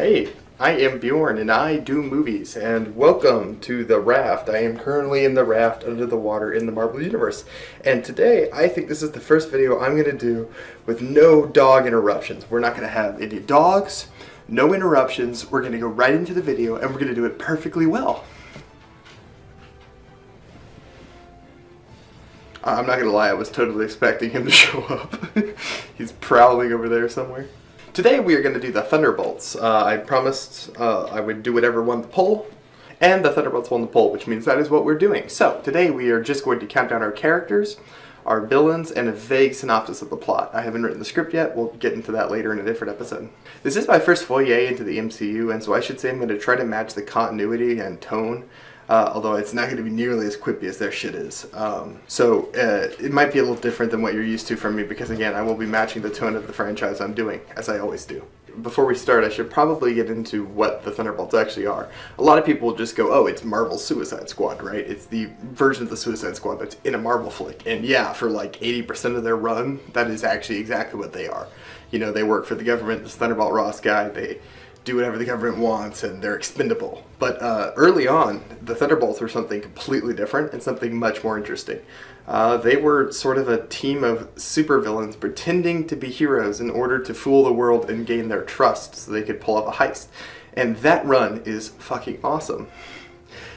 Hey, I am Bjorn and I do movies, and welcome to The Raft. I am currently in the raft under the water in the Marvel Universe, and today I think this is the first video I'm going to do with no dog interruptions. We're not going to have any dogs, no interruptions. We're going to go right into the video and we're going to do it perfectly well. I'm not going to lie, I was totally expecting him to show up. He's prowling over there somewhere. Today we are going to do the Thunderbolts. I promised I would do whatever won the poll, and the Thunderbolts won the poll, which means that is what we're doing. So today we are just going to count down our characters, our villains, and a vague synopsis of the plot. I haven't written the script yet. We'll get into that later in a different episode. This is my first foyer into the MCU, and so I should say I'm going to try to match the continuity and tone. Although it's not going to be nearly as quippy as their shit is. So it might be a little different than what you're used to from me because, again, I will be matching the tone of the franchise I'm doing, as I always do. Before we start, I should probably get into what the Thunderbolts actually are. A lot of people will just go, oh, it's Marvel's Suicide Squad, right? It's the version of the Suicide Squad that's in a Marvel flick. And yeah, for like 80% of their run, that is actually exactly what they are. You know, they work for the government, this Thunderbolt Ross guy, they do whatever the government wants, and they're expendable. But early on, the Thunderbolts were something completely different and something much more interesting. They were sort of a team of supervillains pretending to be heroes in order to fool the world and gain their trust so they could pull off a heist. And that run is fucking awesome.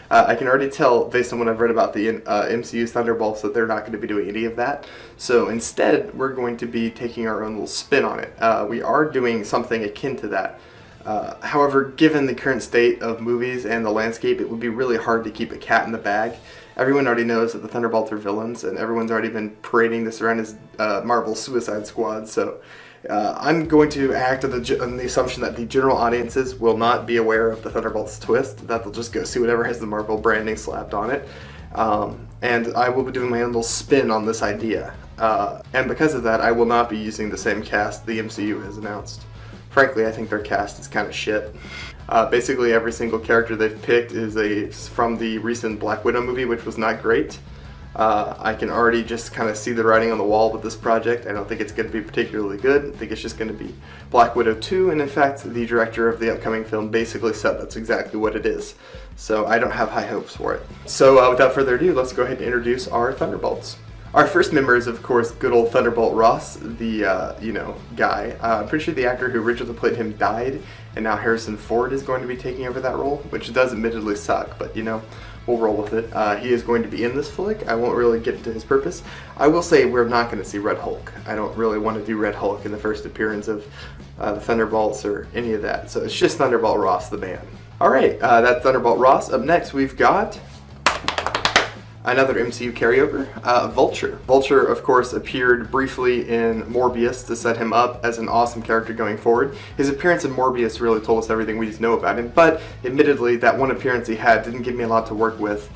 I can already tell, based on what I've read about the MCU's Thunderbolts, that they're not going to be doing any of that. So instead, we're going to be taking our own little spin on it. We are doing something akin to that. However, given the current state of movies and the landscape, it would be really hard to keep a cat in the bag. Everyone already knows that the Thunderbolts are villains, and everyone's already been parading this around as Marvel's Suicide Squad, so I'm going to act on the assumption that the general audiences will not be aware of the Thunderbolts twist, that they'll just go see whatever has the Marvel branding slapped on it, and I will be doing my own little spin on this idea. And because of that, I will not be using the same cast the MCU has announced. Frankly, I think their cast is kind of shit. Basically, every single character they've picked is from the recent Black Widow movie, which was not great. I can already just kind of see the writing on the wall with this project. I don't think it's going to be particularly good. I think it's just going to be Black Widow 2, and in fact, the director of the upcoming film basically said that's exactly what it is. So I don't have high hopes for it. So without further ado, let's go ahead and introduce our Thunderbolts. Our first member is, of course, good old Thunderbolt Ross, the, guy. I'm pretty sure the actor who originally played him died, and now Harrison Ford is going to be taking over that role, which does admittedly suck, but, we'll roll with it. He is going to be in this flick. I won't really get into his purpose. I will say we're not going to see Red Hulk. I don't really want to do Red Hulk in the first appearance of the Thunderbolts or any of that, so it's just Thunderbolt Ross, the man. Alright, that's Thunderbolt Ross. Up next, we've got another MCU carryover, Vulture. Vulture, of course, appeared briefly in Morbius to set him up as an awesome character going forward. His appearance in Morbius really told us everything we need to know about him, but admittedly, that one appearance he had didn't give me a lot to work with.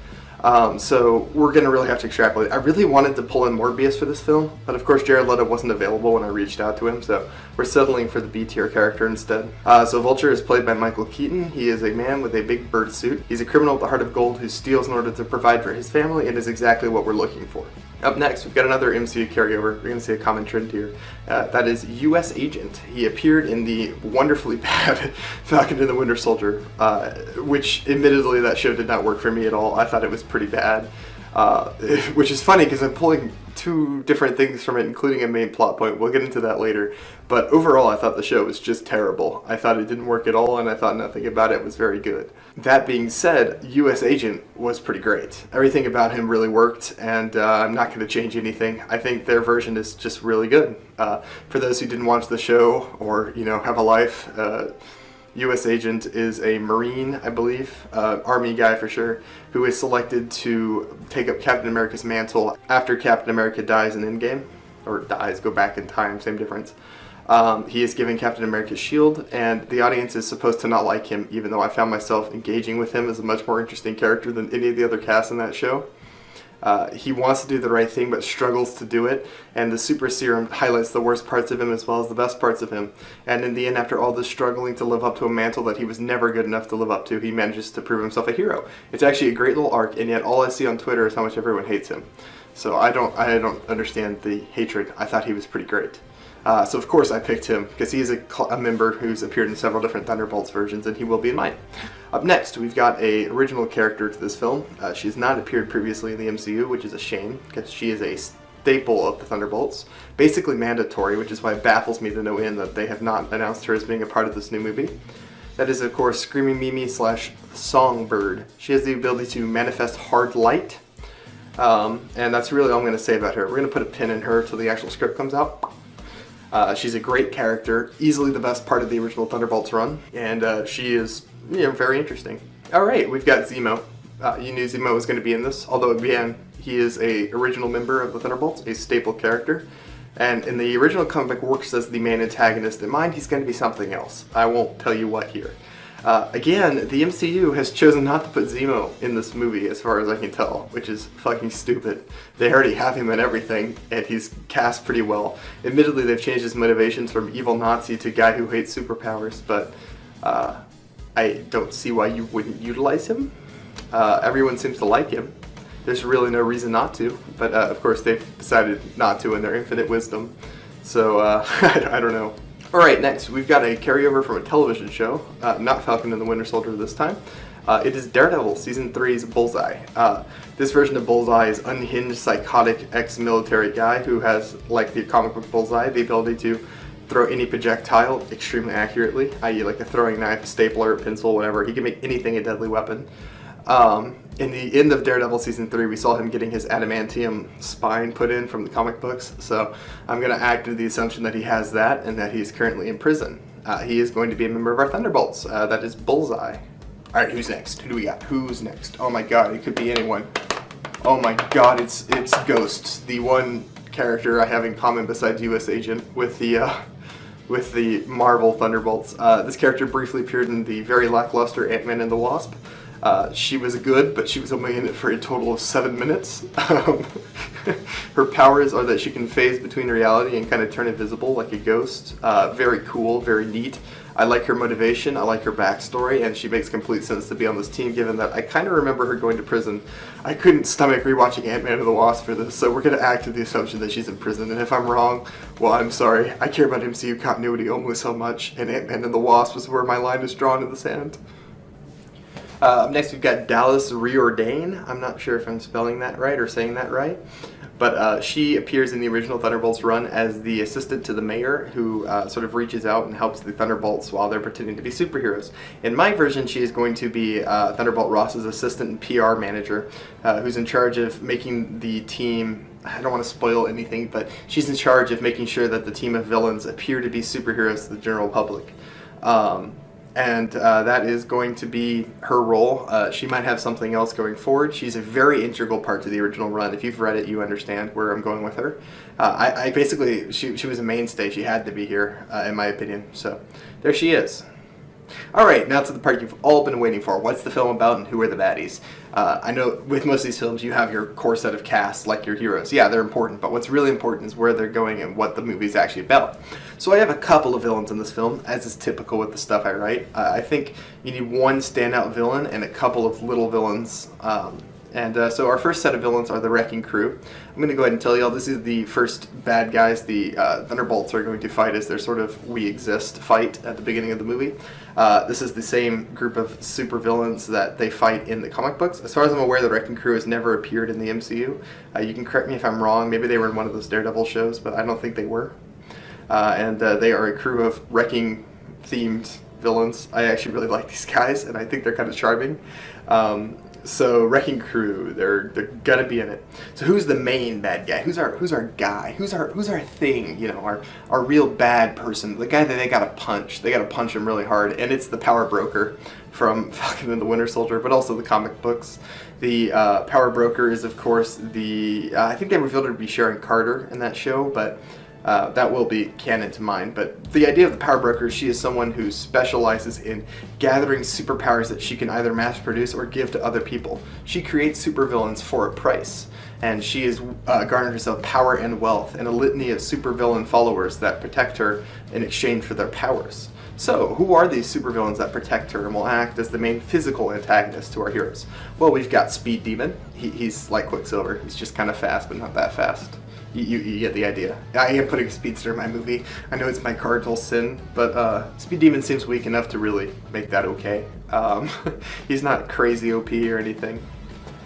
So we're going to really have to extrapolate. I really wanted to pull in Morbius for this film, but of course Jared Leto wasn't available when I reached out to him, so we're settling for the B-tier character instead. So Vulture is played by Michael Keaton. He is a man with a big bird suit. He's a criminal with the heart of gold who steals in order to provide for his family, and is exactly what we're looking for. Up next, we've got another MCU carryover. We're going to see a common trend here. That is U.S. Agent. He appeared in the wonderfully bad Falcon and the Winter Soldier, which admittedly that show did not work for me at all. I thought it was pretty bad, which is funny because I'm pulling two different things from it, including a main plot point. We'll get into that later. But overall, I thought the show was just terrible. I thought it didn't work at all, and I thought nothing about it was very good. That being said, U.S. Agent was pretty great. Everything about him really worked, and I'm not going to change anything. I think their version is just really good. For those who didn't watch the show or, have a life, U.S. Agent is a Marine, I believe, Army guy for sure, who is selected to take up Captain America's mantle after Captain America dies in Endgame. Or dies, go back in time, same difference. He is given Captain America's shield, and the audience is supposed to not like him, even though I found myself engaging with him as a much more interesting character than any of the other cast in that show. He wants to do the right thing but struggles to do it, and the super serum highlights the worst parts of him as well as the best parts of him. And in the end, after all this struggling to live up to a mantle that he was never good enough to live up to, he manages to prove himself a hero. It's actually a great little arc, and yet all I see on Twitter is how much everyone hates him. So I don't understand the hatred. I thought he was pretty great. So of course I picked him because he is a member who's appeared in several different Thunderbolts versions, and he will be in mine. Up next, we've got a original character to this film. She has not appeared previously in the MCU, which is a shame because she is a staple of the Thunderbolts, basically mandatory, which is why it baffles me to no end that they have not announced her as being a part of this new movie. That is, of course, Screaming Mimi / Songbird. She has the ability to manifest hard light, and that's really all I'm going to say about her. We're going to put a pin in her till the actual script comes out. She's a great character, easily the best part of the original Thunderbolts run, and she is, very interesting. Alright, we've got Zemo. You knew Zemo was going to be in this, although again, he is a original member of the Thunderbolts, a staple character. And in the original comic works as the main antagonist. In mine, he's going to be something else. I won't tell you what here. Again, the MCU has chosen not to put Zemo in this movie, as far as I can tell, which is fucking stupid. They already have him in everything, and he's cast pretty well. Admittedly, they've changed his motivations from evil Nazi to guy who hates superpowers, but I don't see why you wouldn't utilize him. Everyone seems to like him. There's really no reason not to, but of course they've decided not to in their infinite wisdom. So, I don't know. Alright, next, we've got a carryover from a television show, not Falcon and the Winter Soldier this time. It is Daredevil, Season 3's Bullseye. This version of Bullseye is unhinged, psychotic, ex-military guy who has, like the comic book Bullseye, the ability to throw any projectile extremely accurately, i.e. like a throwing knife, a stapler, a pencil, whatever. He can make anything a deadly weapon. In the end of Daredevil Season 3, we saw him getting his adamantium spine put in from the comic books, so I'm going to act to the assumption that he has that and that he's currently in prison. He is going to be a member of our Thunderbolts. That is Bullseye. Alright, who's next? Who do we got? Who's next? Oh my god, it could be anyone. Oh my god, it's Ghost, the one character I have in common besides US Agent with the Marvel Thunderbolts. This character briefly appeared in the very lackluster Ant-Man and the Wasp. She was good, but she was only in it for a total of 7 minutes. Her powers are that she can phase between reality and kind of turn invisible like a ghost. Very cool, very neat. I like her motivation, I like her backstory, and she makes complete sense to be on this team given that I kind of remember her going to prison. I couldn't stomach rewatching Ant-Man and the Wasp for this, so we're going to act to the assumption that she's in prison, and if I'm wrong, well, I'm sorry. I care about MCU continuity almost so much, and Ant-Man and the Wasp is where my line is drawn in the sand. Up next we've got Dallas Riordan. I'm not sure if I'm spelling that right or saying that right, but she appears in the original Thunderbolts run as the assistant to the mayor who sort of reaches out and helps the Thunderbolts while they're pretending to be superheroes. In my version, she is going to be Thunderbolt Ross's assistant and PR manager who's in charge of making the team, I don't want to spoil anything, but she's in charge of making sure that the team of villains appear to be superheroes to the general public. And that is going to be her role. She might have something else going forward. She's a very integral part to the original run. If you've read it, you understand where I'm going with her. I basically, she was a mainstay. She had to be here, in my opinion. So there she is. Alright, now to the part you've all been waiting for. What's the film about and who are the baddies? I know with most of these films you have your core set of cast, like your heroes. Yeah, they're important, but what's really important is where they're going and what the movie's actually about. So I have a couple of villains in this film, as is typical with the stuff I write. I think you need one standout villain and a couple of little villains. So our first set of villains are the Wrecking Crew. I'm going to go ahead and tell y'all this is the first bad guys the Thunderbolts are going to fight as their sort of We Exist fight at the beginning of the movie. This is the same group of super villains that they fight in the comic books. As far as I'm aware, the Wrecking Crew has never appeared in the MCU. You can correct me if I'm wrong. Maybe they were in one of those Daredevil shows, but I don't think they were. They are a crew of wrecking-themed villains. I actually really like these guys, and I think they're kind of charming. So Wrecking Crew, they're gonna be in it. So who's the main bad guy? Who's our guy? Who's our thing? You know, our real bad person. The guy that they gotta punch. They gotta punch him really hard, and it's the Power Broker from Falcon and the Winter Soldier, but also the comic books. The Power Broker is, of course, I think they revealed her to be Sharon Carter in that show, but that will be canon to mine. But the idea of the Power Broker, she is someone who specializes in gathering superpowers that she can either mass produce or give to other people. She creates supervillains for a price, and she has garnered herself power and wealth and a litany of supervillain followers that protect her in exchange for their powers. So, who are these supervillains that protect her and will act as the main physical antagonist to our heroes? Well, we've got Speed Demon. He's like Quicksilver. He's just kind of fast, but not that fast. You get the idea. I am putting a speedster in my movie. I know it's my cardinal sin, but Speed Demon seems weak enough to really make that okay. He's not crazy OP or anything.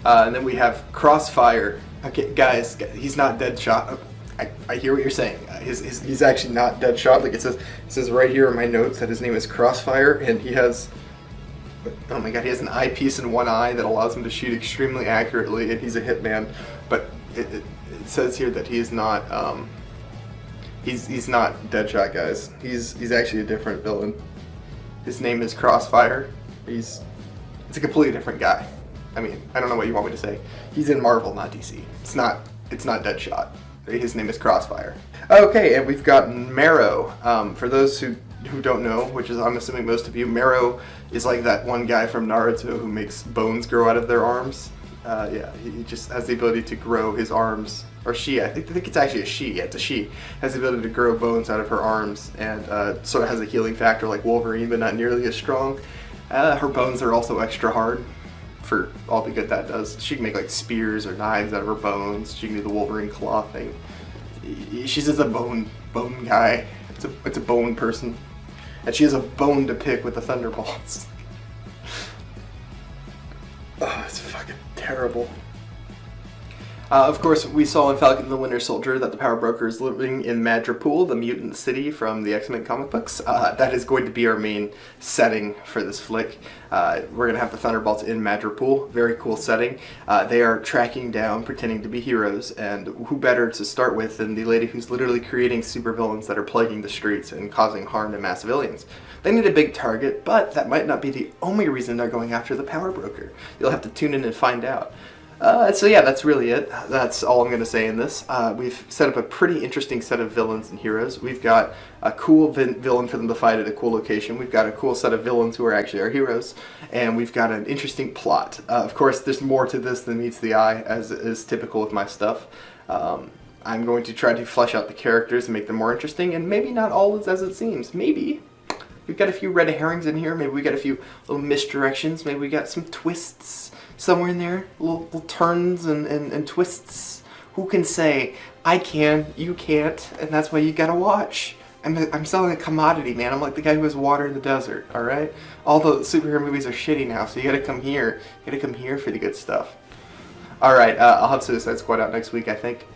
And then we have Crossfire. Okay, guys, he's not Deadshot. I hear what you're saying. He's actually not Deadshot. Like it says right here in my notes that his name is Crossfire, and he has, oh my god, he has an eyepiece in one eye that allows him to shoot extremely accurately, and he's a hitman. But it says here that he is not. He's not Deadshot, guys. He's actually a different villain. His name is Crossfire. It's a completely different guy. I mean, I don't know what you want me to say. He's in Marvel, not DC. It's not Deadshot. His name is Crossfire. Okay, and we've got Marrow. For those who don't know, which is I'm assuming most of you, Marrow is like that one guy from Naruto who makes bones grow out of their arms. Yeah, he just has the ability to grow his arms, or she, I think it's actually a she, yeah, it's a she, has the ability to grow bones out of her arms, and sort of has a healing factor like Wolverine, but not nearly as strong. Her bones are also extra hard for all the good that does. She can make like spears or knives out of her bones. She can do the Wolverine claw thing. She's just a bone guy. It's a bone person. And she has a bone to pick with the Thunderbolts. Oh, it's fucking terrible. Of course, we saw in Falcon and the Winter Soldier that the Power Broker is living in Madripoor, the mutant city from the X-Men comic books. That is going to be our main setting for this flick. We're going to have the Thunderbolts in Madripoor. Very cool setting. They are tracking down, pretending to be heroes, and who better to start with than the lady who's literally creating supervillains that are plaguing the streets and causing harm to mass civilians. They need a big target, but that might not be the only reason they're going after the Power Broker. You'll have to tune in and find out. So yeah, that's really it. That's all I'm going to say in this. We've set up a pretty interesting set of villains and heroes. We've got a cool villain for them to fight at a cool location. We've got a cool set of villains who are actually our heroes. And we've got an interesting plot. Of course, there's more to this than meets the eye, as is typical with my stuff. I'm going to try to flesh out the characters and make them more interesting, and maybe not all is as it seems. Maybe. We've got a few red herrings in here. Maybe we got a few little misdirections. Maybe we got some twists somewhere in there. Little turns and twists. Who can say, I can, you can't, and that's why you gotta watch. I'm selling a commodity, man. I'm like the guy who has water in the desert, alright? All the superhero movies are shitty now, so you gotta come here. You gotta come here for the good stuff. Alright, I'll have Suicide Squad out next week, I think.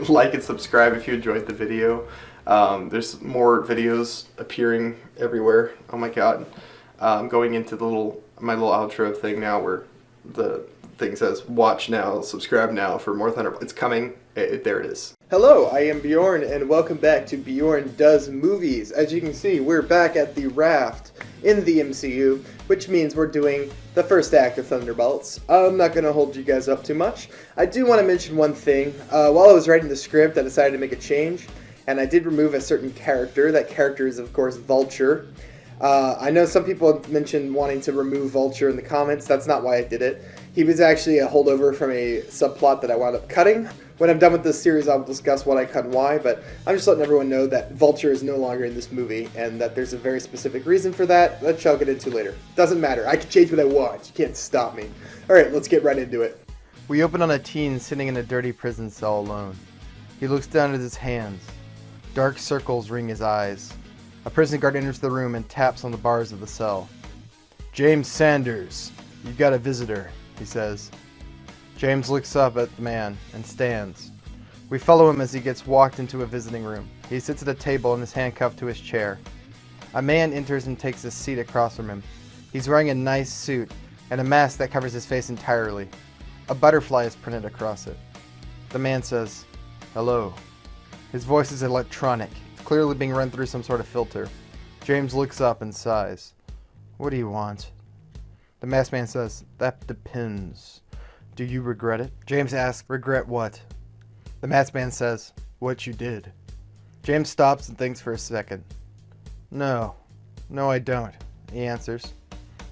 Like and subscribe if you enjoyed the video. There's more videos appearing everywhere. Oh my god. I'm going into my little outro thing now where the thing says watch now, subscribe now for more Thunderbolts. It's coming. There it is. Hello, I am Bjorn and welcome back to Bjorn Does Movies. As you can see, we're back at the raft in the MCU, which means we're doing the first act of Thunderbolts. I'm not going to hold you guys up too much. I do want to mention one thing. While I was writing the script, I decided to make a change, and I did remove a certain character. That character is, of course, Vulture. I know some people have mentioned wanting to remove Vulture in the comments. That's not why I did it. He was actually a holdover from a subplot that I wound up cutting. When I'm done with this series, I'll discuss what I cut and why, but I'm just letting everyone know that Vulture is no longer in this movie, and that there's a very specific reason for that, which I'll get into later. Doesn't matter. I can change what I want. You can't stop me. Alright, let's get right into it. We open on a teen sitting in a dirty prison cell alone. He looks down at his hands. Dark circles ring his eyes. A prison guard enters the room and taps on the bars of the cell. James Sanders, you've got a visitor, he says. James looks up at the man and stands. We follow him as he gets walked into a visiting room. He sits at a table and is handcuffed to his chair. A man enters and takes a seat across from him. He's wearing a nice suit and a mask that covers his face entirely. A butterfly is printed across it. The man says, "Hello." His voice is electronic. It's clearly being run through some sort of filter. James looks up and sighs. "What do you want?" The masked man says, "That depends. Do you regret it?" James asks, "Regret what?" The masked man says, "What you did." James stops and thinks for a second. No, I don't," he answers.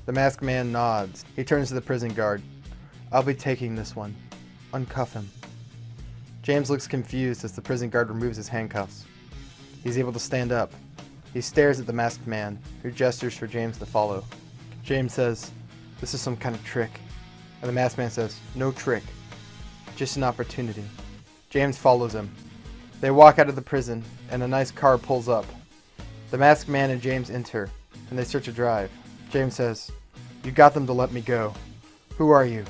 The masked man nods. He turns to the prison guard. "I'll be taking this one. Uncuff him." James looks confused as the prison guard removes his handcuffs. He's able to stand up. He stares at the masked man, who gestures for James to follow. James says, "This is some kind of trick." And the masked man says, "No trick. Just an opportunity." James follows him. They walk out of the prison, and a nice car pulls up. The masked man and James enter, and they start to drive. James says, "You got them to let me go. Who are you?"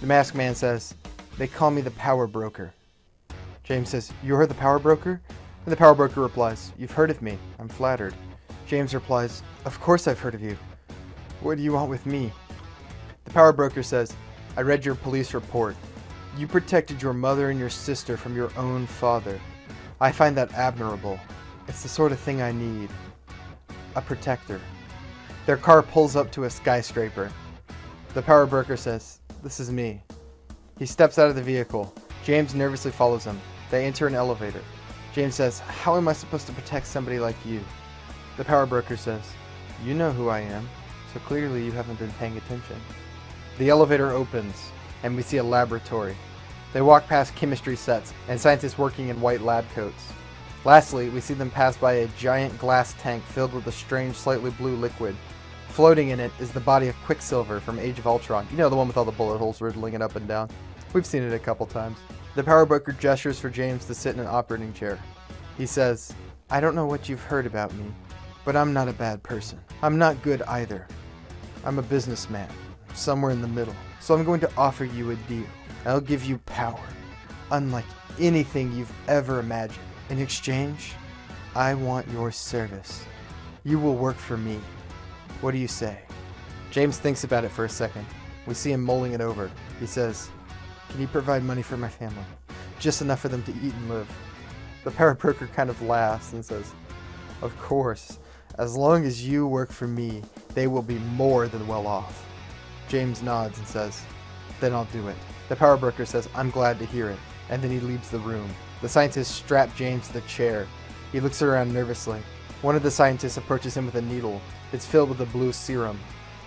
The masked man says, "They call me the power broker." James says, "You're the power broker?" And the power broker replies, "You've heard of me. I'm flattered." James replies, "Of course I've heard of you. What do you want with me?" The power broker says, "I read your police report. You protected your mother and your sister from your own father. I find that admirable. It's the sort of thing I need. A protector." Their car pulls up to a skyscraper. The power broker says, "This is me." He steps out of the vehicle. James nervously follows him. They enter an elevator. James says, "How am I supposed to protect somebody like you?" The power broker says, "You know who I am, so clearly you haven't been paying attention." The elevator opens, and we see a laboratory. They walk past chemistry sets and scientists working in white lab coats. Lastly, we see them pass by a giant glass tank filled with a strange, slightly blue liquid. Floating in it is the body of Quicksilver from Age of Ultron. You know, the one with all the bullet holes riddling it up and down. We've seen it a couple times. The power broker gestures for James to sit in an operating chair. He says, "I don't know what you've heard about me, but I'm not a bad person. I'm not good either. I'm a businessman, somewhere in the middle. So I'm going to offer you a deal. I'll give you power, unlike anything you've ever imagined. In exchange, I want your service. You will work for me. What do you say?" James thinks about it for a second. We see him mulling it over. He says, "Can you provide money for my family? Just enough for them to eat and live?" The power broker kind of laughs and says, "Of course. As long as you work for me, they will be more than well off." James nods and says, "Then I'll do it." The power broker says, "I'm glad to hear it," and then he leaves the room. The scientists strap James to the chair. He looks around nervously. One of the scientists approaches him with a needle. It's filled with a blue serum.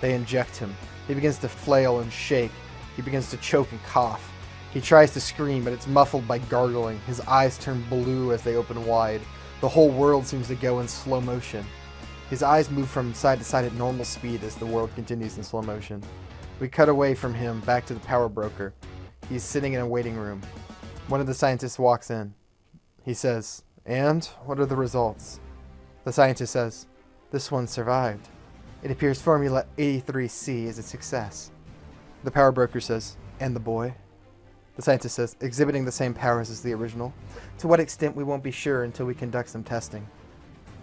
They inject him. He begins to flail and shake. He begins to choke and cough. He tries to scream, but it's muffled by gargling. His eyes turn blue as they open wide. The whole world seems to go in slow motion. His eyes move from side to side at normal speed as the world continues in slow motion. We cut away from him back to the power broker. He's sitting in a waiting room. One of the scientists walks in. He says, "And what are the results?" The scientist says, "This one survived. It appears Formula 83C is a success." The power broker says, "And the boy?" The scientist says, "Exhibiting the same powers as the original. To what extent we won't be sure until we conduct some testing."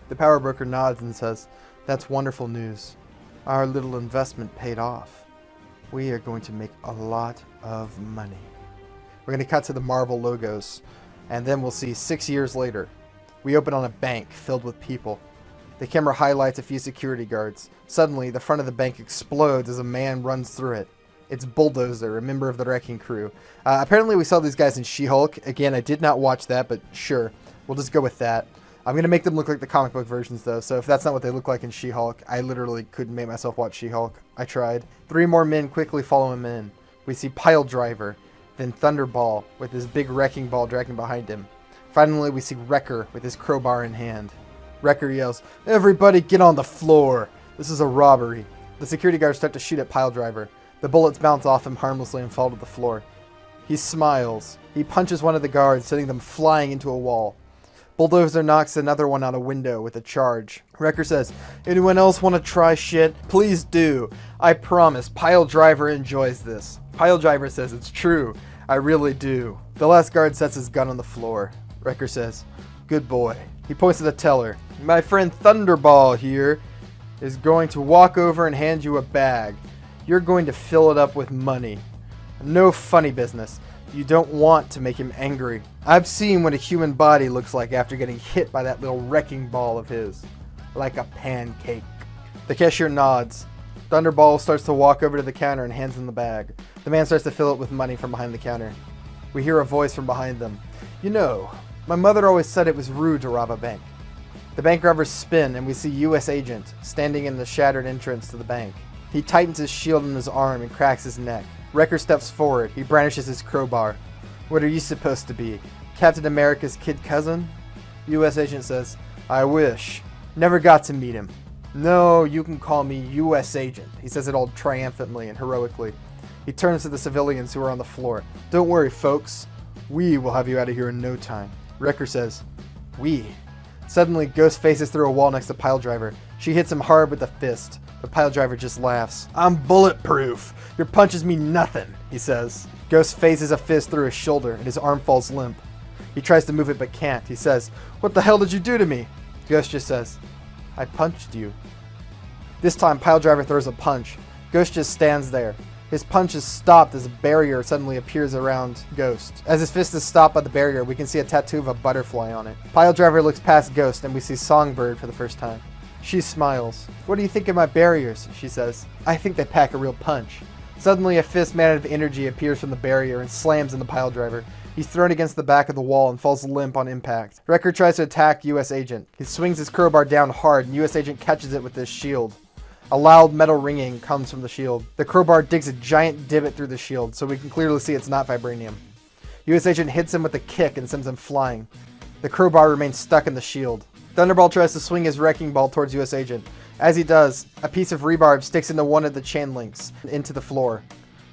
The power broker nods and says, "That's wonderful news. Our little investment paid off. We are going to make a lot of money." We're going to cut to the Marvel logos, and then we'll see 6 years later. We open on a bank filled with people. The camera highlights a few security guards. Suddenly, the front of the bank explodes as a man runs through it. It's Bulldozer, a member of the Wrecking Crew. Apparently we saw these guys in She-Hulk. Again, I did not watch that, but sure, we'll just go with that. I'm going to make them look like the comic book versions, though, so if that's not what they look like in She-Hulk, I literally couldn't make myself watch She-Hulk. I tried. 3 more men quickly follow him in. We see Pile Driver, then Thunderball with his big wrecking ball dragging behind him. Finally, we see Wrecker with his crowbar in hand. Wrecker yells, "Everybody get on the floor! This is a robbery." The security guards start to shoot at Pile Driver. The bullets bounce off him harmlessly and fall to the floor. He smiles. He punches one of the guards, sending them flying into a wall. Bulldozer knocks another one out a window with a charge. Wrecker says, "Anyone else want to try shit? Please do. I promise Pile Driver enjoys this." Pile Driver says, "It's true. I really do." The last guard sets his gun on the floor. Wrecker says, "Good boy." He points to the teller. "My friend Thunderball here is going to walk over and hand you a bag. You're going to fill it up with money. No funny business. You don't want to make him angry. I've seen what a human body looks like after getting hit by that little wrecking ball of his. Like a pancake." The cashier nods. Thunderball starts to walk over to the counter and hands him the bag. The man starts to fill it with money from behind the counter. We hear a voice from behind them. "You know, my mother always said it was rude to rob a bank." The bank robbers spin and we see U.S. Agent standing in the shattered entrance to the bank. He tightens his shield on his arm and cracks his neck. Wrecker steps forward. He brandishes his crowbar. "What are you supposed to be? Captain America's kid cousin?" U.S. Agent says, "I wish. Never got to meet him." "No, you can call me U.S. Agent." He says it all triumphantly and heroically. He turns to the civilians who are on the floor. "Don't worry, folks. We will have you out of here in no time. Wrecker says, we. Suddenly, Ghost faces through a wall next to Piledriver. She hits him hard with a fist, but Piledriver just laughs. I'm bulletproof. Your punches mean nothing, he says. Ghost phases a fist through his shoulder, and his arm falls limp. He tries to move it but can't. He says, what the hell did you do to me? Ghost just says, I punched you. This time, Piledriver throws a punch. Ghost just stands there. His punch is stopped as a barrier suddenly appears around Ghost. As his fist is stopped by the barrier, we can see a tattoo of a butterfly on it. Piledriver looks past Ghost, and we see Songbird for the first time. She smiles. What do you think of my barriers? She says. I think they pack a real punch. Suddenly, a fist made out of energy appears from the barrier and slams into Piledriver. He's thrown against the back of the wall and falls limp on impact. Wrecker tries to attack U.S. Agent. He swings his crowbar down hard, and U.S. Agent catches it with his shield. A loud metal ringing comes from the shield. The crowbar digs a giant divot through the shield, so we can clearly see it's not vibranium. U.S. Agent hits him with a kick and sends him flying. The crowbar remains stuck in the shield. Thunderbolt tries to swing his wrecking ball towards U.S. Agent. As he does, a piece of rebarb sticks into one of the chain links into the floor.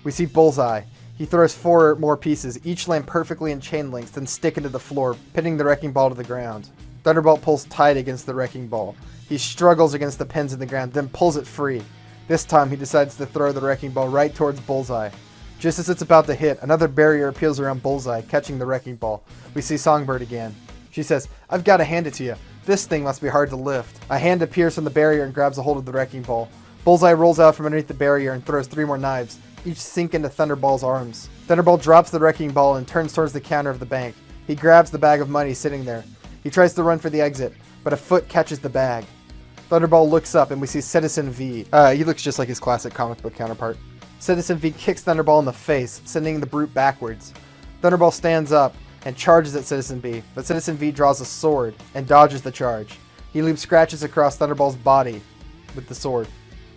We see Bullseye. He throws 4 more pieces, each land perfectly in chain links, then stick into the floor, pinning the wrecking ball to the ground. Thunderbolt pulls tight against the wrecking ball. He struggles against the pins in the ground, then pulls it free. This time he decides to throw the wrecking ball right towards Bullseye. Just as it's about to hit, another barrier appears around Bullseye, catching the wrecking ball. We see Songbird again. She says, I've got to hand it to you. This thing must be hard to lift. A hand appears from the barrier and grabs a hold of the wrecking ball. Bullseye rolls out from underneath the barrier and throws 3 more knives, each sink into Thunderbolt's arms. Thunderbolt drops the wrecking ball and turns towards the counter of the bank. He grabs the bag of money sitting there. He tries to run for the exit, but a foot catches the bag. Thunderbolt looks up and we see Citizen V. He looks just like his classic comic book counterpart. Citizen V kicks Thunderbolt in the face, sending the brute backwards. Thunderbolt stands up and charges at Citizen V, but Citizen V draws a sword and dodges the charge. He leaves scratches across Thunderbolt's body with the sword.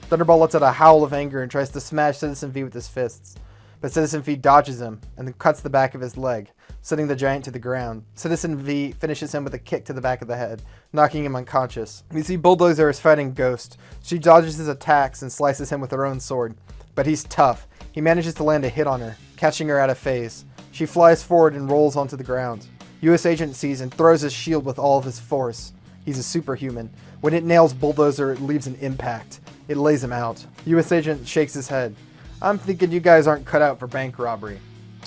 Thunderbolt lets out a howl of anger and tries to smash Citizen V with his fists, but Citizen V dodges him and then cuts the back of his leg, sending the giant to the ground. Citizen V finishes him with a kick to the back of the head, knocking him unconscious. We see Bulldozer is fighting Ghost. She dodges his attacks and slices him with her own sword, but he's tough. He manages to land a hit on her, catching her out of phase. She flies forward and rolls onto the ground. U.S. Agent sees and throws his shield with all of his force. He's a superhuman. When it nails Bulldozer, it leaves an impact. It lays him out. U.S. Agent shakes his head. I'm thinking you guys aren't cut out for bank robbery.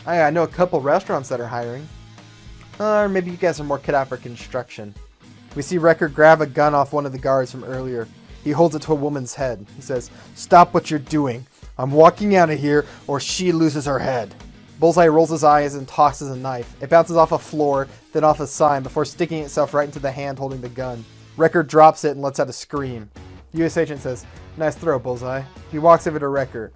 I know a couple restaurants that are hiring. Or maybe you guys are more cut out for construction. We see Wrecker grab a gun off one of the guards from earlier. He holds it to a woman's head. He says, stop what you're doing. I'm walking out of here or she loses her head. Bullseye rolls his eyes and tosses a knife. It bounces off a floor, then off a sign before sticking itself right into the hand holding the gun. Wrecker drops it and lets out a scream. U.S. Agent says, nice throw, Bullseye. He walks over to Wrecker.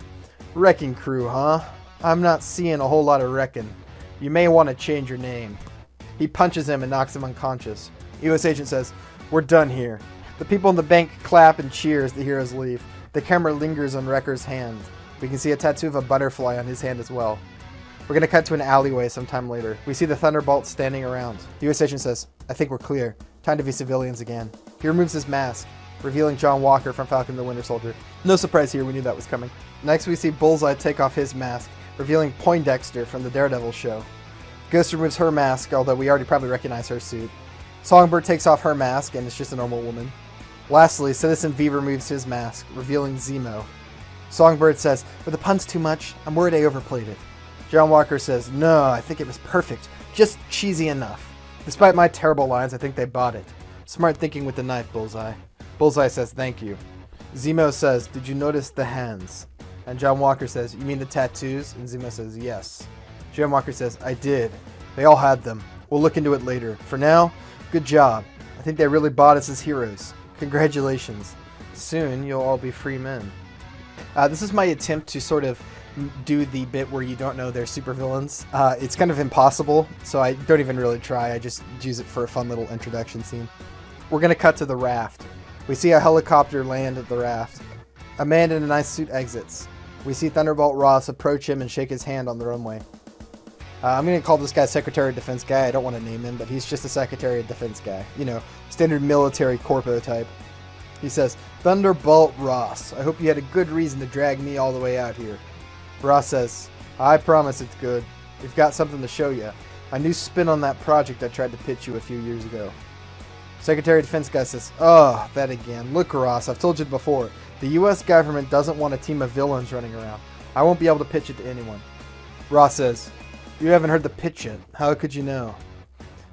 Wrecking crew, huh? I'm not seeing a whole lot of wrecking. You may want to change your name. He punches him and knocks him unconscious. U.S. Agent says, we're done here. The people in the bank clap and cheer as the heroes leave. The camera lingers on Wrecker's hand. We can see a tattoo of a butterfly on his hand as well. We're going to cut to an alleyway sometime later. We see the Thunderbolts standing around. The U.S. Agent says, I think we're clear. Time to be civilians again. He removes his mask, revealing John Walker from Falcon the Winter Soldier. No surprise here, we knew that was coming. Next we see Bullseye take off his mask, revealing Poindexter from the Daredevil show. Ghost removes her mask, although we already probably recognize her suit. Songbird takes off her mask, and it's just a normal woman. Lastly, Citizen V removes his mask, revealing Zemo. Songbird says, were the puns too much? I'm worried I overplayed it. John Walker says, no, I think it was perfect. Just cheesy enough. Despite my terrible lines, I think they bought it. Smart thinking with the knife, Bullseye. Bullseye says, thank you. Zemo says, did you notice the hands? And John Walker says, you mean the tattoos? And Zemo says, yes. John Walker says, I did. They all had them. We'll look into it later. For now, good job. I think they really bought us as heroes. Congratulations. Soon, you'll all be free men. This is my attempt to sort of do the bit where you don't know they're supervillains. It's kind of impossible, so I don't even really try. I just use it for a fun little introduction scene. We're going to cut to the raft. We see a helicopter land at the raft. A man in a nice suit exits. We see Thunderbolt Ross approach him and shake his hand on the runway. I'm going to call this guy Secretary of Defense guy. I don't want to name him, but he's just a Secretary of Defense guy. You know, standard military corpo type. He says, Thunderbolt Ross, I hope you had a good reason to drag me all the way out here. Ross says, I promise it's good. We've got something to show you. A new spin on that project I tried to pitch you a few years ago. Secretary of Defense guy says, "Oh, that again. Look, Ross, I've told you before. The U.S. government doesn't want a team of villains running around. I won't be able to pitch it to anyone." Ross says, "You haven't heard the pitch yet. How could you know?"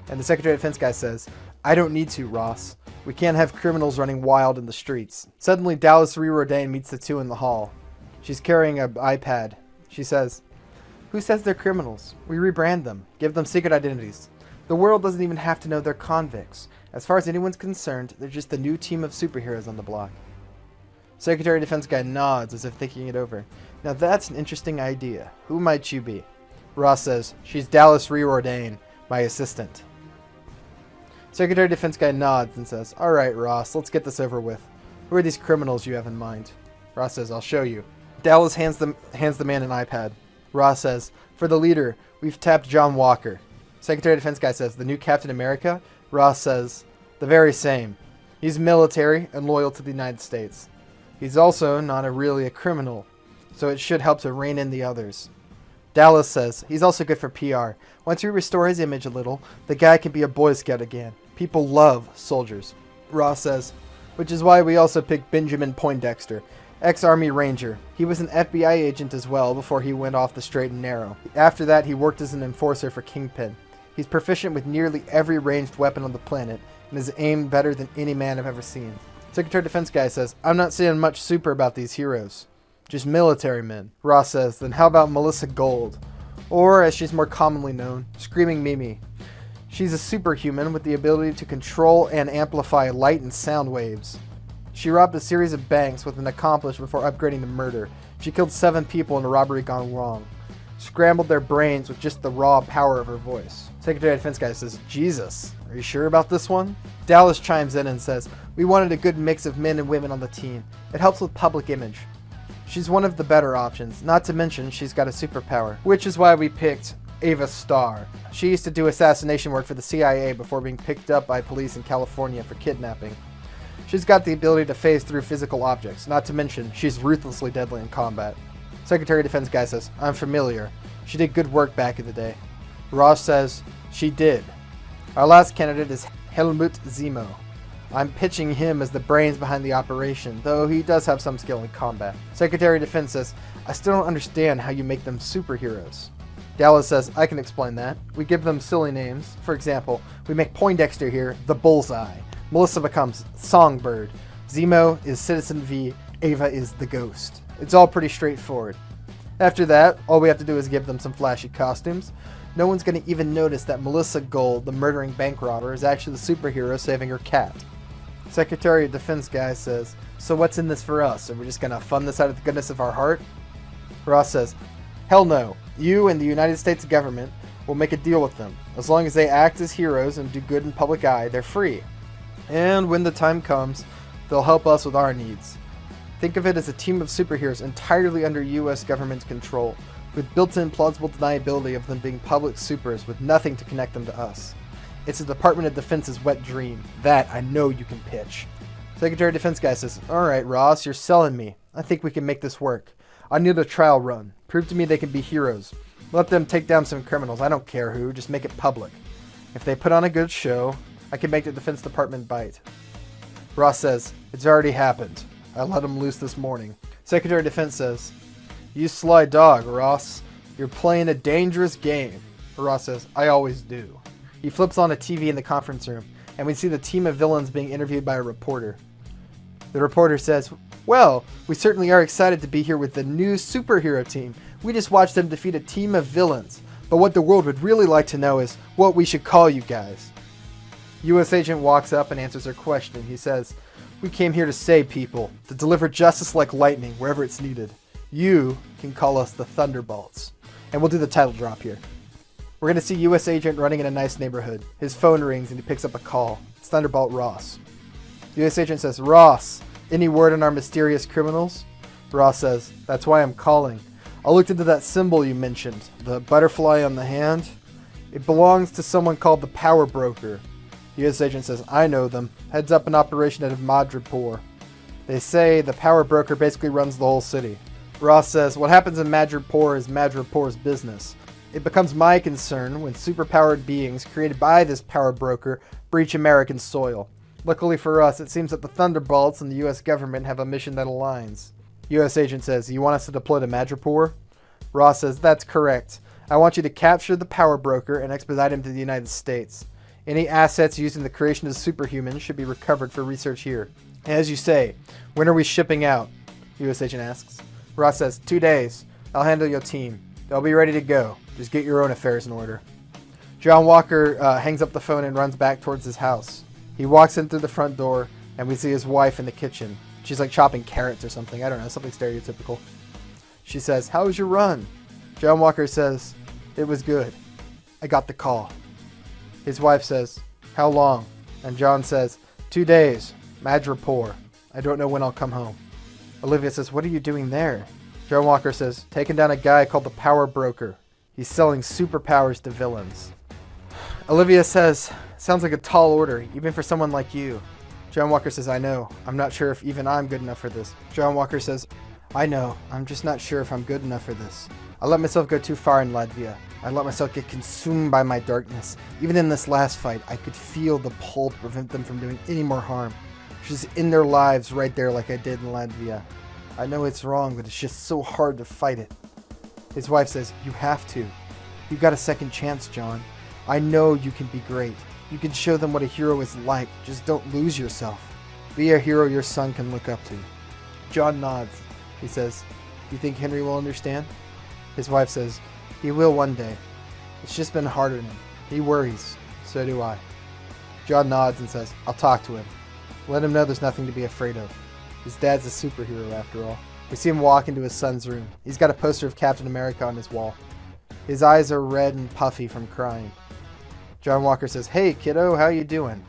And the Secretary of Defense guy says, "I don't need to, Ross. We can't have criminals running wild in the streets." Suddenly, Dallas Rewardane meets the two in the hall. She's carrying an iPad. She says, "Who says they're criminals? We rebrand them, give them secret identities. The world doesn't even have to know they're convicts. As far as anyone's concerned, they're just the new team of superheroes on the block." Secretary of Defense guy nods as if thinking it over. "Now that's an interesting idea. Who might you be?" Ross says, "She's Dallas Rewardane, my assistant." Secretary of Defense guy nods and says, "All right, Ross, let's get this over with. Who are these criminals you have in mind?" Ross says, "I'll show you." Dallas hands the man an iPad. Ross says, "For the leader, we've tapped John Walker." Secretary of Defense guy says, "The new Captain America?" Ross says, "The very same. He's military and loyal to the United States. He's also not really a criminal, so it should help to rein in the others." Dallas says, "He's also good for PR. Once we restore his image a little, the guy can be a Boy Scout again. People love soldiers." Ross says, "Which is why we also picked Benjamin Poindexter, ex-Army Ranger. He was an FBI agent as well before he went off the straight and narrow. After that, he worked as an enforcer for Kingpin. He's proficient with nearly every ranged weapon on the planet and is aimed better than any man I've ever seen." Secretary of Defense guy says, "I'm not seeing much super about these heroes. Just military men." Ross says, "Then how about Melissa Gold? Or, as she's more commonly known, Screaming Mimi. She's a superhuman with the ability to control and amplify light and sound waves. She robbed a series of banks with an accomplice before upgrading to murder. She killed 7 people in a robbery gone wrong. Scrambled their brains with just the raw power of her voice." Secretary of Defense guy says, "Jesus, are you sure about this one?" Dallas chimes in and says, "We wanted a good mix of men and women on the team. It helps with public image. She's one of the better options, not to mention she's got a superpower, which is why we picked Ava Starr. She used to do assassination work for the CIA before being picked up by police in California for kidnapping. She's got the ability to phase through physical objects, not to mention she's ruthlessly deadly in combat." Secretary of Defense guy says, "I'm familiar. She did good work back in the day." Ross says, "She did. Our last candidate is Helmut Zemo. I'm pitching him as the brains behind the operation, though he does have some skill in combat." Secretary of Defense says, "I still don't understand how you make them superheroes." Dallas says, "I can explain that. We give them silly names. For example, we make Poindexter here the Bullseye. Melissa becomes Songbird. Zemo is Citizen V. Ava is the Ghost. It's all pretty straightforward. After that, all we have to do is give them some flashy costumes. No one's going to even notice that Melissa Gold, the murdering bank robber, is actually the superhero saving her cat." Secretary of Defense guy says, "So what's in this for us? Are we just going to fund this out of the goodness of our heart?" Ross says, "Hell no. You and the United States government will make a deal with them. As long as they act as heroes and do good in public eye, they're free. And when the time comes, they'll help us with our needs. Think of it as a team of superheroes entirely under U.S. government control, with built-in plausible deniability of them being public supers with nothing to connect them to us. It's the Department of Defense's wet dream. That I know you can pitch." Secretary of Defense guy says, "All right, Ross, you're selling me. I think we can make this work. I need a trial run. Prove to me they can be heroes. Let them take down some criminals. I don't care who. Just make it public. If they put on a good show, I can make the Defense Department bite." Ross says, "It's already happened. I let them loose this morning." Secretary of Defense says, "You sly dog, Ross. You're playing a dangerous game." Ross says, "I always do." He flips on a TV in the conference room, and we see the team of villains being interviewed by a reporter. The reporter says, "Well, we certainly are excited to be here with the new superhero team. We just watched them defeat a team of villains. But what the world would really like to know is what we should call you guys." U.S. agent walks up and answers her question. He says, "We came here to save people, to deliver justice like lightning wherever it's needed. You can call us the Thunderbolts." And we'll do the title drop here. We're going to see U.S. agent running in a nice neighborhood. His phone rings and he picks up a call. It's Thunderbolt Ross. The U.S. agent says, "Ross, any word on our mysterious criminals?" Ross says, "That's why I'm calling. I looked into that symbol you mentioned, the butterfly on the hand. It belongs to someone called the Power Broker." The U.S. agent says, "I know them. Heads up an operation out of Madripoor. They say the Power Broker basically runs the whole city." Ross says, "What happens in Madripoor is Madripoor's business. It becomes my concern when superpowered beings created by this power broker breach American soil. Luckily for us, it seems that the Thunderbolts and the U.S. government have a mission that aligns. U.S. agent says, you want us to deploy to Madripoor? Ross says, that's correct. I want you to capture the power broker and expedite him to the United States. Any assets used in the creation of superhumans should be recovered for research here. As you say, when are we shipping out? U.S. agent asks. Ross says, 2 days. I'll handle your team. They'll be ready to go. Just get your own affairs in order. John Walker hangs up the phone and runs back towards his house. He walks in through the front door, and we see his wife in the kitchen. She's like chopping carrots or something. I don't know, something stereotypical. She says, how was your run? John Walker says, it was good. I got the call. His wife says, how long? And John says, 2 days. Madripoor. I don't know when I'll come home. Olivia says, what are you doing there? John Walker says, taking down a guy called the Power Broker. He's selling superpowers to villains. Olivia says, sounds like a tall order, even for someone like you. John Walker says, I know. I'm not sure if even I'm good enough for this. John Walker says, I know. I'm just not sure if I'm good enough for this. I let myself go too far in Latvia. I let myself get consumed by my darkness. Even in this last fight, I could feel the pull to prevent them from doing any more harm. Just in their lives right there like I did in Latvia. I know it's wrong, but it's just so hard to fight it. His wife says, you have to. You got a second chance, John. I know you can be great. You can show them what a hero is like. Just don't lose yourself. Be a hero your son can look up to. John nods. He says, you think Henry will understand? His wife says, he will one day. It's just been hard on him. He worries. So do I. John nods and says, I'll talk to him. Let him know there's nothing to be afraid of. His dad's a superhero after all. We see him walk into his son's room. He's got a poster of Captain America on his wall. His eyes are red and puffy from crying. John Walker says, hey kiddo, how you doing?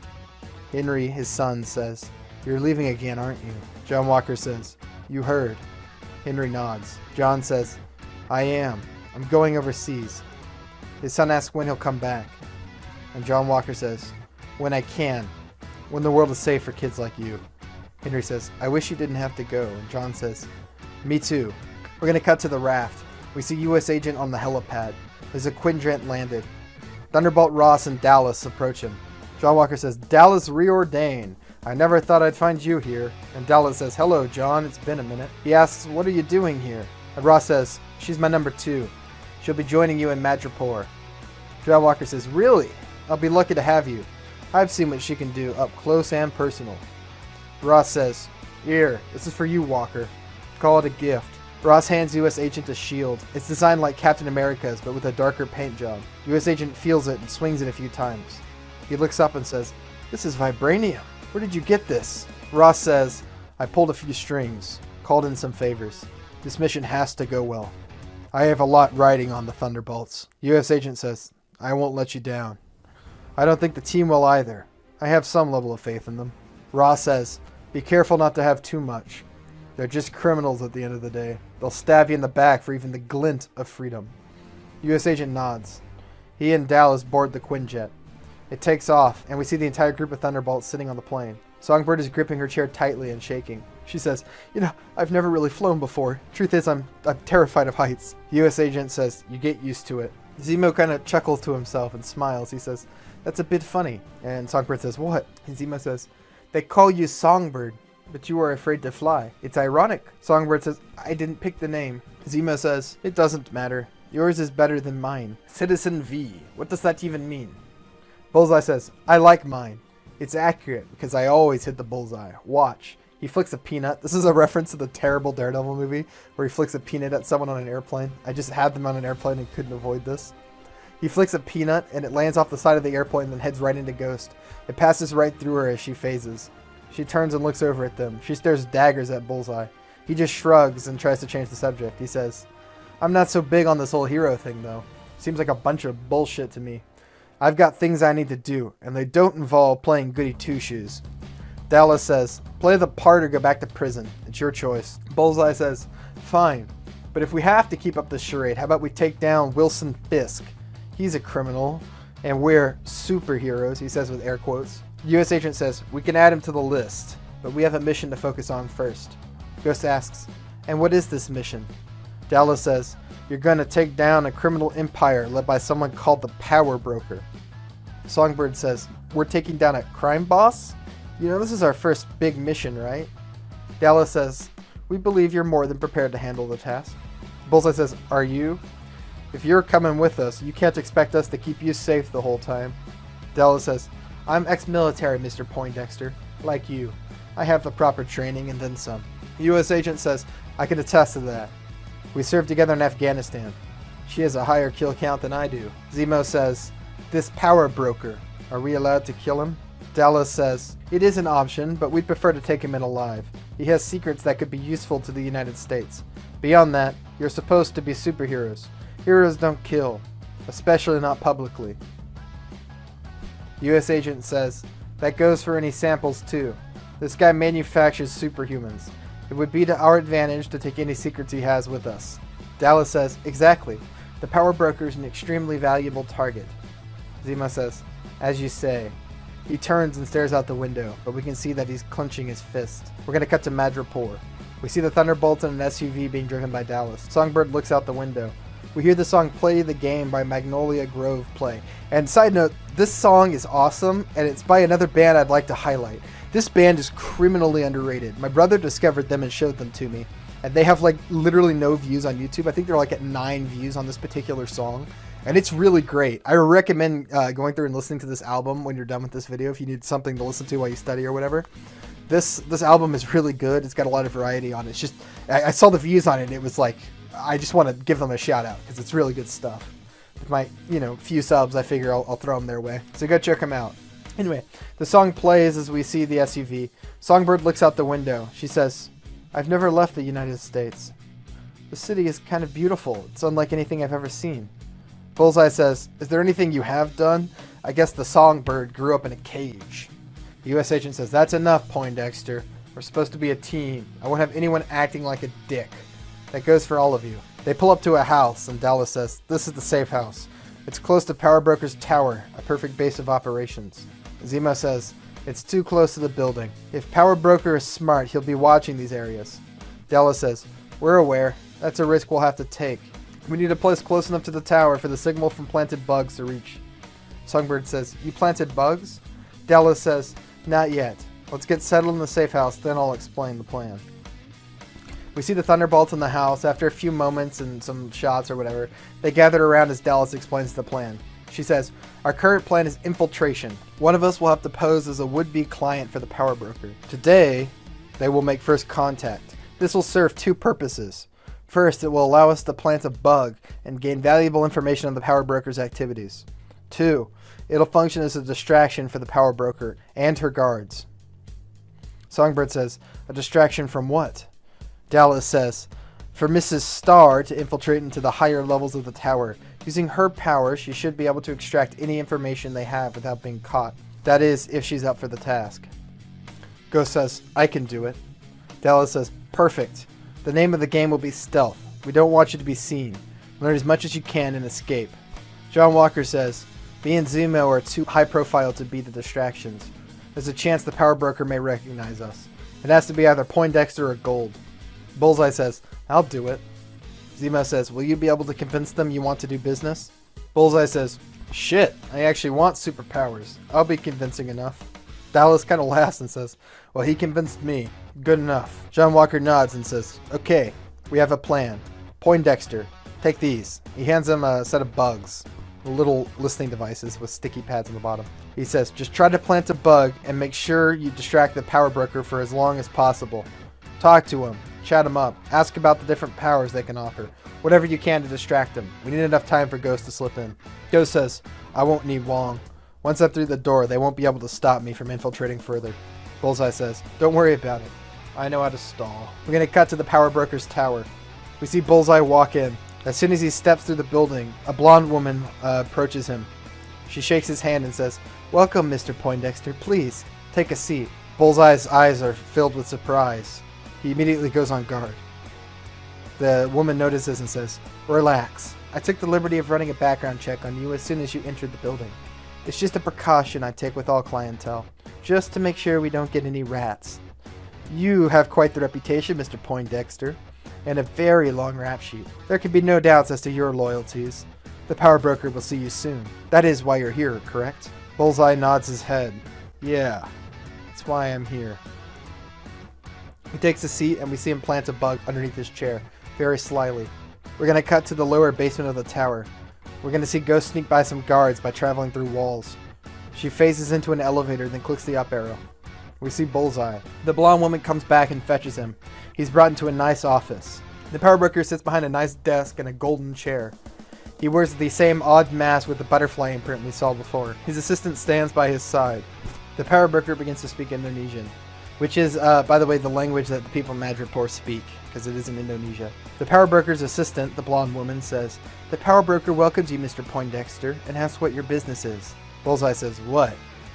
Henry, his son, says, you're leaving again, aren't you? John Walker says, you heard. Henry nods. John says, I am. I'm going overseas. His son asks when he'll come back. And John Walker says, when I can. When the world is safe for kids like you. Henry says, I wish you didn't have to go. And John says, me too. We're going to cut to the raft. We see U.S. agent on the helipad. There's a Quinjet landed. Thunderbolt Ross and Dallas approach him. John Walker says, Dallas reordained. I never thought I'd find you here. And Dallas says, hello, John. It's been a minute. He asks, what are you doing here? And Ross says, she's my number 2. She'll be joining you in Madripoor. John Walker says, really? I'll be lucky to have you. I've seen what she can do up close and personal. Ross says, here, this is for you, Walker. Call it a gift. Ross hands U.S. agent a shield. It's designed like Captain America's, but with a darker paint job. U.S. agent feels it and swings it a few times. He looks up and says, this is vibranium. Where did you get this? Ross says, I pulled a few strings, called in some favors. This mission has to go well. I have a lot riding on the Thunderbolts. U.S. agent says, I won't let you down. I don't think the team will either. I have some level of faith in them. Ross says, be careful not to have too much. They're just criminals at the end of the day. They'll stab you in the back for even the glint of freedom. U.S. agent nods. He and Dallas board the Quinjet. It takes off, and we see the entire group of Thunderbolts sitting on the plane. Songbird is gripping her chair tightly and shaking. She says, I've never really flown before. Truth is, I'm terrified of heights. U.S. agent says, you get used to it. Zemo kind of chuckles to himself and smiles. He says, that's a bit funny. And Songbird says, what? And Zemo says, they call you Songbird, but you are afraid to fly. It's ironic. Songbird says, I didn't pick the name. Zemo says, it doesn't matter. Yours is better than mine. Citizen V. What does that even mean? Bullseye says, I like mine. It's accurate because I always hit the bullseye. Watch. He flicks a peanut. This is a reference to the terrible Daredevil movie where he flicks a peanut at someone on an airplane. I just had them on an airplane and couldn't avoid this. He flicks a peanut and it lands off the side of the airplane and then heads right into Ghost. It passes right through her as she phases. She turns and looks over at them. She stares daggers at Bullseye. He just shrugs and tries to change the subject. He says, I'm not so big on this whole hero thing though. Seems like a bunch of bullshit to me. I've got things I need to do, and they don't involve playing goody two-shoes. Dallas says, play the part or go back to prison. It's your choice. Bullseye says, fine. But if we have to keep up this charade, how about we take down Wilson Fisk? He's a criminal, and we're superheroes, he says with air quotes. U.S. agent says, we can add him to the list, but we have a mission to focus on first. Ghost asks, and what is this mission? Dallas says, "You're gonna take down a criminal empire led by someone called the Power Broker." Songbird says, "We're taking down a crime boss? You know, this is our first big mission, right?" Dallas says, "We believe you're more than prepared to handle the task." Bullseye says, "Are you? If you're coming with us, you can't expect us to keep you safe the whole time." Dallas says, "I'm ex-military, Mr. Poindexter. Like you. I have the proper training and then some." The U.S. agent says, "I can attest to that. We served together in Afghanistan. She has a higher kill count than I do." Zemo says, "This Power Broker, are we allowed to kill him?" Dallas says, "It is an option, but we'd prefer to take him in alive. He has secrets that could be useful to the United States. Beyond that, you're supposed to be superheroes. Heroes don't kill, especially not publicly." U.S. agent says, "That goes for any samples too. This guy manufactures superhumans. It would be to our advantage to take any secrets he has with us." Dallas says, "Exactly. The Power Broker is an extremely valuable target." Zemo says, "As you say." He turns and stares out the window, but we can see that he's clenching his fist. We're going to cut to Madripoor. We see the Thunderbolts in an SUV being driven by Dallas. Songbird looks out the window. We hear the song Play the Game by Magnolia Grove play. And side note, this song is awesome, and it's by another band I'd like to highlight. This band is criminally underrated. My brother discovered them and showed them to me. And they have like literally no views on YouTube. I think they're like at 9 views on this particular song. And it's really great. I recommend going through and listening to this album when you're done with this video if you need something to listen to while you study or whatever. This album is really good. It's got a lot of variety on it. It's just, I saw the views on it and it was like, I just want to give them a shout out because it's really good stuff. With my, few subs, I figure I'll throw them their way. So go check them out. Anyway, the song plays as we see the SUV. Songbird looks out the window. She says, "I've never left the United States. The city is kind of beautiful. It's unlike anything I've ever seen." Bullseye says, "Is there anything you have done? I guess the songbird grew up in a cage." The U.S. agent says, "That's enough, Poindexter. We're supposed to be a team. I won't have anyone acting like a dick. That goes for all of you." They pull up to a house, and Dallas says, "This is the safe house. It's close to Power Broker's tower, a perfect base of operations." Zemo says, "It's too close to the building. If Power Broker is smart, he'll be watching these areas." Dallas says, "We're aware. That's a risk we'll have to take. We need a place close enough to the tower for the signal from planted bugs to reach." Songbird says, "You planted bugs?" Dallas says, "Not yet. Let's get settled in the safe house, then I'll explain the plan." We see the Thunderbolts in the house. After a few moments and some shots or whatever, they gather around as Dallas explains the plan. She says, "Our current plan is infiltration. One of us will have to pose as a would-be client for the Power Broker. Today, they will make first contact. This will serve 2 purposes. First, it will allow us to plant a bug and gain valuable information on the Power Broker's activities. 2, it'll function as a distraction for the Power Broker and her guards." Songbird says, "A distraction from what?" Dallas says, "For Mrs. Starr to infiltrate into the higher levels of the tower. Using her power, she should be able to extract any information they have without being caught. That is, if she's up for the task." Ghost says, "I can do it." Dallas says, "Perfect. The name of the game will be stealth. We don't want you to be seen. Learn as much as you can and escape." John Walker says, "Me and Zemo are too high profile to be the distractions. There's a chance the Power Broker may recognize us. It has to be either Poindexter or Gold." Bullseye says, "I'll do it." Zemo says, "Will you be able to convince them you want to do business?" Bullseye says, "Shit, I actually want superpowers. I'll be convincing enough." Dallas kind of laughs and says, "Well, he convinced me. Good enough." John Walker nods and says, "Okay, we have a plan. Poindexter, take these." He hands him a set of bugs, little listening devices with sticky pads on the bottom. He says, "Just try to plant a bug and make sure you distract the Power Broker for as long as possible. Talk to him, chat him up, ask about the different powers they can offer. Whatever you can to distract him. We need enough time for Ghost to slip in." Ghost says, "I won't need long. Once I'm through the door, they won't be able to stop me from infiltrating further." Bullseye says, "Don't worry about it. I know how to stall." We're going to cut to the Power Broker's tower. We see Bullseye walk in. As soon as he steps through the building, a blonde woman approaches him. She shakes his hand and says, "Welcome, Mr. Poindexter. Please, take a seat." Bullseye's eyes are filled with surprise. He immediately goes on guard. The woman notices and says, "Relax. I took the liberty of running a background check on you as soon as you entered the building. It's just a precaution I take with all clientele, just to make sure we don't get any rats. You have quite the reputation, Mr. Poindexter. and a very long rap sheet. There can be no doubts as to your loyalties. The power broker will see you soon. That is why you're here, correct? Bullseye nods his head. Yeah, that's why I'm here. He takes a seat and we see him plant a bug underneath his chair, very slyly. We're going to cut to the lower basement of the tower. We're going to see Ghost sneak by some guards by traveling through walls. She phases into an elevator, then clicks the up arrow. We see Bullseye. The blonde woman comes back and fetches him. He's brought into a nice office. The power broker sits behind a nice desk and a golden chair. He wears the same odd mask with the butterfly imprint we saw before. His assistant stands by his side. The power broker begins to speak Indonesian, which is, by the way, the language that the people in Madripoor speak, because it is in Indonesia. The power broker's assistant, the blonde woman, says, "The power broker welcomes you, Mr. Poindexter, and asks what your business is." Bullseye says, "What?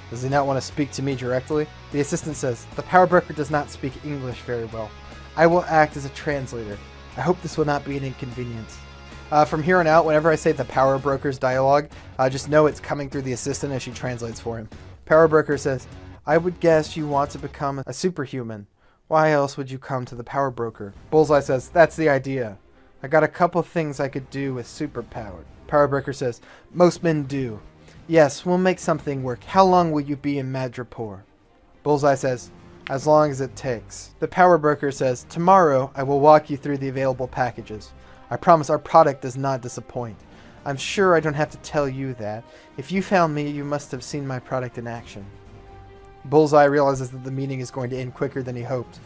Does he not want to speak to me directly?" The assistant says, "The power broker does not speak English very well. I will act as a translator. I hope this will not be an inconvenience." From here on out, whenever I say the power broker's dialogue, just know it's coming through the assistant as she translates for him. Power broker says, "I would guess you want to become a superhuman. Why else would you come to the power broker?" Bullseye says, "That's the idea. I got a couple things I could do with superpower." Power broker says, "Most men do. Yes, we'll make something work. How long will you be in Madripoor?" Bullseye says, "As long as it takes." The power broker says, "Tomorrow I will walk you through the available packages. I promise our product does not disappoint. I'm sure I don't have to tell you that. If you found me, you must have seen my product in action." Bullseye realizes that the meeting is going to end quicker than he hoped.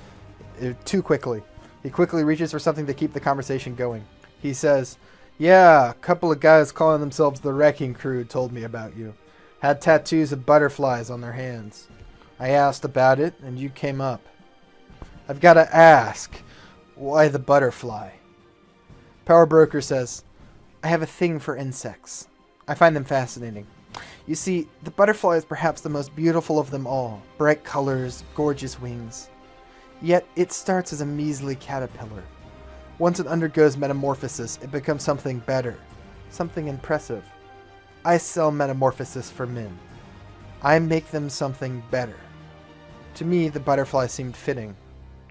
Too quickly. He quickly reaches for something to keep the conversation going. He says, "Yeah, a couple of guys calling themselves the Wrecking Crew told me about you. Had tattoos of butterflies on their hands. I asked about it, and you came up. I've got to ask, why the butterfly?" Power broker says, "I have a thing for insects. I find them fascinating. You see, the butterfly is perhaps the most beautiful of them all. Bright colors, gorgeous wings. Yet it starts as a measly caterpillar. Once it undergoes metamorphosis, it becomes something better, something impressive. I sell metamorphosis for men. I make them something better." To me, the butterfly seemed fitting.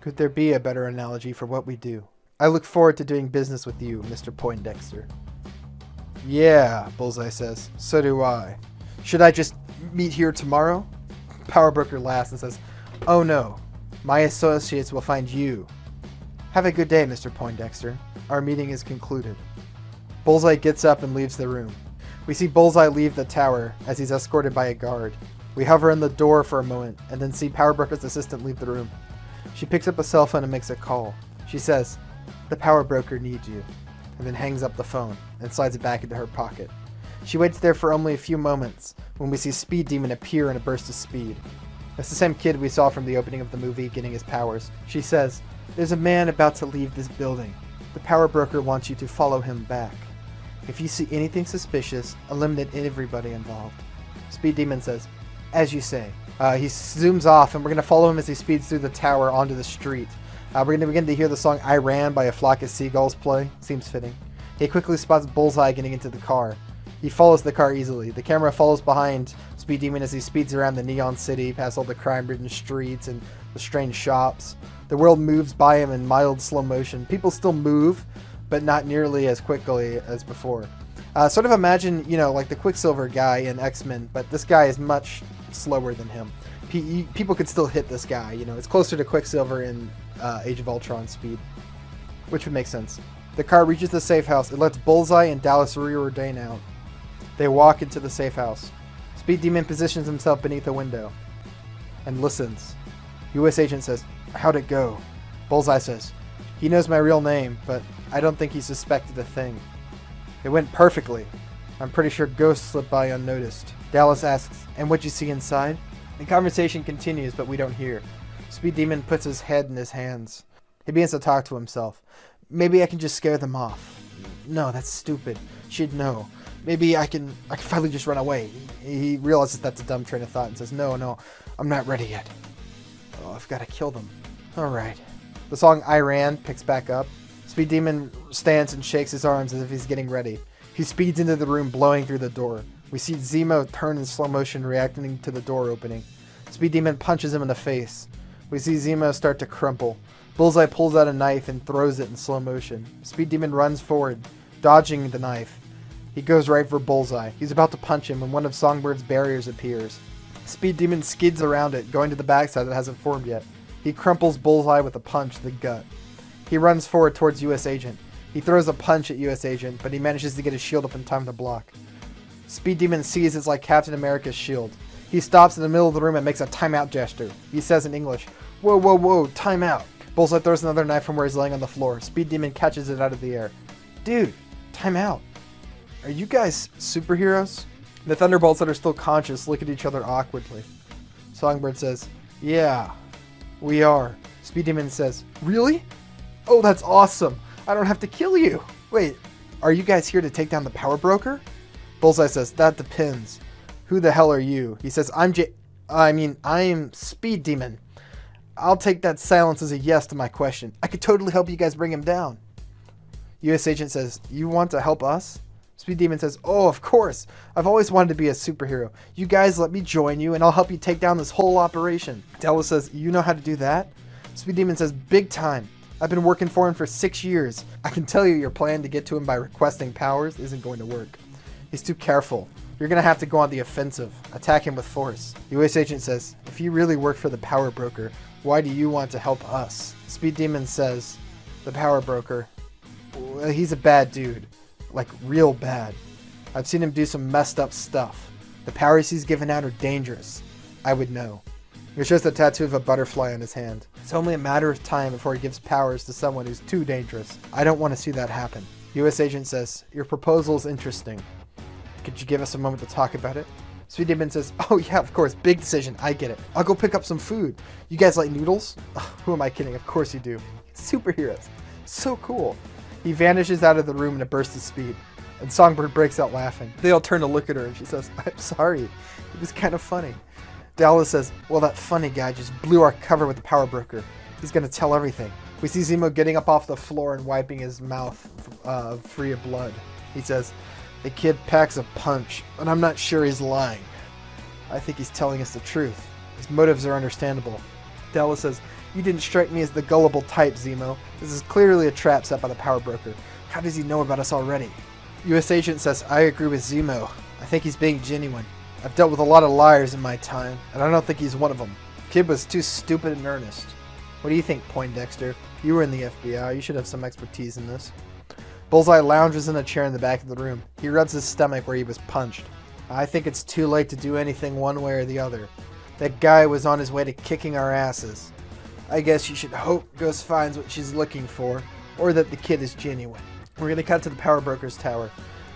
Could there be a better analogy for what we do? I look forward to doing business with you, Mr. Poindexter. "Yeah," Bullseye says, "so do I. Should I just meet here tomorrow?" Power broker laughs and says, "Oh no, my associates will find you. Have a good day, Mr. Poindexter. Our meeting is concluded." Bullseye gets up and leaves the room. We see Bullseye leave the tower as he's escorted by a guard. We hover in the door for a moment and then see Power broker's assistant leave the room. She picks up a cell phone and makes a call. She says, "The power broker needs you," and then hangs up the phone and slides it back into her pocket. She waits there for only a few moments when we see Speed Demon appear in a burst of speed. It's the same kid we saw from the opening of the movie getting his powers. She says, "There's a man about to leave this building. The power broker wants you to follow him back. If you see anything suspicious, eliminate everybody involved." Speed Demon says, "As you say." He zooms off and we're going to follow him as he speeds through the tower onto the street. We're going to begin to hear the song "I Ran" by A Flock of Seagulls play. Seems fitting. He quickly spots Bullseye getting into the car. He follows the car easily. The camera follows behind Speed Demon as he speeds around the neon city, past all the crime-ridden streets and the strange shops. The world moves by him in mild slow motion. People still move, but not nearly as quickly as before. Sort of imagine, like the Quicksilver guy in X-Men, but this guy is much slower than him. People could still hit this guy, It's closer to Quicksilver in Age of Ultron speed, which would make sense. The car reaches the safe house. It lets Bullseye and Dallas reordain out. They walk into the safe house. Speed Demon positions himself beneath a window and listens. U.S. agent says, "How'd it go?" Bullseye says, "He knows my real name, but I don't think he suspected a thing. It went perfectly. I'm pretty sure ghosts slipped by unnoticed." Dallas asks, "And what'd you see inside?" The conversation continues, but we don't hear. Speed Demon puts his head in his hands. He begins to talk to himself. "Maybe I can just scare them off. No, that's stupid. She'd know. Maybe I can finally just run away." He realizes that's a dumb train of thought and says, No, I'm not ready yet. Oh, I've got to kill them. All right." The song "I Ran" picks back up. Speed Demon stands and shakes his arms as if he's getting ready. He speeds into the room, blowing through the door. We see Zemo turn in slow motion, reacting to the door opening. Speed Demon punches him in the face. We see Zemo start to crumple. Bullseye pulls out a knife and throws it in slow motion. Speed Demon runs forward, dodging the knife. He goes right for Bullseye. He's about to punch him when one of Songbird's barriers appears. Speed Demon skids around it, going to the backside that hasn't formed yet. He crumples Bullseye with a punch to the gut. He runs forward towards US Agent. He throws a punch at US Agent, but he manages to get his shield up in time to block. Speed Demon sees it's like Captain America's shield. He stops in the middle of the room and makes a timeout gesture. He says in English, "Whoa, whoa, whoa, timeout." Bullseye throws another knife from where he's laying on the floor. Speed Demon catches it out of the air. "Dude, timeout. Are you guys superheroes?" The Thunderbolts that are still conscious look at each other awkwardly. Songbird says, "Yeah, we are." Speed Demon says, "Really? Oh, that's awesome. I don't have to kill you. Wait, are you guys here to take down the Power Broker?" Bullseye says, "That depends. Who the hell are you?" He says, I'm Speed Demon. I'll take that silence as a yes to my question. I could totally help you guys bring him down." US Agent says, "You want to help us?" Speed Demon says, "Oh, of course. I've always wanted to be a superhero. You guys let me join you and I'll help you take down this whole operation." Dallas says, "You know how to do that?" Speed Demon says, "Big time. I've been working for him for 6 years. I can tell you your plan to get to him by requesting powers isn't going to work. He's too careful. You're going to have to go on the offensive. Attack him with force." US Agent says, "If you really work for the Power Broker, why do you want to help us?" Speed Demon says, "The Power Broker, well, he's a bad dude. Like, real bad. I've seen him do some messed up stuff. The powers he's given out are dangerous. I would know." He shows the tattoo of a butterfly on his hand. It's only a matter of time before he gives powers to someone who's too dangerous. I don't want to see that happen. US Agent says, "Your proposal is interesting. Could you give us a moment to talk about it?" Speed Demon says, "Oh yeah, of course, big decision, I get it. I'll go pick up some food. You guys like noodles?" Ugh, who am I kidding? Of course you do. Superheroes. So cool. He vanishes out of the room in a burst of speed, and Songbird breaks out laughing. They all turn to look at her and she says, "I'm sorry. It was kind of funny." Dallas says, "Well, that funny guy just blew our cover with the Power Broker. He's going to tell everything." We see Zemo getting up off the floor and wiping his mouth free of blood. He says, "The kid packs a punch, and I'm not sure he's lying. I think he's telling us the truth. His motives are understandable." Dallas says, "You didn't strike me as the gullible type, Zemo. This is clearly a trap set by the Power Broker. How does he know about us already?" US Agent says, "I agree with Zemo. I think he's being genuine. I've dealt with a lot of liars in my time, and I don't think he's one of them. Kid was too stupid in earnest." What do you think, Poindexter? You were in the FBI. You should have some expertise in this. Bullseye lounges in a chair in the back of the room. He rubs his stomach where he was punched. "I think it's too late to do anything one way or the other. That guy was on his way to kicking our asses. I guess you should hope Ghost finds what she's looking for, or that the kid is genuine." We're going to cut to the Power Broker's tower.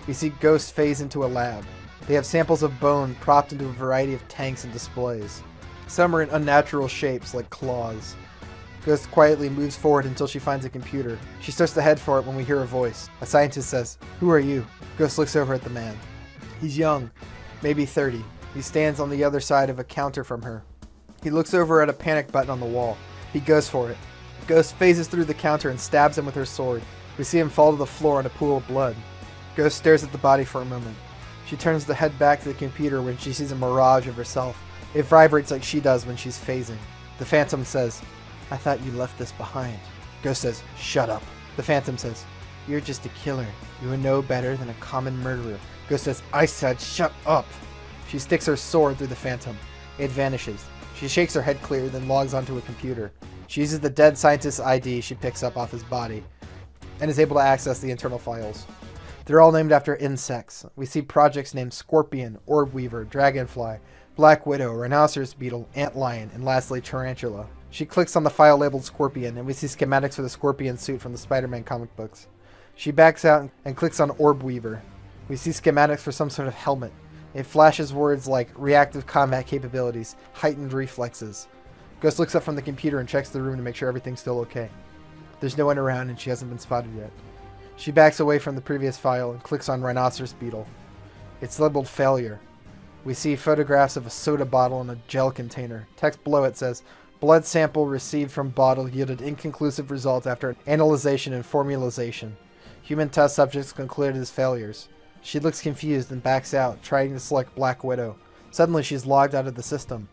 We see Ghost phase into a lab. They have samples of bone propped into a variety of tanks and displays. Some are in unnatural shapes like claws. Ghost quietly moves forward until she finds a computer. She starts to head for it when we hear a voice. A scientist says, "Who are you?" Ghost looks over at the man. He's young, maybe 30. He stands on the other side of a counter from her. He looks over at a panic button on the wall. He goes for it. Ghost phases through the counter and stabs him with her sword. We see him fall to the floor in a pool of blood. Ghost stares at the body for a moment. She turns the head back to the computer when she sees a mirage of herself. It vibrates like she does when she's phasing. The Phantom says, "I thought you left this behind." Ghost says, "Shut up." The Phantom says, "You're just a killer. You are no better than a common murderer." Ghost says, "I said shut up." She sticks her sword through the Phantom. It vanishes. She shakes her head clear, then logs onto a computer. She uses the dead scientist's ID she picks up off his body, and is able to access the internal files. They're all named after insects. We see projects named Scorpion, Orb Weaver, Dragonfly, Black Widow, Rhinoceros Beetle, Antlion, and lastly Tarantula. She clicks on the file labeled Scorpion, and we see schematics for the Scorpion suit from the Spider-Man comic books. She backs out and clicks on Orb Weaver. We see schematics for some sort of helmet. It flashes words like reactive combat capabilities, heightened reflexes. Ghost looks up from the computer and checks the room to make sure everything's still okay. There's no one around and she hasn't been spotted yet. She backs away from the previous file and clicks on Rhinoceros Beetle. It's labeled Failure. We see photographs of a soda bottle and a gel container. Text below it says, "Blood sample received from bottle yielded inconclusive results after analyzation and formulation. Human test subjects concluded as failures." She looks confused and backs out, trying to select Black Widow. Suddenly she's logged out of the system.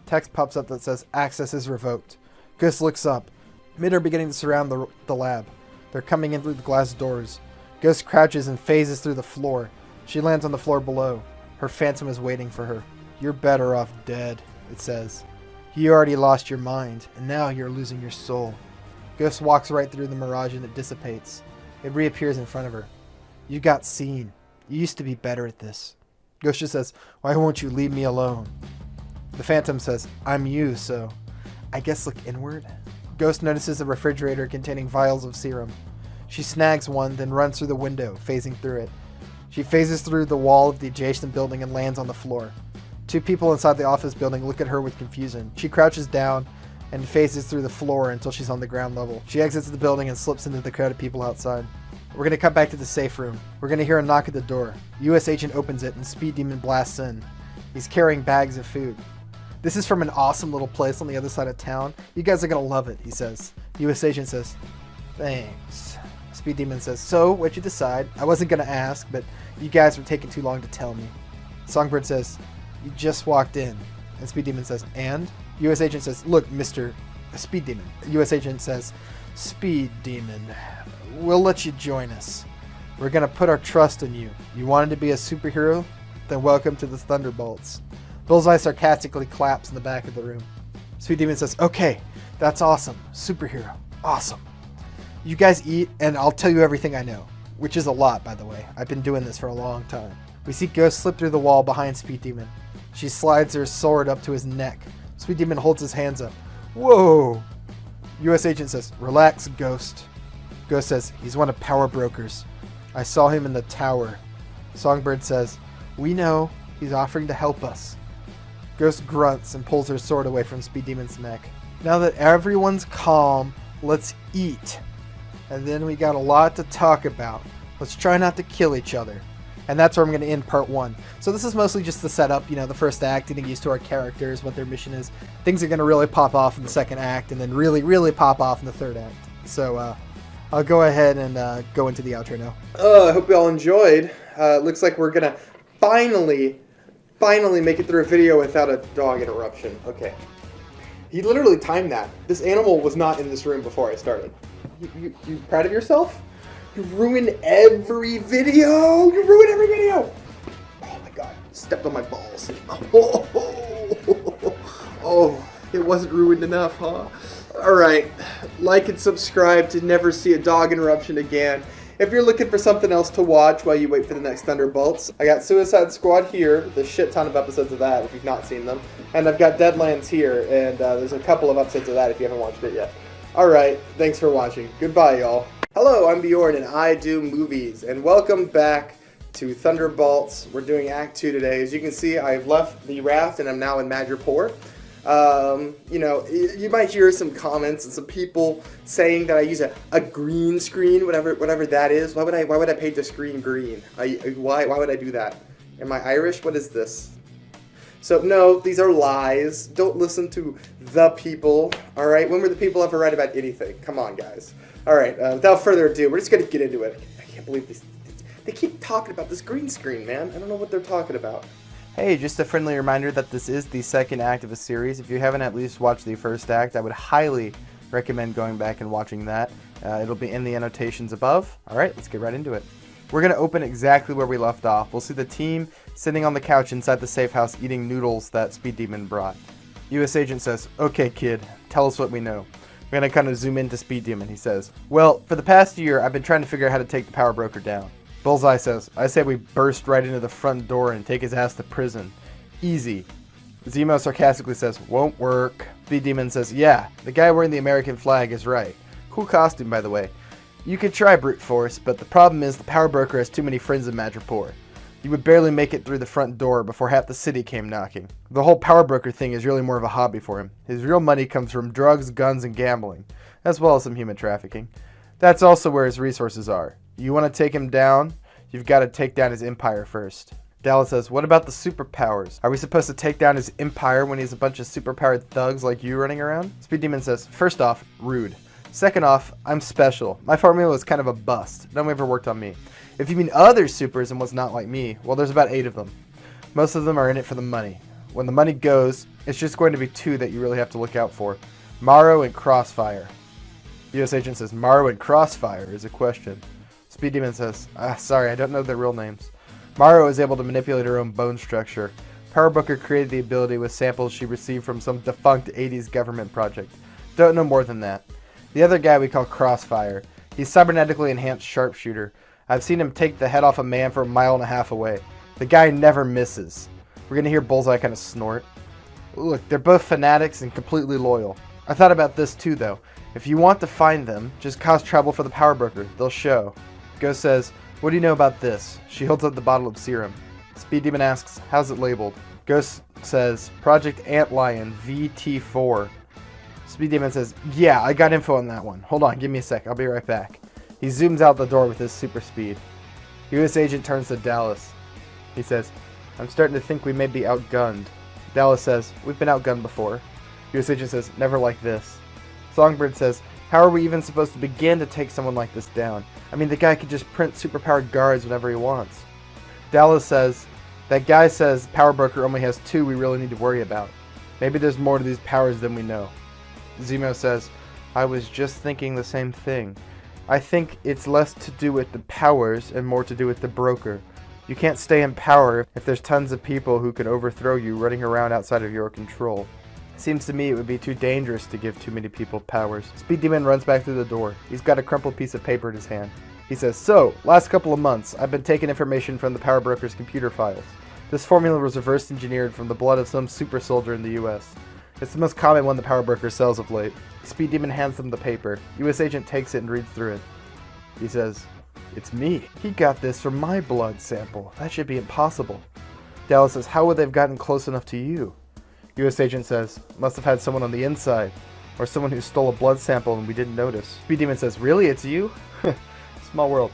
Text pops up that says, "Access is revoked." Ghost looks up. Men are beginning to surround the lab. They're coming in through the glass doors. Ghost crouches and phases through the floor. She lands on the floor below. Her phantom is waiting for her. You're better off dead, it says. You already lost your mind, and now you're losing your soul. Ghost walks right through the mirage and it dissipates. It reappears in front of her. You got seen. You used to be better at this. Ghost just says, why won't you leave me alone? The phantom says, I'm you, so I guess look inward. Ghost notices a refrigerator containing vials of serum. She snags one, then runs through the window, phasing through it. She phases through the wall of the adjacent building and lands on the floor. Two people inside the office building look at her with confusion. She crouches down and phases through the floor until she's on the ground level. She exits the building and slips into the crowd of people outside. We're going to cut back to the safe room. We're going to hear a knock at the door. U.S. agent opens it and Speed Demon blasts in. He's carrying bags of food. This is from an awesome little place on the other side of town. You guys are going to love it, he says. U.S. agent says, thanks. Speed Demon says, so, what'd you decide? I wasn't going to ask, but you guys were taking too long to tell me. Songbird says, you just walked in. And Speed Demon says, and? U.S. agent says, look, Mr. Speed Demon. U.S. agent says, Speed Demon, we'll let you join us. We're going to put our trust in you. You wanted to be a superhero? Then welcome to the Thunderbolts. Bullseye sarcastically claps in the back of the room. Speed Demon says, okay, that's awesome. Superhero. Awesome. You guys eat, and I'll tell you everything I know. Which is a lot, by the way. I've been doing this for a long time. We see Ghost slip through the wall behind Speed Demon. She slides her sword up to his neck. Speed Demon holds his hands up. Whoa! U.S. agent says, relax, Ghost. Ghost says, he's one of Power Broker's. I saw him in the tower. Songbird says, we know. He's offering to help us. Ghost grunts and pulls her sword away from Speed Demon's neck. Now that everyone's calm, let's eat. And then we got a lot to talk about. Let's try not to kill each other. And that's where I'm going to end part 1. So this is mostly just the setup, the first act, getting used to our characters, what their mission is. Things are going to really pop off in the second act, and then really, really pop off in the third act. So I'll go ahead and go into the outro now. I hope you all enjoyed. Looks like we're going to finally make it through a video without a dog interruption. Okay. He literally timed that. This animal was not in this room before I started. You proud of yourself? You ruined every video! You ruined every video! Oh my god. Stepped on my balls. Oh, it wasn't ruined enough, huh? Alright. Like and subscribe to never see a dog interruption again. If you're looking for something else to watch while you wait for the next Thunderbolts, I got Suicide Squad here, the shit ton of episodes of that if you've not seen them. And I've got Deadlands here, and there's a couple of episodes of that if you haven't watched it yet. Alright, thanks for watching. Goodbye, y'all. Hello, I'm Bjorn, and I do movies. And welcome back to Thunderbolts. We're doing Act 2 today. As you can see, I've left the raft, and I'm now in Madripoor. You might hear some comments and some people saying that I use a green screen, whatever that is. Why would I paint the screen green? Why would I do that? Am I Irish? What is this? So no, these are lies. Don't listen to the people. All right, when were the people ever right about anything? Come on, guys. All right, without further ado, we're just gonna get into it. I can't believe this. They keep talking about this green screen, man. I don't know what they're talking about. Hey, just a friendly reminder that this is the second act of a series. If you haven't at least watched the first act, I would highly recommend going back and watching that. It'll be in the annotations above. All right, let's get right into it. We're going to open exactly where we left off. We'll see the team sitting on the couch inside the safe house eating noodles that Speed Demon brought. U.S. agent says, okay, kid, tell us what we know. We're going to kind of zoom into Speed Demon. He says, well, for the past year, I've been trying to figure out how to take the Power Broker down. Bullseye says, I say we burst right into the front door and take his ass to prison. Easy. Zemo sarcastically says, won't work. Speed Demon says, yeah, the guy wearing the American flag is right. Cool costume, by the way. You could try brute force, but the problem is the Power Broker has too many friends in Madripoor. You would barely make it through the front door before half the city came knocking. The whole Power Broker thing is really more of a hobby for him. His real money comes from drugs, guns, and gambling, as well as some human trafficking. That's also where his resources are. You want to take him down? You've got to take down his empire first. Dallas says, what about the superpowers? Are we supposed to take down his empire when he has a bunch of superpowered thugs like you running around? Speed Demon says, first off, rude. Second off, I'm special. My formula was kind of a bust. None ever worked on me. If you mean other supers and what's not like me, well, there's about 8 of them. Most of them are in it for the money. When the money goes, it's just going to be 2 that you really have to look out for. Morrow and Crossfire. U.S. agent says, Morrow and Crossfire is a question. Speed Demon says, sorry, I don't know their real names. Morrow is able to manipulate her own bone structure. Power Booker created the ability with samples she received from some defunct 80s government project. Don't know more than that. The other guy we call Crossfire. He's cybernetically enhanced sharpshooter. I've seen him take the head off a man from 1.5 miles away. The guy never misses. We're going to hear Bullseye kind of snort. Look, they're both fanatics and completely loyal. I thought about this too, though. If you want to find them, just cause trouble for the Power Broker. They'll show. Ghost says, what do you know about this? She holds up the bottle of serum. Speed Demon asks, how's it labeled? Ghost says, Project Antlion VT4. Speed Demon says, yeah, I got info on that one. Hold on, give me a sec. I'll be right back. He zooms out the door with his super speed. U.S. agent turns to Dallas. He says, I'm starting to think we may be outgunned. Dallas says, we've been outgunned before. U.S. agent says, never like this. Songbird says, how are we even supposed to begin to take someone like this down? I mean, the guy could just print superpowered guards whenever he wants. Dallas says, that guy says Power Broker only has 2 we really need to worry about. Maybe there's more to these powers than we know. Zemo says, I was just thinking the same thing. I think it's less to do with the powers and more to do with the broker. You can't stay in power if there's tons of people who can overthrow you running around outside of your control. Seems to me it would be too dangerous to give too many people powers. Speed Demon runs back through the door. He's got a crumpled piece of paper in his hand. He says, so, last couple of months, I've been taking information from the Power Broker's computer files. This formula was reverse engineered from the blood of some super soldier in the US. It's the most common one the Power Broker sells of late. Speed Demon hands them the paper. US agent takes it and reads through it. He says, it's me. He got this from my blood sample. That should be impossible. Dallas says, how would they have gotten close enough to you? US agent says, must have had someone on the inside. Or someone who stole a blood sample and we didn't notice. Speed Demon says, really, it's you? Small world.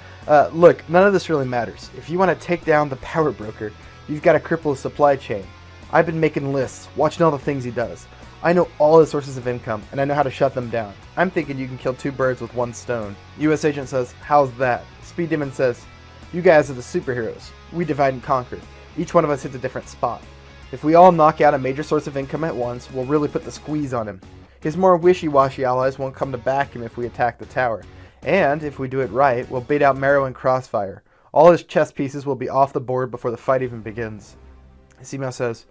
Look, none of this really matters. If you want to take down the Power Broker, you've got to cripple his supply chain. I've been making lists, watching all the things he does. I know all his sources of income, and I know how to shut them down. I'm thinking you can kill 2 birds with 1 stone. US agent says, how's that? Speed Demon says, you guys are the superheroes. We divide and conquer. Each one of us hits a different spot. If we all knock out a major source of income at once, we'll really put the squeeze on him. His more wishy-washy allies won't come to back him if we attack the tower. And, if we do it right, we'll bait out Marrow and Crossfire. All his chess pieces will be off the board before the fight even begins. Zemo says,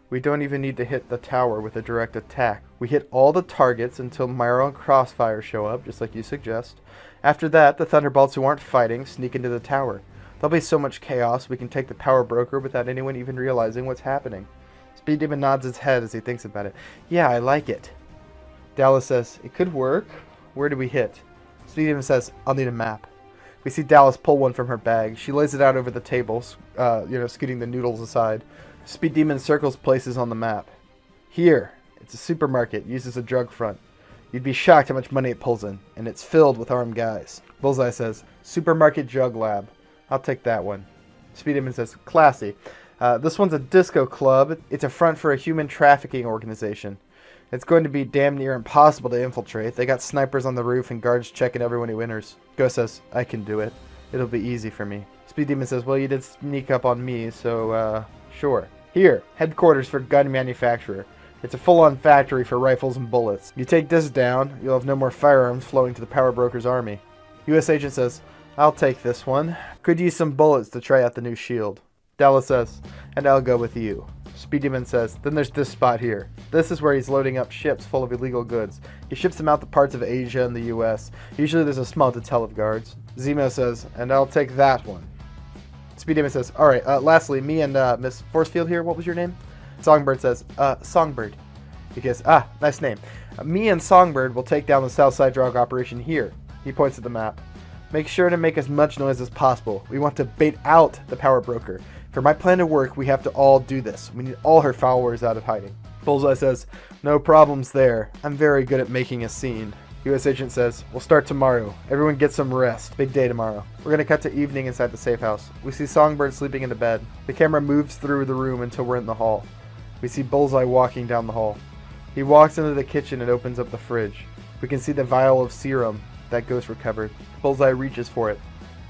we don't even need to hit the tower with a direct attack. We hit all the targets until Marrow and Crossfire show up, just like you suggest. After that, the Thunderbolts who aren't fighting sneak into the tower. There'll be so much chaos we can take the Power Broker without anyone even realizing what's happening. Speed Demon nods his head as he thinks about it. Yeah, I like it. Dallas says, it could work. Where do we hit? Speed Demon says, I'll need a map. We see Dallas pull one from her bag. She lays it out over the table, scooting the noodles aside. Speed Demon circles places on the map. Here, it's a supermarket used as a drug front. You'd be shocked how much money it pulls in, and it's filled with armed guys. Bullseye says, supermarket drug lab. I'll take that one. Speed Demon says, classy. This one's a disco club. It's a front for a human trafficking organization. It's going to be damn near impossible to infiltrate. They got snipers on the roof and guards checking everyone who enters. Ghost says, I can do it. It'll be easy for me. Speed Demon says, well, you did sneak up on me, so, sure. Here, headquarters for gun manufacturer. It's a full-on factory for rifles and bullets. You take this down, you'll have no more firearms flowing to the Power Broker's army. U.S. agent says, I'll take this one. Could use some bullets to try out the new shield. Dallas says, and I'll go with you. Speed Demon says, then there's this spot here. This is where he's loading up ships full of illegal goods. He ships them out to parts of Asia and the U.S. Usually there's a small detail of guards. Zemo says, and I'll take that one. Speed Demon says, alright, lastly, me and Miss Forcefield here, what was your name? Songbird says, Songbird. Because, nice name. Me and Songbird will take down the Southside Drug operation here. He points at the map. Make sure to make as much noise as possible. We want to bait out the Power Broker. For my plan to work, we have to all do this. We need all her followers out of hiding. Bullseye says, no problems there. I'm very good at making a scene. U.S. agent says, we'll start tomorrow. Everyone get some rest. Big day tomorrow. We're going to cut to evening inside the safe house. We see Songbird sleeping in the bed. The camera moves through the room until we're in the hall. We see Bullseye walking down the hall. He walks into the kitchen and opens up the fridge. We can see the vial of serum that Ghost recovered. Bullseye reaches for it.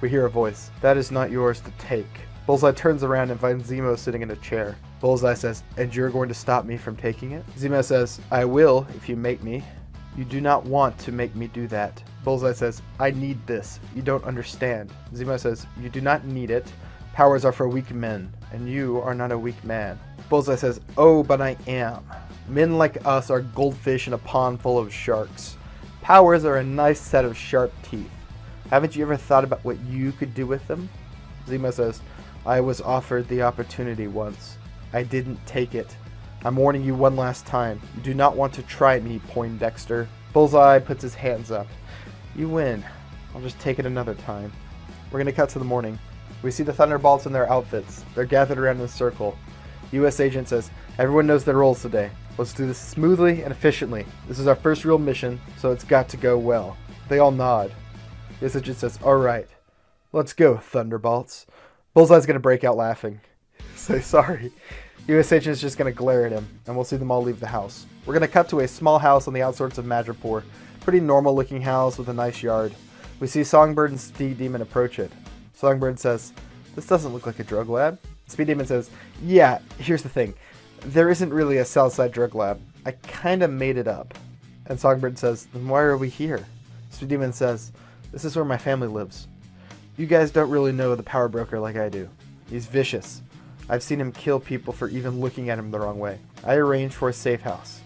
We hear a voice. That is not yours to take. Bullseye turns around and finds Zemo sitting in a chair. Bullseye says, and you're going to stop me from taking it? Zemo says, I will if you make me. You do not want to make me do that. Bullseye says, I need this. You don't understand. Zemo says, you do not need it. Powers are for weak men, and you are not a weak man. Bullseye says, oh, but I am. Men like us are goldfish in a pond full of sharks. Powers are a nice set of sharp teeth. Haven't you ever thought about what you could do with them? Zemo says, I was offered the opportunity once. I didn't take it. I'm warning you one last time. You do not want to try me, Poindexter. Bullseye puts his hands up. You win. I'll just take it another time. We're going to cut to the morning. We see the Thunderbolts in their outfits. They're gathered around in a circle. U.S. agent says, everyone knows their roles today. Let's do this smoothly and efficiently. This is our first real mission, so it's got to go well. They all nod. U.S. agent says, all right. Let's go, Thunderbolts. Bullseye's going to break out laughing. Say sorry. U.S. agent is just going to glare at him, and we'll see them all leave the house. We're going to cut to a small house on the outskirts of Madripoor. Pretty normal looking house with a nice yard. We see Songbird and Speed Demon approach it. Songbird says, this doesn't look like a drug lab. Speed Demon says, yeah, here's the thing. There isn't really a Southside drug lab. I kind of made it up. And Songbird says, then why are we here? Speed Demon says, this is where my family lives. You guys don't really know the power broker like I do. He's vicious. I've seen him kill people for even looking at him the wrong way. I arranged for a safe house.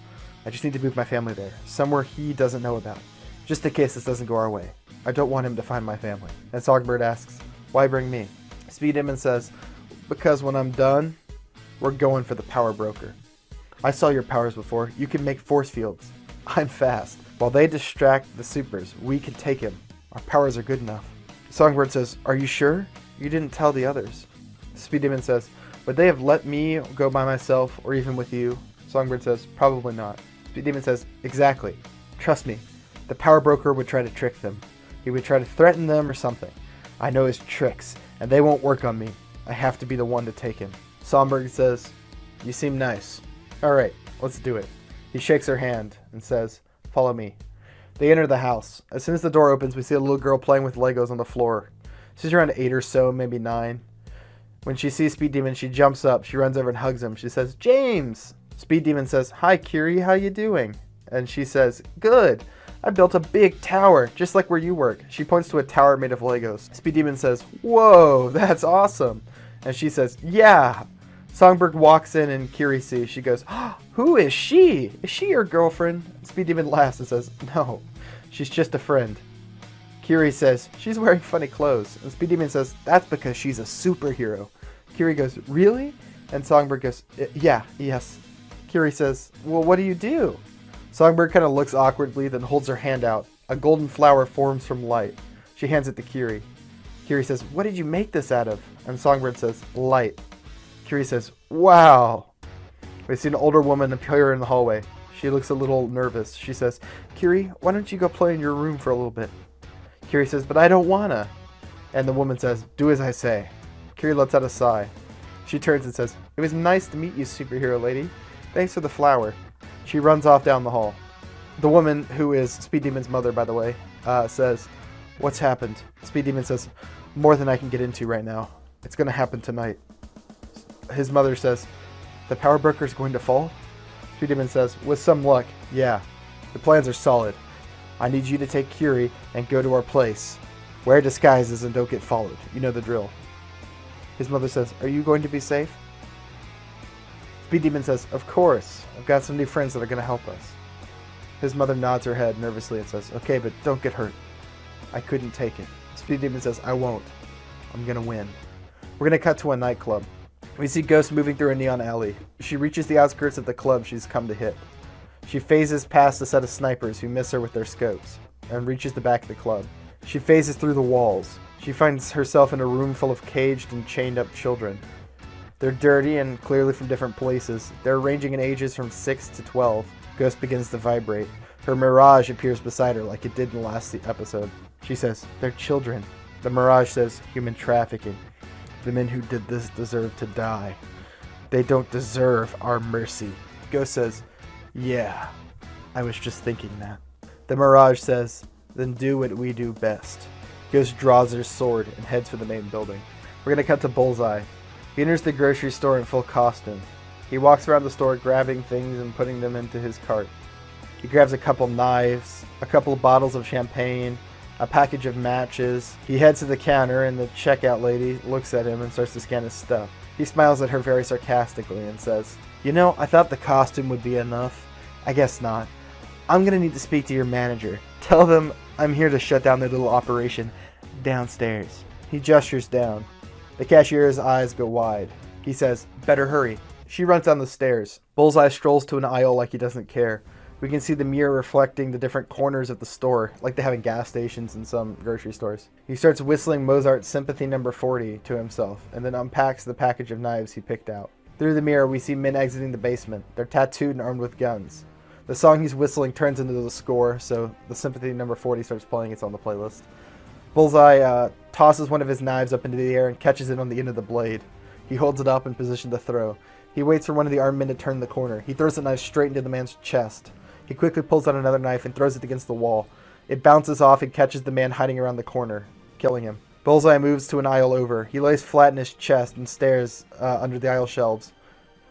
I just need to move my family there, somewhere he doesn't know about, just in case this doesn't go our way. I don't want him to find my family. And Songbird asks, why bring me? Speed Demon says, because when I'm done, we're going for the power broker. I saw your powers before. You can make force fields. I'm fast. While they distract the supers, we can take him. Our powers are good enough. Songbird says, are you sure? You didn't tell the others. Speed Demon says, would they have let me go by myself or even with you? Songbird says, probably not. Speed Demon says, exactly. Trust me. The power broker would try to trick them. He would try to threaten them or something. I know his tricks, and they won't work on me. I have to be the one to take him. Songbird says, you seem nice. All right, let's do it. He shakes her hand and says, follow me. They enter the house. As soon as the door opens, we see a little girl playing with Legos on the floor. She's around 8 or so, maybe 9. When she sees Speed Demon, she jumps up. She runs over and hugs him. She says, James! Speed Demon says, hi, Kiri, how you doing? And she says, good. I built a big tower, just like where you work. She points to a tower made of Legos. Speed Demon says, whoa, that's awesome. And she says, yeah. Songbird walks in and Kiri sees. She goes, oh, who is she? Is she your girlfriend? Speed Demon laughs and says, no, she's just a friend. Kiri says, she's wearing funny clothes. And Speed Demon says, that's because she's a superhero. Kiri goes, really? And Songbird goes, yeah, yes. Kiri says, well, what do you do? Songbird kind of looks awkwardly, then holds her hand out. A golden flower forms from light. She hands it to Kiri. Kiri says, what did you make this out of? And Songbird says, light. Kiri says, wow. We see an older woman appear in the hallway. She looks a little nervous. She says, Kiri, why don't you go play in your room for a little bit? Kiri says, but I don't wanna. And the woman says, do as I say. Kiri lets out a sigh. She turns and says, it was nice to meet you, superhero lady. Thanks for the flower. She runs off down the hall. The woman, who is Speed Demon's mother, by the way, says, what's happened? Speed Demon says, more than I can get into right now. It's going to happen tonight. His mother says, the power broker's going to fall? Speed Demon says, with some luck, yeah. The plans are solid. I need you to take Kiri and go to our place. Wear disguises and don't get followed. You know the drill. His mother says, are you going to be safe? Speed Demon says, of course. I've got some new friends that are going to help us. His mother nods her head nervously and says, okay, but don't get hurt. I couldn't take it. Speed Demon says, I won't. I'm going to win. We're going to cut to a nightclub. We see Ghost moving through a neon alley. She reaches the outskirts of the club she's come to hit. She phases past a set of snipers who miss her with their scopes and reaches the back of the club. She phases through the walls. She finds herself in a room full of caged and chained up children. They're dirty and clearly from different places. They're ranging in ages from 6 to 12. Ghost begins to vibrate. Her mirage appears beside her like it did in the last episode. She says, they're children. The mirage says, human trafficking. The men who did this deserve to die. They don't deserve our mercy. Ghost says, yeah, I was just thinking that. The mirage says, then do what we do best. Ghost draws her sword and heads for the main building. We're going to cut to Bullseye. He enters the grocery store in full costume. He walks around the store grabbing things and putting them into his cart. He grabs a couple knives, a couple of bottles of champagne, a package of matches. He heads to the counter and the checkout lady looks at him and starts to scan his stuff. He smiles at her very sarcastically and says, "You know, I thought the costume would be enough. I guess not. I'm gonna need to speak to your manager. Tell them I'm here to shut down their little operation downstairs." He gestures down. The cashier's eyes go wide. He says, "Better hurry." She runs down the stairs. Bullseye strolls to an aisle like he doesn't care. We can see the mirror reflecting the different corners of the store, like they have in gas stations and some grocery stores. He starts whistling Mozart's Sympathy No. 40 to himself, and then unpacks the package of knives he picked out. Through the mirror, we see men exiting the basement. They're tattooed and armed with guns. The song he's whistling turns into the score, so the Sympathy No. 40 starts playing. It's on the playlist. Bullseye tosses one of his knives up into the air and catches it on the end of the blade. He holds it up in position to throw. He waits for one of the armed men to turn the corner. He throws the knife straight into the man's chest. He quickly pulls out another knife and throws it against the wall. It bounces off and catches the man hiding around the corner, killing him. Bullseye moves to an aisle over. He lays flat in his chest and stares under the aisle shelves.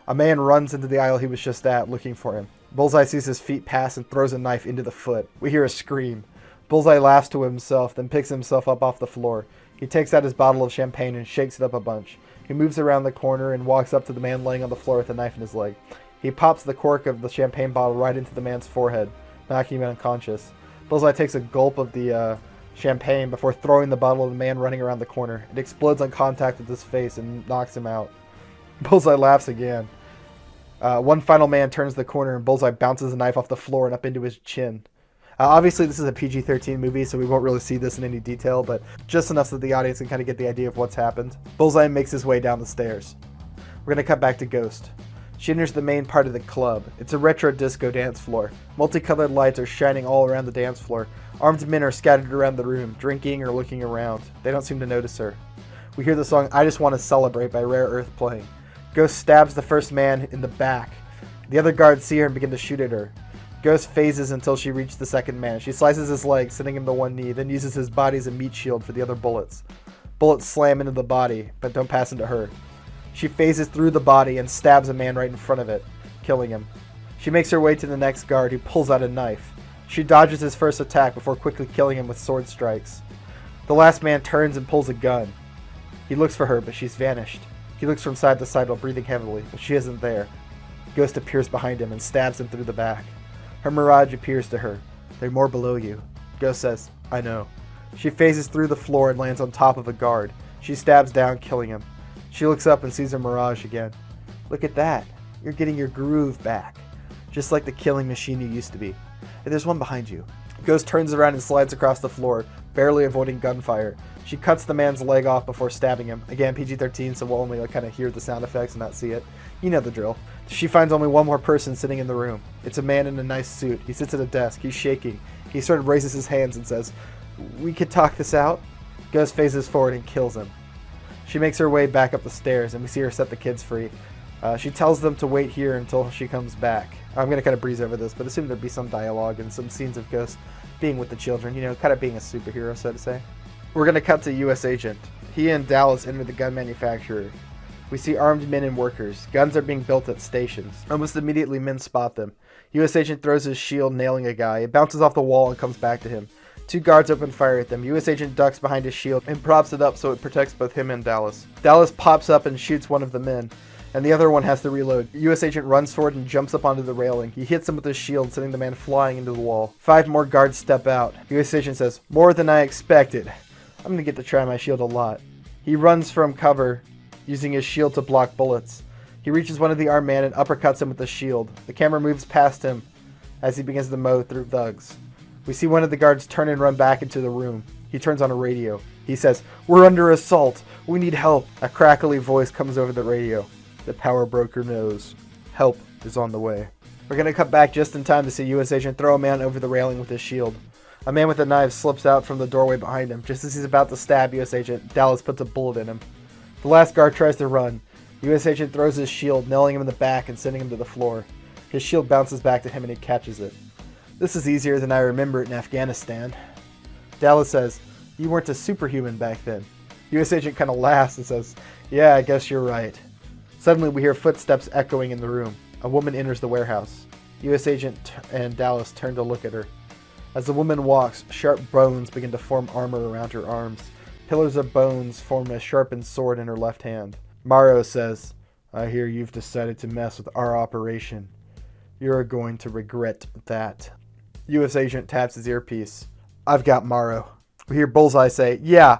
A man runs into the aisle he was just at, looking for him. Bullseye sees his feet pass and throws a knife into the foot. We hear a scream. Bullseye laughs to himself, then picks himself up off the floor. He takes out his bottle of champagne and shakes it up a bunch. He moves around the corner and walks up to the man laying on the floor with a knife in his leg. He pops the cork of the champagne bottle right into the man's forehead, knocking him unconscious. Bullseye takes a gulp of the champagne before throwing the bottle at the man running around the corner. It explodes on contact with his face and knocks him out. Bullseye laughs again. One final man turns the corner and Bullseye bounces the knife off the floor and up into his chin. Obviously, this is a PG-13 movie, so we won't really see this in any detail, but just enough so that the audience can kind of get the idea of what's happened. Bullseye makes his way down the stairs. We're going to cut back to Ghost. She enters the main part of the club. It's a retro disco dance floor. Multicolored lights are shining all around the dance floor. Armed men are scattered around the room, drinking or looking around. They don't seem to notice her. We hear the song I Just Want to Celebrate by Rare Earth playing. Ghost stabs the first man in the back. The other guards see her and begin to shoot at her. Ghost phases until she reaches the second man. She slices his leg, sending him to one knee, then uses his body as a meat shield for the other bullets. Bullets slam into the body, but don't pass into her. She phases through the body and stabs a man right in front of it, killing him. She makes her way to the next guard, who pulls out a knife. She dodges his first attack before quickly killing him with sword strikes. The last man turns and pulls a gun. He looks for her, but she's vanished. He looks from side to side while breathing heavily, but she isn't there. Ghost appears behind him and stabs him through the back. Her mirage appears to her. They're more below you. Ghost says, I know. She phases through the floor and lands on top of a guard. She stabs down, killing him. She looks up and sees her mirage again. Look at that. You're getting your groove back. Just like the killing machine you used to be. And there's one behind you. Ghost turns around and slides across the floor, barely avoiding gunfire. She cuts the man's leg off before stabbing him. Again, PG-13, so we'll only kind of hear the sound effects and not see it. You know the drill. She finds only one more person sitting in the room. It's a man in a nice suit. He sits at a desk. He's shaking. He sort of raises his hands and says, "We could talk this out?" Ghost phases forward and kills him. She makes her way back up the stairs, and we see her set the kids free. She tells them to wait here until she comes back. I'm going to kind of breeze over this, but assume there'd be some dialogue and some scenes of Ghost being with the children, you know, kind of being a superhero, so to say. We're going to cut to U.S. Agent. He and Dallas enter the gun manufacturer. We see armed men and workers. Guns are being built at stations. Almost immediately, men spot them. U.S. Agent throws his shield, nailing a guy. It bounces off the wall and comes back to him. Two guards open fire at them. U.S. Agent ducks behind his shield and props it up so it protects both him and Dallas. Dallas pops up and shoots one of the men, and the other one has to reload. U.S. Agent runs forward and jumps up onto the railing. He hits him with his shield, sending the man flying into the wall. 5 more guards step out. U.S. Agent says, "More than I expected. I'm going to get to try my shield a lot." He runs from cover, using his shield to block bullets. He reaches one of the armed men and uppercuts him with the shield. The camera moves past him as he begins to mow through thugs. We see one of the guards turn and run back into the room. He turns on a radio. He says, "We're under assault. We need help." A crackly voice comes over the radio. The power broker knows. Help is on the way. We're going to cut back just in time to see U.S. Agent throw a man over the railing with his shield. A man with a knife slips out from the doorway behind him. Just as he's about to stab U.S. Agent, Dallas puts a bullet in him. The last guard tries to run. U.S. Agent throws his shield, nailing him in the back and sending him to the floor. His shield bounces back to him and he catches it. "This is easier than I remember it in Afghanistan." Dallas says, "You weren't a superhuman back then." U.S. Agent kind of laughs and says, "Yeah, I guess you're right." Suddenly we hear footsteps echoing in the room. A woman enters the warehouse. U.S. Agent and Dallas turn to look at her. As the woman walks, sharp bones begin to form armor around her arms. Pillars of bones form a sharpened sword in her left hand. Morrow says, I hear you've decided to mess with our operation. You're going to regret that. U.S. agent taps his earpiece. I've got Morrow. We hear Bullseye say, yeah,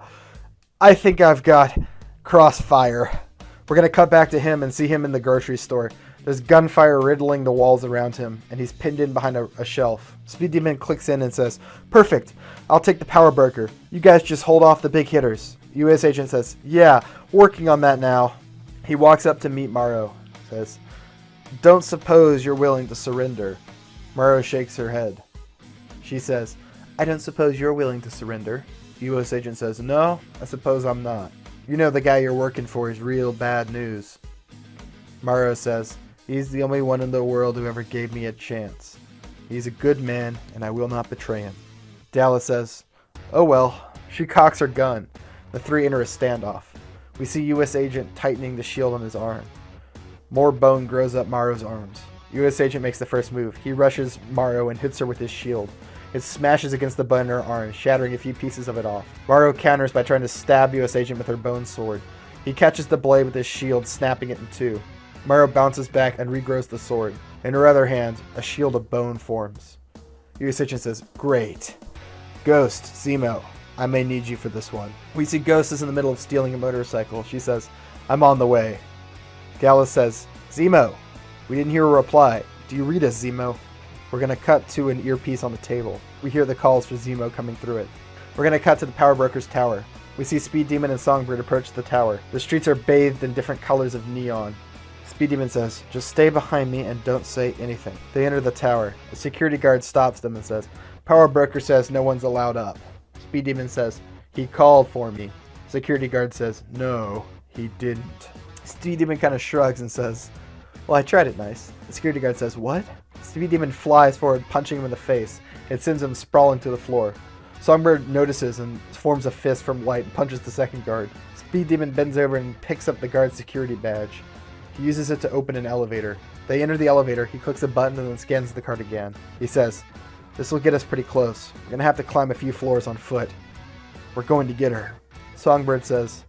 I think I've got Crossfire. We're going to cut back to him and see him in the grocery store. There's gunfire riddling the walls around him, and he's pinned in behind a shelf. Speed Demon clicks in and says, perfect, I'll take the power broker. You guys just hold off the big hitters. U.S. agent says, yeah, working on that now. He walks up to meet Morrow. Says, don't suppose you're willing to surrender. Morrow shakes her head. She says, I don't suppose you're willing to surrender. U.S. agent says, no, I suppose I'm not. You know the guy you're working for is real bad news. Morrow says, he's the only one in the world who ever gave me a chance. He's a good man, and I will not betray him. Dallas says, oh well. She cocks her gun. The three enter a standoff. We see U.S. agent tightening the shield on his arm. More bone grows up Morrow's arms. U.S. agent makes the first move. He rushes Morrow and hits her with his shield. It smashes against the bone in her arm, shattering a few pieces of it off. Morrow counters by trying to stab U.S. agent with her bone sword. He catches the blade with his shield, snapping it in two. Morrow bounces back and regrows the sword. In her other hand, a shield of bone forms. U.S. agent says, great. Ghost, Zemo, I may need you for this one. We see Ghost is in the middle of stealing a motorcycle. She says, I'm on the way. Gallus says, Zemo. We didn't hear a reply. Do you read us, Zemo? We're going to cut to an earpiece on the table. We hear the calls for Zemo coming through it. We're going to cut to the Power Broker's tower. We see Speed Demon and Songbird approach the tower. The streets are bathed in different colors of neon. Speed Demon says, just stay behind me and don't say anything. They enter the tower. The security guard stops them and says, Power Broker says no one's allowed up. Speed Demon says, he called for me. Security guard says, no, he didn't. Speed Demon kind of shrugs and says, well, I tried it nice. The security guard says, what? Speed Demon flies forward, punching him in the face. It sends him sprawling to the floor. Songbird notices and forms a fist from light and punches the second guard. Speed Demon bends over and picks up the guard's security badge. He uses it to open an elevator. They enter the elevator. He clicks a button and then scans the card again. He says, this will get us pretty close. We're going to have to climb a few floors on foot. We're going to get her. Songbird says,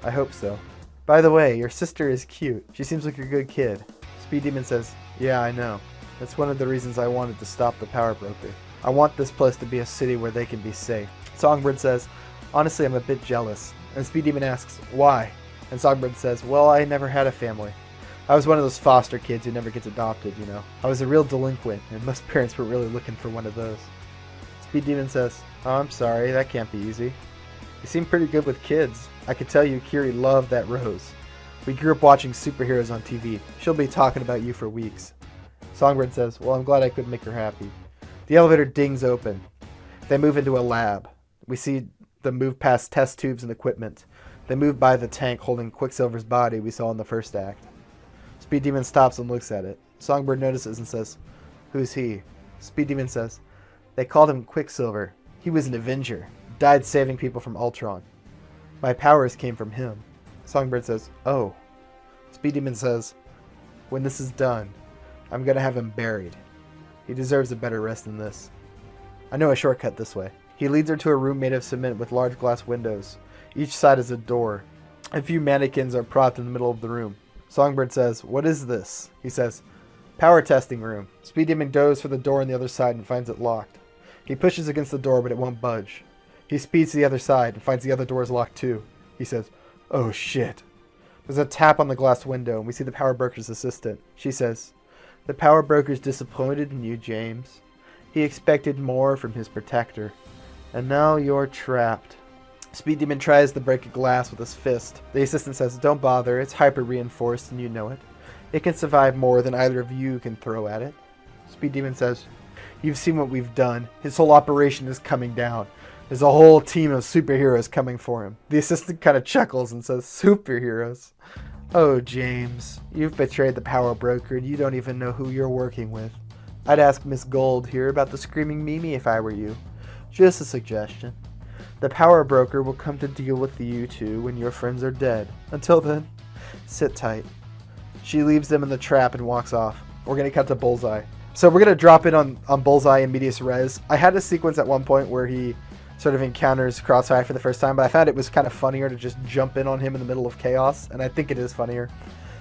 I hope so. By the way, your sister is cute. She seems like a good kid. Speed Demon says, yeah, I know. That's one of the reasons I wanted to stop the Power Broker. I want this place to be a city where they can be safe. Songbird says, honestly, I'm a bit jealous. And Speed Demon asks, why? And Songbird says, well, I never had a family. I was one of those foster kids who never gets adopted, you know. I was a real delinquent, and most parents were really looking for one of those. Speed Demon says, oh, I'm sorry, that can't be easy. You seem pretty good with kids. I could tell you Kiri loved that Rose. We grew up watching superheroes on TV. She'll be talking about you for weeks. Songbird says, well, I'm glad I could make her happy. The elevator dings open. They move into a lab. We see them move past test tubes and equipment. They move by the tank holding Quicksilver's body we saw in the first act. Speed Demon stops and looks at it. Songbird notices and says, who's he? Speed Demon says, they called him Quicksilver. He was an Avenger. Died saving people from Ultron. My powers came from him. Songbird says, oh. Speed Demon says, when this is done, I'm going to have him buried. He deserves a better rest than this. I know a shortcut this way. He leads her to a room made of cement with large glass windows. Each side is a door. A few mannequins are propped in the middle of the room. Songbird says, what is this? He says, power testing room. Speed Demon goes for the door on the other side and finds it locked. He pushes against the door, but it won't budge. He speeds to the other side and finds the other door is locked too. He says, oh shit. There's a tap on the glass window and we see the Power Broker's assistant. She says, the Power Broker's disappointed in you, James. He expected more from his protector. And now you're trapped. Speed Demon tries to break a glass with his fist. The assistant says, don't bother, it's hyper-reinforced and you know it. It can survive more than either of you can throw at it. Speed Demon says, you've seen what we've done. His whole operation is coming down. There's a whole team of superheroes coming for him. The assistant kind of chuckles and says, superheroes? Oh, James, you've betrayed the Power Broker and you don't even know who you're working with. I'd ask Miss Gold here about the Screaming Mimi if I were you. Just a suggestion. The Power Broker will come to deal with you two when your friends are dead. Until then, sit tight. She leaves them in the trap and walks off. We're going to cut to Bullseye. So we're going to drop in on Bullseye in medias res. I had a sequence at one point where he sort of encounters Crossfire for the first time, but I found it was kind of funnier to just jump in on him in the middle of chaos, and I think it is funnier.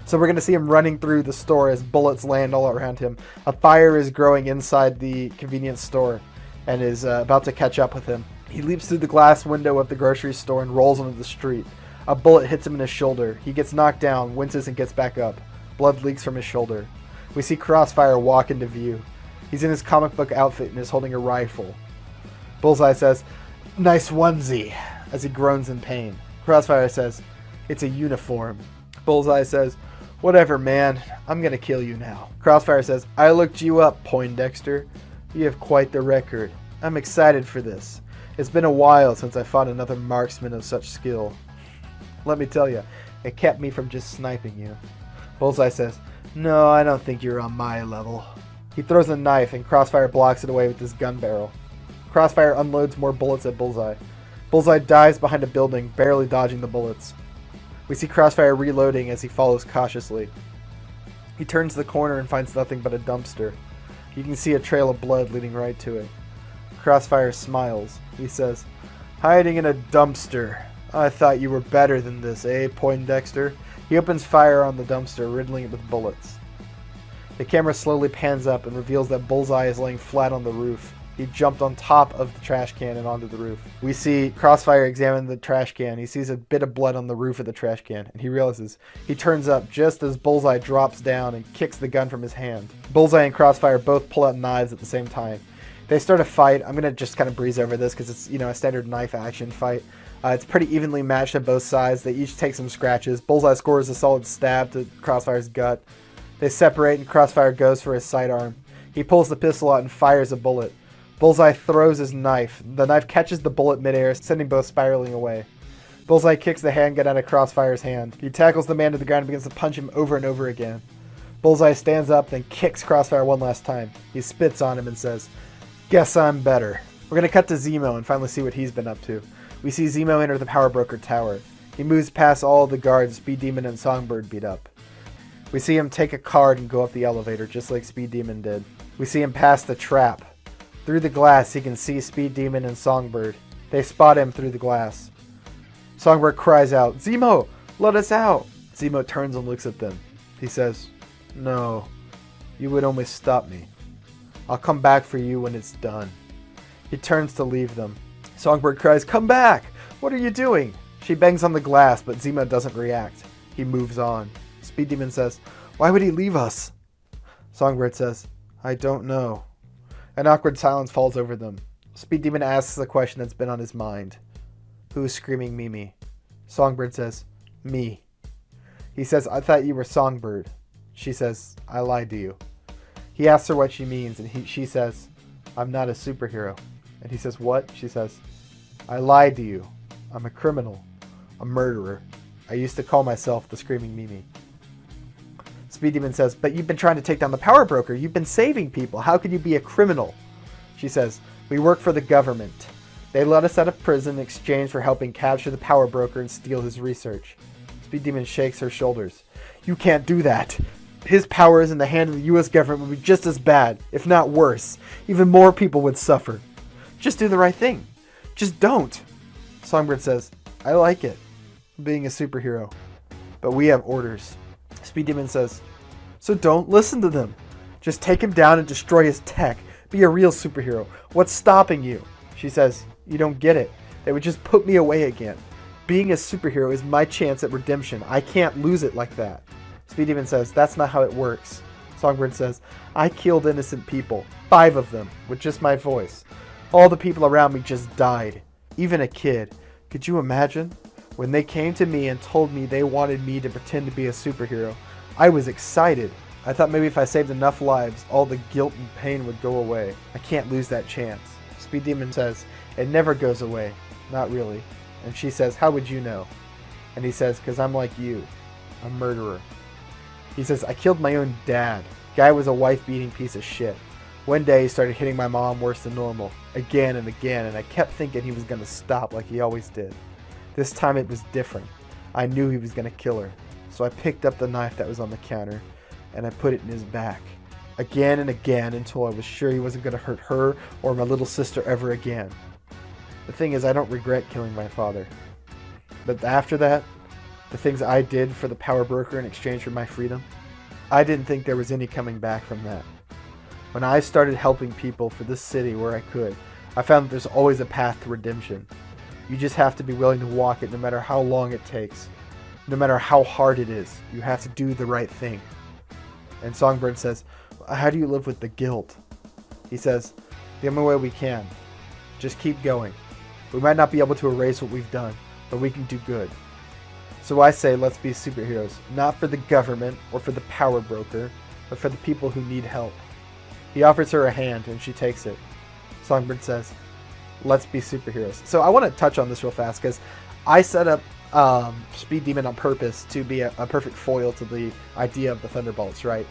So we're going to see him running through the store as bullets land all around him. A fire is growing inside the convenience store and is about to catch up with him. He leaps through the glass window of the grocery store and rolls onto the street. A bullet hits him in his shoulder. He gets knocked down, winces, and gets back up. Blood leaks from his shoulder. We see Crossfire walk into view. He's in his comic book outfit and is holding a rifle. Bullseye says, "Nice onesie," as he groans in pain. Crossfire says, "It's a uniform." Bullseye says, "Whatever, man. I'm gonna kill you now." Crossfire says, "I looked you up, Poindexter. You have quite the record. I'm excited for this. It's been a while since I fought another marksman of such skill. Let me tell you, it kept me from just sniping you." Bullseye says, "No, I don't think you're on my level." He throws a knife and Crossfire blocks it away with his gun barrel. Crossfire unloads more bullets at Bullseye. Bullseye dives behind a building, barely dodging the bullets. We see Crossfire reloading as he follows cautiously. He turns the corner and finds nothing but a dumpster. You can see a trail of blood leading right to it. Crossfire smiles. He says, "Hiding in a dumpster. I thought you were better than this, eh, Poindexter?" He opens fire on the dumpster, riddling it with bullets. The camera slowly pans up and reveals that Bullseye is laying flat on the roof. He jumped on top of the trash can and onto the roof. We see Crossfire examine the trash can. He sees a bit of blood on the roof of the trash can, and he realizes. He turns up just as Bullseye drops down and kicks the gun from his hand. Bullseye and Crossfire both pull out knives at the same time. They start a fight. I'm going to just kind of breeze over this because it's, a standard knife action fight. It's pretty evenly matched on both sides. They each take some scratches. Bullseye scores a solid stab to Crossfire's gut. They separate and Crossfire goes for his sidearm. He pulls the pistol out and fires a bullet. Bullseye throws his knife. The knife catches the bullet midair, sending both spiraling away. Bullseye kicks the handgun out of Crossfire's hand. He tackles the man to the ground and begins to punch him over and over again. Bullseye stands up, then kicks Crossfire one last time. He spits on him and says, "Guess I'm better." We're going to cut to Zemo and finally see what he's been up to. We see Zemo enter the Power Broker Tower. He moves past all the guards Speed Demon and Songbird beat up. We see him take a card and go up the elevator, just like Speed Demon did. We see him pass the trap. Through the glass, he can see Speed Demon and Songbird. They spot him through the glass. Songbird cries out, "Zemo, let us out!" Zemo turns and looks at them. He says, "No, you would only stop me. I'll come back for you when it's done." He turns to leave them. Songbird cries, "Come back! What are you doing?" She bangs on the glass, but Zemo doesn't react. He moves on. Speed Demon says, "Why would he leave us?" Songbird says, "I don't know." An awkward silence falls over them. Speed Demon asks the question that's been on his mind. "Who's screaming Mimi?" Songbird says, "Me." He says, "I thought you were Songbird." She says, "I lied to you." He asks her what she means, and she says, "I'm not a superhero." And he says, "What?" She says, "I lied to you. I'm a criminal, a murderer. I used to call myself the Screaming Mimi." Speed Demon says, "But you've been trying to take down the Power Broker. You've been saving people. How could you be a criminal?" She says, "We work for the government. They let us out of prison in exchange for helping capture the Power Broker and steal his research." Speed Demon shakes her shoulders. "You can't do that. His power is in the hand of the U.S. government would be just as bad, if not worse. Even more people would suffer. Just do the right thing. Just don't." Songbird says, "I like it, being a superhero. But we have orders." Speed Demon says, "So don't listen to them. Just take him down and destroy his tech. Be a real superhero. What's stopping you?" She says, "You don't get it. They would just put me away again. Being a superhero is my chance at redemption. I can't lose it like that." Speed Demon says, "That's not how it works." Songbird says, "I killed innocent people. 5 of them, with just my voice. All the people around me just died. Even a kid. Could you imagine? When they came to me and told me they wanted me to pretend to be a superhero, I was excited. I thought maybe if I saved enough lives, all the guilt and pain would go away. I can't lose that chance." Speed Demon says, "It never goes away. Not really." And she says, "How would you know?" And he says, "'Cause I'm like you. A murderer." He says, "I killed my own dad. Guy was a wife-beating piece of shit. One day he started hitting my mom worse than normal. Again and again, and I kept thinking he was going to stop like he always did. This time it was different. I knew he was going to kill her. So I picked up the knife that was on the counter, and I put it in his back. again and again until I was sure he wasn't going to hurt her or my little sister ever again. The thing is, I don't regret killing my father. But after that, the things I did for the power broker in exchange for my freedom, I didn't think there was any coming back from that. When I started helping people for this city where I could, I found that there's always a path to redemption. You just have to be willing to walk it no matter how long it takes. No matter how hard it is, you have to do the right thing. And Songbird says, how do you live with the guilt? He says, the only way we can. Just keep going. We might not be able to erase what we've done, but we can do good. So I say let's be superheroes, not for the government or for the power broker, but for the people who need help. He offers her a hand and she takes it. Songbird says, let's be superheroes. So I want to touch on this real fast because I set up Speed Demon on purpose to be a perfect foil to the idea of the Thunderbolts, right?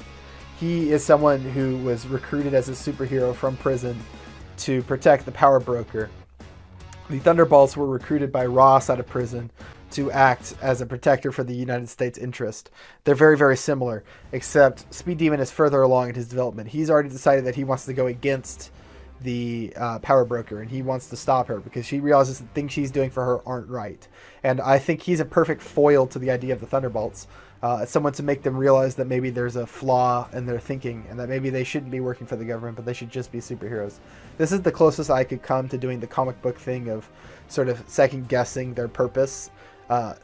He is someone who was recruited as a superhero from prison to protect the power broker. The Thunderbolts were recruited by Ross out of prison to act as a protector for the United States interest. They're very, very similar, except Speed Demon is further along in his development. He's already decided that he wants to go against the power broker, and he wants to stop her because she realizes the things she's doing for her aren't right. And I think he's a perfect foil to the idea of the Thunderbolts. Someone to make them realize that maybe there's a flaw in their thinking and that maybe they shouldn't be working for the government, but they should just be superheroes. This is the closest I could come to doing the comic book thing of sort of second guessing their purpose.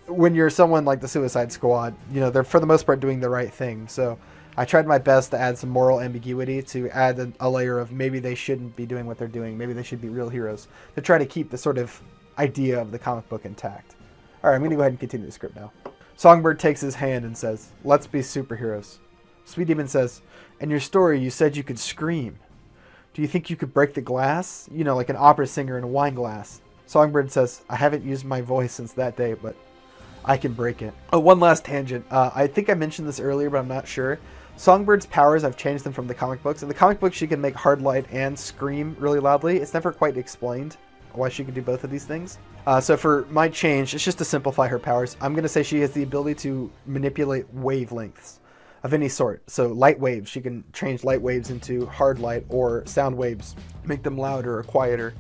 When you're someone like the Suicide Squad, you know, they're for the most part doing the right thing. So I tried my best to add some moral ambiguity, to add a layer of maybe they shouldn't be doing what they're doing. Maybe they should be real heroes, to try to keep the sort of idea of the comic book intact. All right, I'm going to go ahead and continue the script now. Songbird takes his hand and says, let's be superheroes. Speed Demon says, in your story, you said you could scream. Do you think you could break the glass? You know, like an opera singer in a wine glass. Songbird says, I haven't used my voice since that day, but I can break it. Oh, one last tangent. I think I mentioned this earlier, but I'm not sure. Songbird's powers, I've changed them from the comic books. In the comic books, she can make hard light and scream really loudly. It's never quite explained why she can do both of these things. So for my change, it's just to simplify her powers. I'm going to say she has the ability to manipulate wavelengths of any sort. So light waves, she can change light waves into hard light, or sound waves, make them louder or quieter.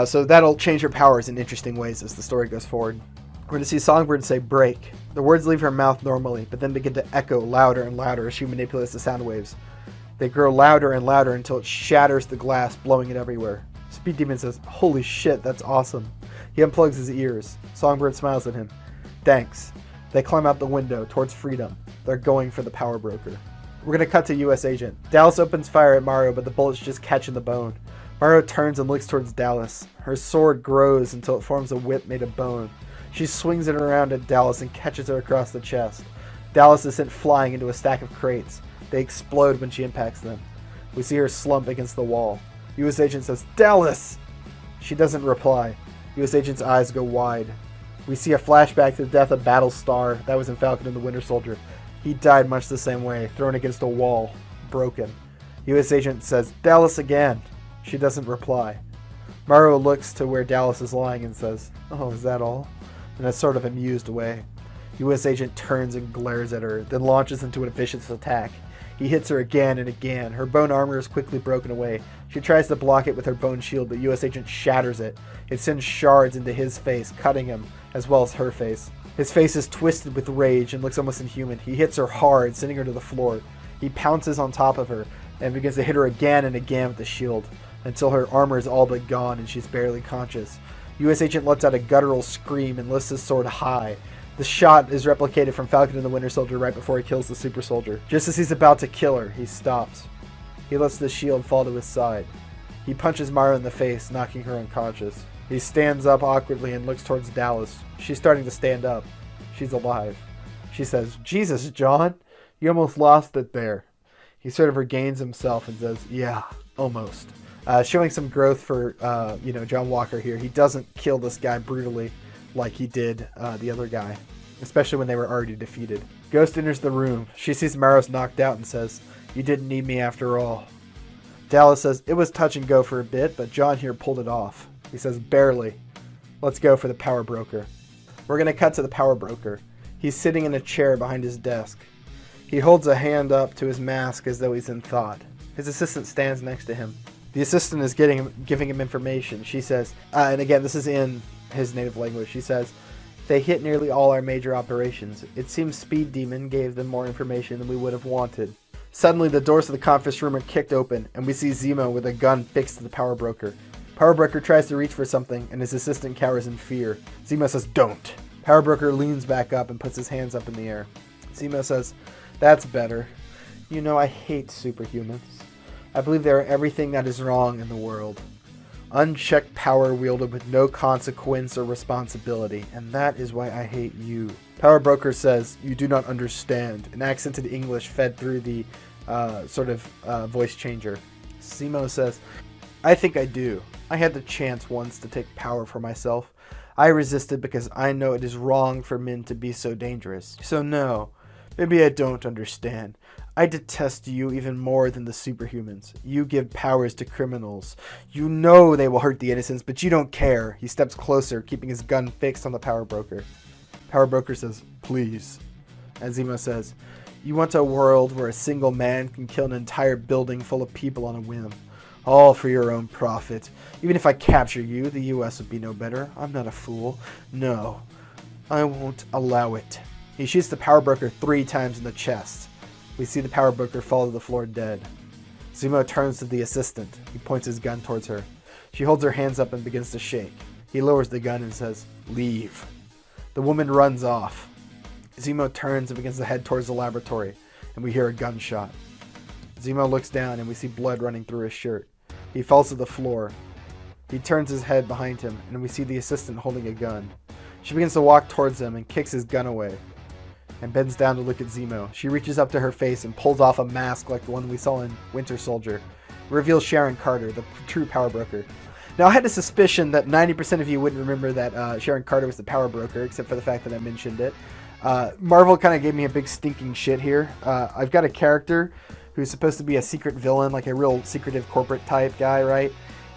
So that'll change her powers in interesting ways as the story goes forward. We're going to see Songbird say break. The words leave her mouth normally, but then begin to echo louder and louder as she manipulates the sound waves. They grow louder and louder until it shatters the glass, blowing it everywhere. Speed Demon says, holy shit, that's awesome. He unplugs his ears. Songbird smiles at him. Thanks. They climb out the window towards freedom. They're going for the power broker. We're going to cut to U.S. Agent. Dallas opens fire at Mario, but the bullets just catch in the bone. Mario turns and looks towards Dallas. Her sword grows until it forms a whip made of bone. She swings it around at Dallas and catches her across the chest. Dallas is sent flying into a stack of crates. They explode when she impacts them. We see her slump against the wall. U.S. Agent says, Dallas! She doesn't reply. U.S. Agent's eyes go wide. We see a flashback to the death of Battlestar. That was in Falcon and the Winter Soldier. He died much the same way, thrown against a wall, broken. U.S. Agent says, Dallas again. She doesn't reply. Mario looks to where Dallas is lying and says, oh, is that all? In a sort of amused way. U.S. Agent turns and glares at her, then launches into a vicious attack. He hits her again and again. Her bone armor is quickly broken away. She tries to block it with her bone shield, but U.S. Agent shatters it. It sends shards into his face, cutting him, as well as her face. His face is twisted with rage and looks almost inhuman. He hits her hard, sending her to the floor. He pounces on top of her and begins to hit her again and again with the shield, until her armor is all but gone and she's barely conscious. U.S. Agent lets out a guttural scream and lifts his sword high. The shot is replicated from Falcon and the Winter Soldier right before he kills the super soldier. Just as he's about to kill her, he stops. He lets the shield fall to his side. He punches Mara in the face, knocking her unconscious. He stands up awkwardly and looks towards Dallas. She's starting to stand up. She's alive. She says, Jesus, John, you almost lost it there. He sort of regains himself and says, yeah, almost. Showing some growth for, John Walker here. He doesn't kill this guy brutally like he did the other guy, especially when they were already defeated. Ghost enters the room. She sees Maros knocked out and says, you didn't need me after all. Dallas says, it was touch and go for a bit, but John here pulled it off. He says, barely. Let's go for the power broker. We're going to cut to the power broker. He's sitting in a chair behind his desk. He holds a hand up to his mask as though he's in thought. His assistant stands next to him. The assistant is giving him information. She says, and again, this is in his native language. She says, they hit nearly all our major operations. It seems Speed Demon gave them more information than we would have wanted. Suddenly, the doors of the conference room are kicked open, and we see Zemo with a gun fixed to the power broker. Power broker tries to reach for something, and his assistant cowers in fear. Zemo says, don't. Power broker leans back up and puts his hands up in the air. Zemo says, that's better. You know, I hate superhumans. I believe they are everything that is wrong in the world. Unchecked power wielded with no consequence or responsibility, and that is why I hate you. Power broker says, you do not understand, an accented English fed through the voice changer. Zemo says, I think I do. I had the chance once to take power for myself. I resisted because I know it is wrong for men to be so dangerous. So no, maybe I don't understand. I detest you even more than the superhumans. You give powers to criminals. You know they will hurt the innocents, but you don't care. He steps closer, keeping his gun fixed on the power broker. Power broker says, please. And Zemo says, you want a world where a single man can kill an entire building full of people on a whim. All for your own profit. Even if I capture you, the U.S. would be no better. I'm not a fool. No, I won't allow it. He shoots the power broker 3 times in the chest. We see the power broker fall to the floor dead. Zemo turns to the assistant. He points his gun towards her. She holds her hands up and begins to shake. He lowers the gun and says, leave. The woman runs off. Zemo turns and begins to head towards the laboratory, and we hear a gunshot. Zemo looks down and we see blood running through his shirt. He falls to the floor. He turns his head behind him, and we see the assistant holding a gun. She begins to walk towards him and kicks his gun away, and bends down to look at Zemo. She reaches up to her face and pulls off a mask like the one we saw in Winter Soldier. It reveals Sharon Carter, the true power broker. Now, I had a suspicion that 90% of you wouldn't remember that Sharon Carter was the power broker, except for the fact that I mentioned it. Marvel kind of gave me a big stinking shit here. I've got a character who's supposed to be a secret villain, like a real secretive corporate type guy, right?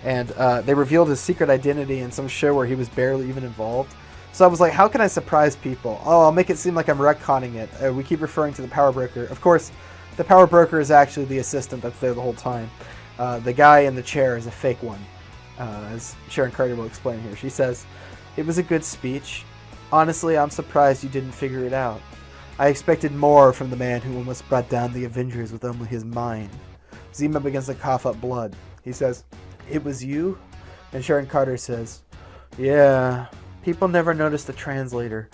And they revealed his secret identity in some show where he was barely even involved. So I was like, how can I surprise people? Oh, I'll make it seem like I'm retconning it. We keep referring to the power broker. Of course, the power broker is actually the assistant that's there the whole time. The guy in the chair is a fake one, as Sharon Carter will explain here. She says, it was a good speech. Honestly, I'm surprised you didn't figure it out. I expected more from the man who almost brought down the Avengers with only his mind. Zemo begins to cough up blood. He says, it was you? And Sharon Carter says, yeah, people never notice the translator.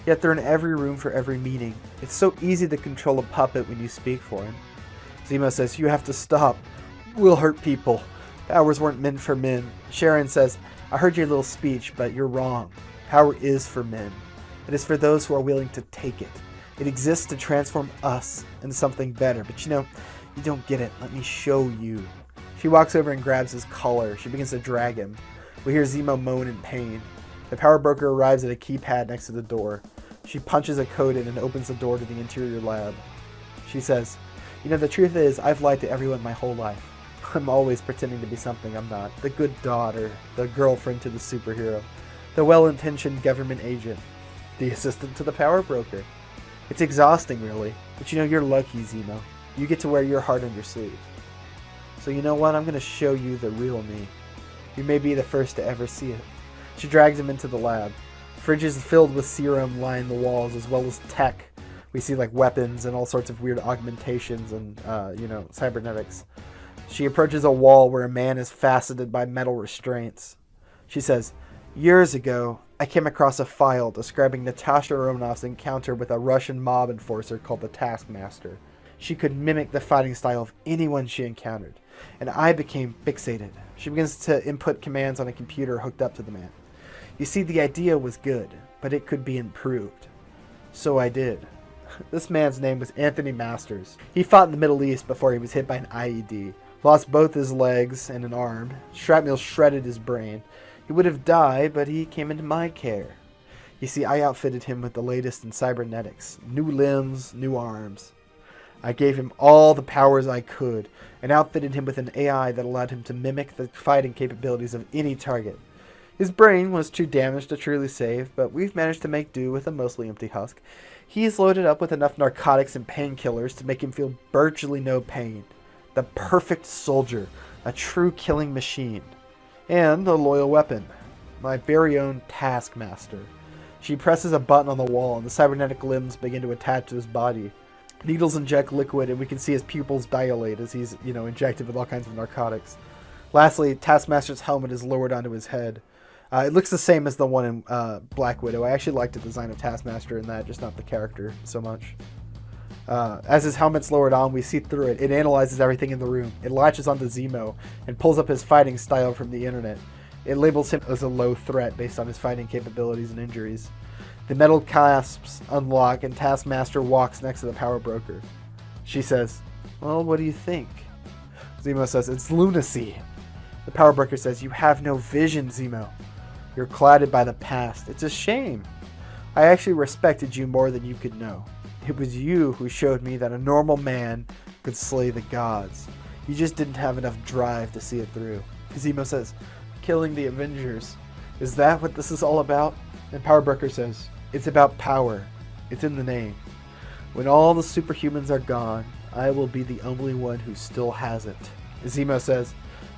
Yet they're in every room for every meeting. It's so easy to control a puppet when you speak for him. Zemo says, you have to stop. We'll hurt people. Powers weren't meant for men. Sharon says, I heard your little speech, but you're wrong. Power is for men. It is for those who are willing to take it. It exists to transform us into something better. But you don't get it. Let me show you. She walks over and grabs his collar. She begins to drag him. We hear Zemo moan in pain. The power broker arrives at a keypad next to the door. She punches a code in and opens the door to the interior lab. She says, the truth is, I've lied to everyone my whole life. I'm always pretending to be something I'm not. The good daughter, the girlfriend to the superhero, the well-intentioned government agent, the assistant to the power broker. It's exhausting, really. But you're lucky, Zemo. You get to wear your heart on your sleeve. So you know what? I'm going to show you the real me. You may be the first to ever see it. She drags him into the lab. Fridges filled with serum line the walls, as well as tech. We see like weapons and all sorts of weird augmentations and, cybernetics. She approaches a wall where a man is faceted by metal restraints. She says, years ago, I came across a file describing Natasha Romanoff's encounter with a Russian mob enforcer called the Taskmaster. She could mimic the fighting style of anyone she encountered, and I became fixated. She begins to input commands on a computer hooked up to the man. You see, the idea was good, but it could be improved. So I did. This man's name was Anthony Masters. He fought in the Middle East before he was hit by an IED, lost both his legs and an arm. Shrapnel shredded his brain. He would have died, but he came into my care. You see, I outfitted him with the latest in cybernetics. New limbs, new arms. I gave him all the powers I could, and outfitted him with an AI that allowed him to mimic the fighting capabilities of any target. His brain was too damaged to truly save, but we've managed to make do with a mostly empty husk. He's loaded up with enough narcotics and painkillers to make him feel virtually no pain. the perfect soldier, a true killing machine, and a loyal weapon. My very own Taskmaster. She presses a button on the wall, and the cybernetic limbs begin to attach to his body. Needles inject liquid, and we can see his pupils dilate as he's, injected with all kinds of narcotics. Lastly, Taskmaster's helmet is lowered onto his head. It looks the same as the one in Black Widow. I actually like the design of Taskmaster in that, just not the character so much. As his helmet's lowered on, we see through it. It analyzes everything in the room. It latches onto Zemo and pulls up his fighting style from the internet. It labels him as a low threat based on his fighting capabilities and injuries. The metal clasps unlock and Taskmaster walks next to the power broker. She says, "Well, what do you think?" Zemo says, "It's lunacy." The power broker says, "You have no vision, Zemo. You're clouded by the past. It's a shame. I actually respected you more than you could know. It was you who showed me that a normal man could slay the gods. You just didn't have enough drive to see it through." Zemo says, "Killing the Avengers. Is that what this is all about?" And Power Broker says, "It's about power. It's in the name. When all the superhumans are gone, I will be the only one who still has it." Zemo says,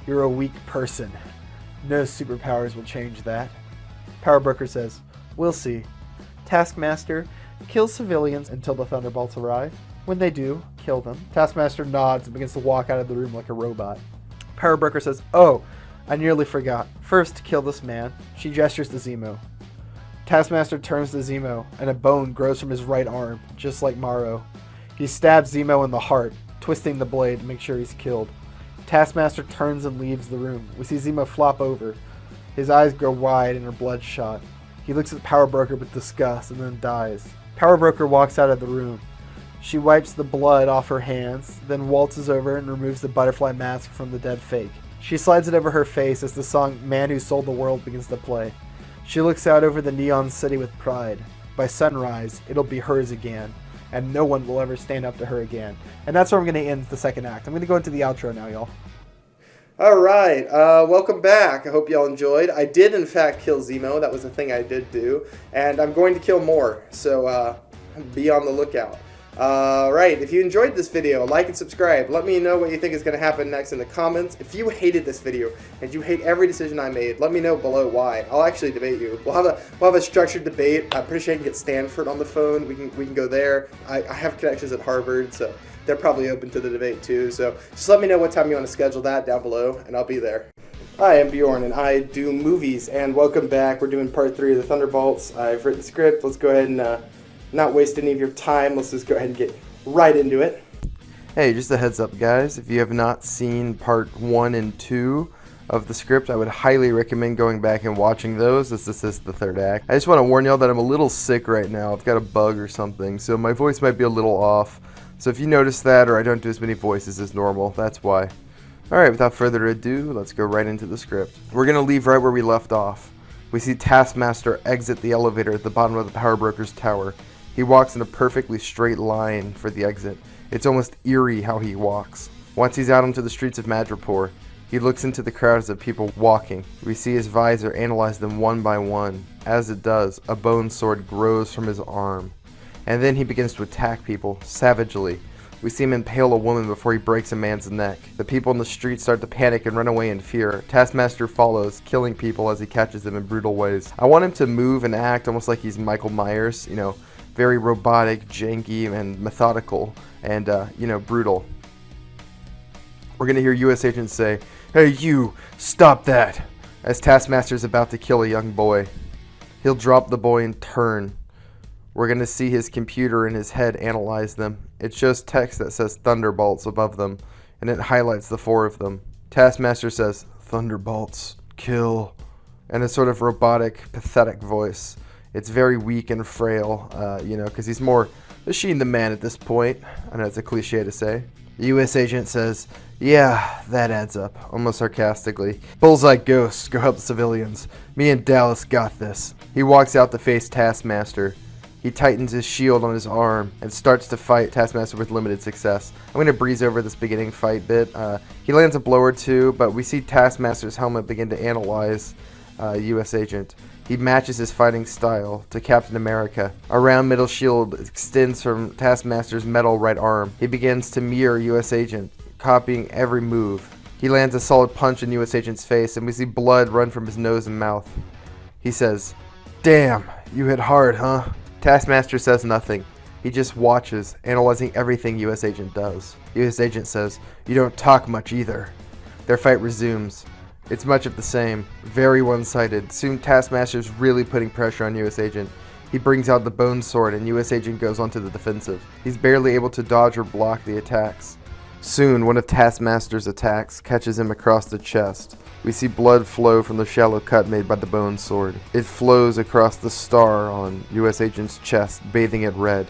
"You're a weak person. No superpowers will change that." Power Broker says, "We'll see. Taskmaster, kill civilians until the Thunderbolts arrive. When they do, kill them." Taskmaster nods and begins to walk out of the room like a robot. Power Broker says, "Oh, I nearly forgot. First, kill this man." She gestures to Zemo. Taskmaster turns to Zemo, and a bone grows from his right arm, just like Morrow. He stabs Zemo in the heart, twisting the blade to make sure he's killed. Taskmaster turns and leaves the room. We see Zemo flop over. His eyes grow wide and are bloodshot. He looks at Power Broker with disgust and then dies. Power Broker walks out of the room. She wipes the blood off her hands, then waltzes over and removes the butterfly mask from the dead fake. She slides it over her face as the song "Man Who Sold the World" begins to play. She looks out over the neon city with pride. By sunrise, it'll be hers again, and no one will ever stand up to her again. And that's where I'm going to end the second act. I'm going to go into the outro now, y'all. Alright, welcome back. I hope y'all enjoyed. I did, in fact, kill Zemo. That was a thing I did do. And I'm going to kill more, so be on the lookout. Alright, if you enjoyed this video, like and subscribe. Let me know what you think is going to happen next in the comments. If you hated this video and you hate every decision I made, let me know below why. I'll actually debate you. We'll have a structured debate. I'm pretty sure I can get Stanford on the phone. We can go there. I have connections at Harvard, so they're probably open to the debate too. So just let me know what time you want to schedule that down below, and I'll be there. Hi, I'm Bjorn, and I do movies, and welcome back. We're doing part 3 of the Thunderbolts. I've written the script. Let's go ahead and not waste any of your time. Let's just go ahead and get right into it. Hey, just a heads up, guys. If you have not seen part 1 and 2 of the script, I would highly recommend going back and watching those, as this is the third act. I just want to warn y'all that I'm a little sick right now. I've got a bug or something, so my voice might be a little off. So if you notice that, or I don't do as many voices as normal, that's why. Alright, without further ado, let's go right into the script. We're going to leave right where we left off. We see Taskmaster exit the elevator at the bottom of the Power Broker's tower. He walks in a perfectly straight line for the exit. It's almost eerie how he walks. Once he's out onto the streets of Madripoor, he looks into the crowds of people walking. We see his visor analyze them one by one. As it does, a bone sword grows from his arm. And then he begins to attack people, savagely. We see him impale a woman before he breaks a man's neck. The people in the street start to panic and run away in fear. Taskmaster follows, killing people as he catches them in brutal ways. I want him to move and act almost like he's Michael Myers, very robotic, janky, and methodical, and, brutal. We're going to hear U.S. agents say, "Hey, you, stop that," as Taskmaster's about to kill a young boy. He'll drop the boy and turn. We're going to see his computer in his head analyze them. It shows text that says Thunderbolts above them, and it highlights the 4 of them. Taskmaster says, "Thunderbolts, kill," in a sort of robotic, pathetic voice. It's very weak and frail, because he's more machine than man at this point. I know it's a cliche to say. The U.S. agent says, "Yeah, that adds up," almost sarcastically. "Bullseye ghosts, go help the civilians. Me and Dallas got this." He walks out to face Taskmaster. He tightens his shield on his arm and starts to fight Taskmaster with limited success. I'm going to breeze over this beginning fight bit. He lands a blow or two, but we see Taskmaster's helmet begin to analyze U.S. agent. He matches his fighting style to Captain America. A round metal shield extends from Taskmaster's metal right arm. He begins to mirror U.S. agent. copying every move. He lands a solid punch in US Agent's face, and we see blood run from his nose and mouth. He says, "Damn, you hit hard, huh?" Taskmaster says nothing. He just watches, analyzing everything US Agent does. US Agent says, "You don't talk much either." Their fight resumes. It's much of the same, very one-sided. Soon Taskmaster's really putting pressure on US Agent. He brings out the bone sword and US Agent goes onto the defensive. He's barely able to dodge or block the attacks. Soon, one of Taskmaster's attacks catches him across the chest. We see blood flow from the shallow cut made by the bone sword. It flows across the star on US Agent's chest, bathing it red.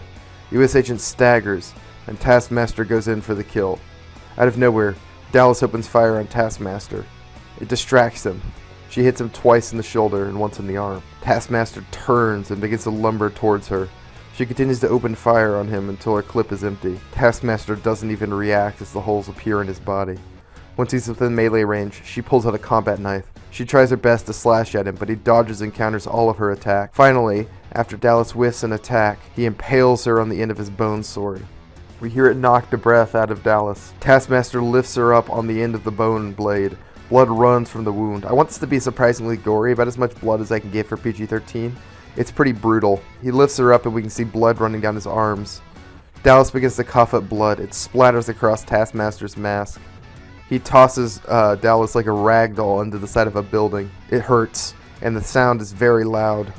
US Agent staggers, and Taskmaster goes in for the kill. Out of nowhere, Dallas opens fire on Taskmaster. It distracts him. She hits him twice in the shoulder and once in the arm. Taskmaster turns and begins to lumber towards her. She continues to open fire on him until her clip is empty. Taskmaster doesn't even react as the holes appear in his body. Once he's within melee range, she pulls out a combat knife. She tries her best to slash at him, but he dodges and counters all of her attack. Finally, after Dallas whiffs an attack, he impales her on the end of his bone sword. We hear it knock the breath out of Dallas. Taskmaster lifts her up on the end of the bone blade. Blood runs from the wound. I want this to be surprisingly gory, about as much blood as I can get for PG-13. It's pretty brutal. He lifts her up and we can see blood running down his arms. Dallas begins to cough up blood. It splatters across Taskmaster's mask. He tosses Dallas like a rag doll into the side of a building. It hurts, and the sound is very loud.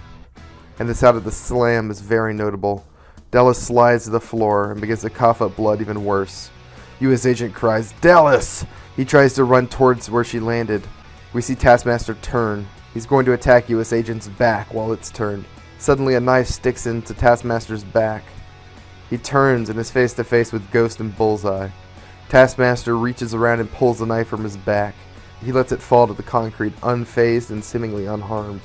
And the sound of the slam is very notable. Dallas slides to the floor and begins to cough up blood even worse. US Agent cries, "Dallas!" He tries to run towards where she landed. We see Taskmaster turn. He's going to attack US Agent's back while it's turned. Suddenly a knife sticks into Taskmaster's back. He turns and is face to face with Ghost and Bullseye. Taskmaster reaches around and pulls the knife from his back. He lets it fall to the concrete, unfazed and seemingly unharmed.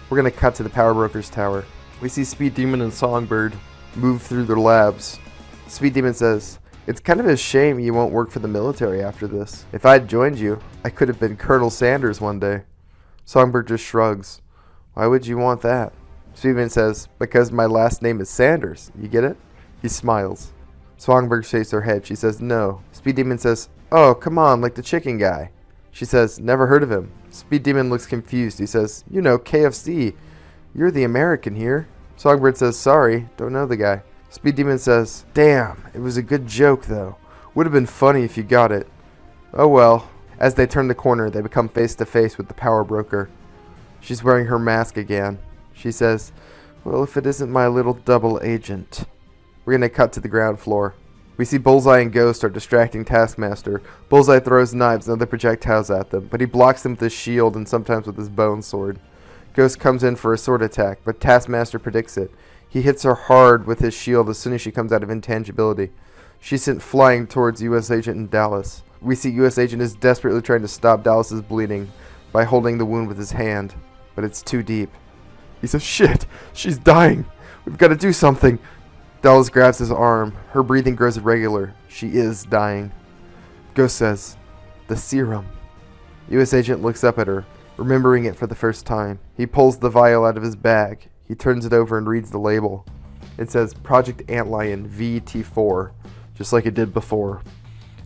We're going to cut to the Power Broker's tower. We see Speed Demon and Songbird move through their labs. Speed Demon says, "It's kind of a shame you won't work for the military after this. If I'd joined you, I could have been Colonel Sanders one day." Songbird just shrugs. "Why would you want that?" Speed Demon says, "Because my last name is Sanders. You get it?" He smiles. Songbird shakes her head. She says, "No." Speed Demon says, "Oh, come on, like the chicken guy." She says, "Never heard of him." Speed Demon looks confused. He says, "You know, KFC. You're the American here." Songbird says, "Sorry, don't know the guy." Speed Demon says, "Damn, it was a good joke though. Would have been funny if you got it." "Oh well." As they turn the corner, they become face to face with the Power Broker. She's wearing her mask again. She says, "Well, if it isn't my little double agent." We're going to cut to the ground floor. We see Bullseye and Ghost are distracting Taskmaster. Bullseye throws knives and other projectiles at them, but he blocks them with his shield and sometimes with his bone sword. Ghost comes in for a sword attack, but Taskmaster predicts it. He hits her hard with his shield as soon as she comes out of intangibility. She's sent flying towards US Agent and Dallas. We see US Agent is desperately trying to stop Dallas's bleeding by holding the wound with his hand, but it's too deep. He says, "Shit, she's dying. We've got to do something." Dallas grabs his arm. Her breathing grows irregular. She is dying. Ghost says, "The serum." US Agent looks up at her, remembering it for the first time. He pulls the vial out of his bag. He turns it over and reads the label. It says Project Antlion VT4, just like it did before.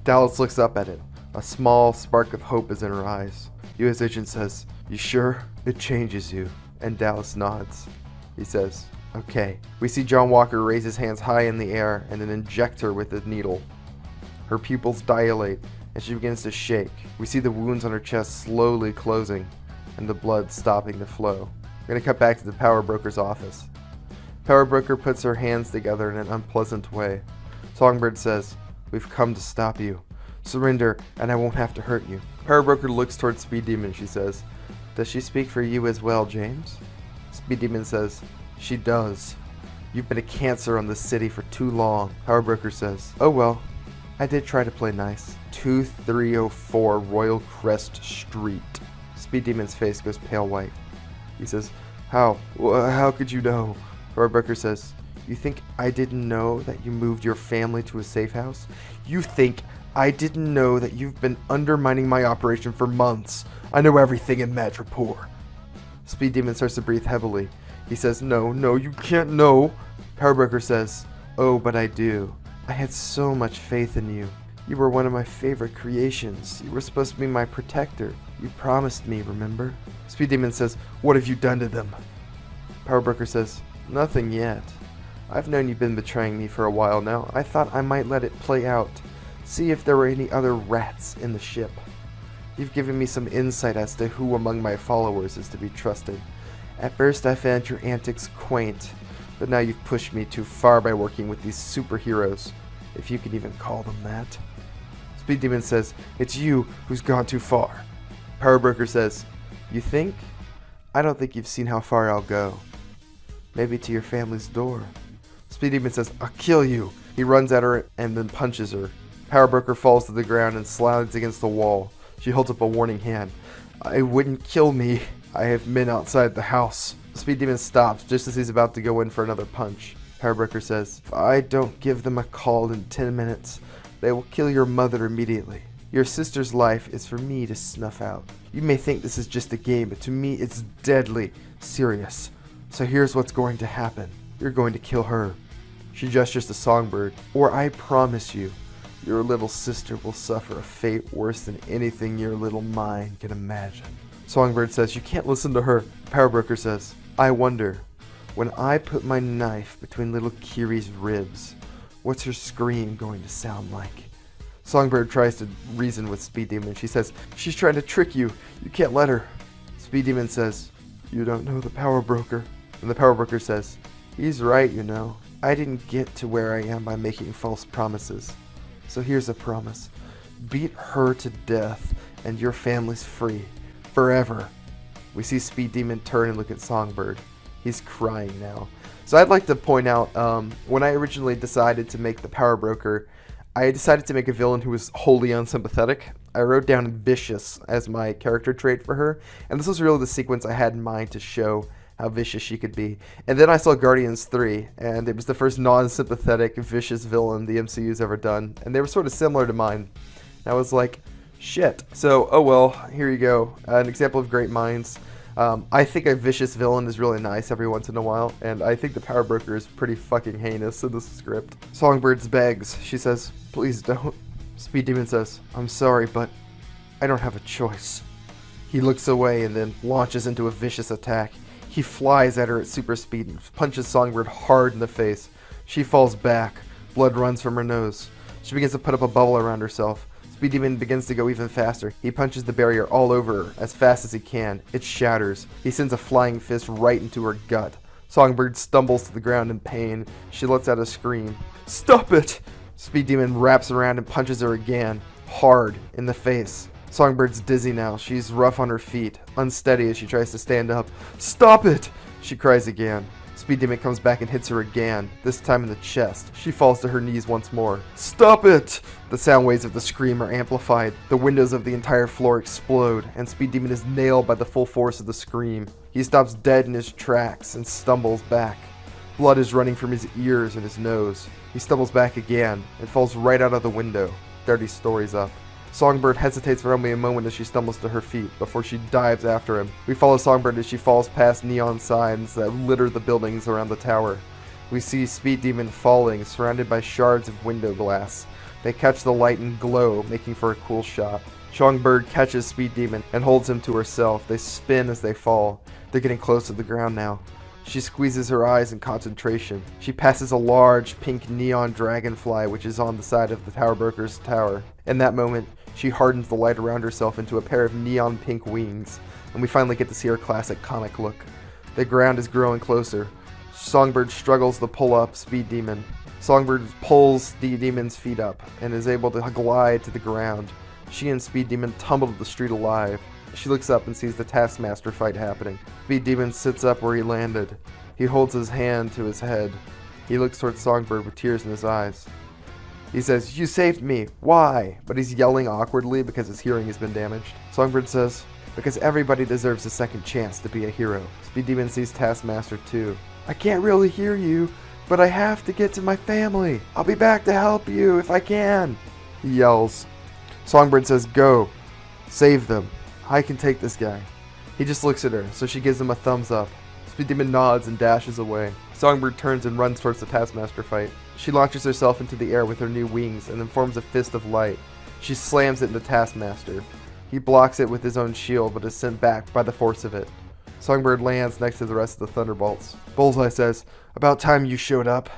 Dallas looks up at it. A small spark of hope is in her eyes. US Agent says, "You sure? It changes you." And Dallas nods. He says, "Okay." We see John Walker raise his hands high in the air and then inject her with the needle. Her pupils dilate and she begins to shake. We see the wounds on her chest slowly closing and the blood stopping to flow. We're going to cut back to the Power Broker's office. Power Broker puts her hands together in an unpleasant way. Songbird says, "We've come to stop you. Surrender and I won't have to hurt you." Power Broker looks towards Speed Demon. She says, "Does she speak for you as well, James?" Speed Demon says, "She does. You've been a cancer on this city for too long." Power Broker says, "Oh well, I did try to play nice." 2304 Royal Crest Street. Speed Demon's face goes pale white. He says, How could you know?" Power Broker says, "You think I didn't know that you moved your family to a safe house? You think I didn't know that you've been undermining my operation for months? I know everything in Madripoor." Speed Demon starts to breathe heavily. He says, No, you can't know." Power Broker says, "Oh, but I do. I had so much faith in you." You were one of my favorite creations. You were supposed to be my protector. You promised me, remember? Speed Demon says, what have you done to them? Power Broker says, nothing yet. I've known you've been betraying me for a while now. I thought I might let it play out. See if there were any other rats in the ship. You've given me some insight as to who among my followers is to be trusted. At first I found your antics quaint, but now you've pushed me too far by working with these superheroes, if you can even call them that. Speed Demon says, it's you who's gone too far. Power Broker says, you think? I don't think you've seen how far I'll go. Maybe to your family's door. Speed Demon says, I'll kill you. He runs at her and then punches her. Power Broker falls to the ground and slides against the wall. She holds up a warning hand. I wouldn't kill me. I have men outside the house. Speed Demon stops just as he's about to go in for another punch. Power Broker says, if I don't give them a call in 10 minutes, they will kill your mother immediately. Your sister's life is for me to snuff out. You may think this is just a game, but to me it's deadly serious. So here's what's going to happen. You're going to kill her. She gestures to Songbird. Or I promise you, your little sister will suffer a fate worse than anything your little mind can imagine. Songbird says, you can't listen to her. Power Broker says, I wonder, when I put my knife between little Kiri's ribs, what's her scream going to sound like? Songbird tries to reason with Speed Demon. She says, she's trying to trick you. You can't let her. Speed Demon says, you don't know the Power Broker. And the Power Broker says, he's right, you know. I didn't get to where I am by making false promises. So here's a promise. Beat her to death and your family's free. Forever. We see Speed Demon turn and look at Songbird. He's crying now. So I'd like to point out, when I originally decided to make the Power Broker, I decided to make a villain who was wholly unsympathetic. I wrote down vicious as my character trait for her, and this was really the sequence I had in mind to show how vicious she could be. And then I saw Guardians 3, and it was the first non-sympathetic, vicious villain the MCU's ever done, and they were sort of similar to mine. And I was like, shit. So, oh well, here you go. An example of great minds. I think a vicious villain is really nice every once in a while, and I think the Power Broker is pretty fucking heinous in this script. Songbird begs. She says, please don't. Speed Demon says, I'm sorry, but I don't have a choice. He looks away and then launches into a vicious attack. He flies at her at super speed and punches Songbird hard in the face. She falls back. Blood runs from her nose. She begins to put up a bubble around herself. Speed Demon begins to go even faster. He punches the barrier all over her as fast as he can. It shatters. He sends a flying fist right into her gut. Songbird stumbles to the ground in pain. She lets out a scream. Stop it! Speed Demon wraps around and punches her again, hard, in the face. Songbird's dizzy now. She's rough on her feet, unsteady as she tries to stand up. Stop it! She cries again. Speed Demon comes back and hits her again, this time in the chest. She falls to her knees once more. Stop it! The sound waves of the scream are amplified. The windows of the entire floor explode, and Speed Demon is nailed by the full force of the scream. He stops dead in his tracks and stumbles back. Blood is running from his ears and his nose. He stumbles back again and falls right out of the window, 30 stories up. Songbird hesitates for only a moment as she stumbles to her feet before she dives after him. We follow Songbird as she falls past neon signs that litter the buildings around the tower. We see Speed Demon falling, surrounded by shards of window glass. They catch the light and glow, making for a cool shot. Songbird catches Speed Demon and holds him to herself. They spin as they fall. They're getting close to the ground now. She squeezes her eyes in concentration. She passes a large pink neon dragonfly which is on the side of the Power Broker's tower. In that moment, she hardens the light around herself into a pair of neon pink wings, and we finally get to see her classic comic look. The ground is growing closer. Songbird struggles to pull up Speed Demon. Songbird pulls the demon's feet up and is able to glide to the ground. She and Speed Demon tumble to the street alive. She looks up and sees the Taskmaster fight happening. Speed Demon sits up where he landed. He holds his hand to his head. He looks towards Songbird with tears in his eyes. He says, "You saved me. Why?" But he's yelling awkwardly because his hearing has been damaged. Songbird says, "Because everybody deserves a second chance to be a hero." Speed Demon sees Taskmaster too. "I can't really hear you, but I have to get to my family. I'll be back to help you if I can," he yells. Songbird says, "Go. Save them. I can take this guy." He just looks at her, so she gives him a thumbs up. Speed Demon nods and dashes away. Songbird turns and runs towards the Taskmaster fight. She launches herself into the air with her new wings and then forms a fist of light. She slams it into Taskmaster. He blocks it with his own shield but is sent back by the force of it. Songbird lands next to the rest of the Thunderbolts. Bullseye says, "About time you showed up."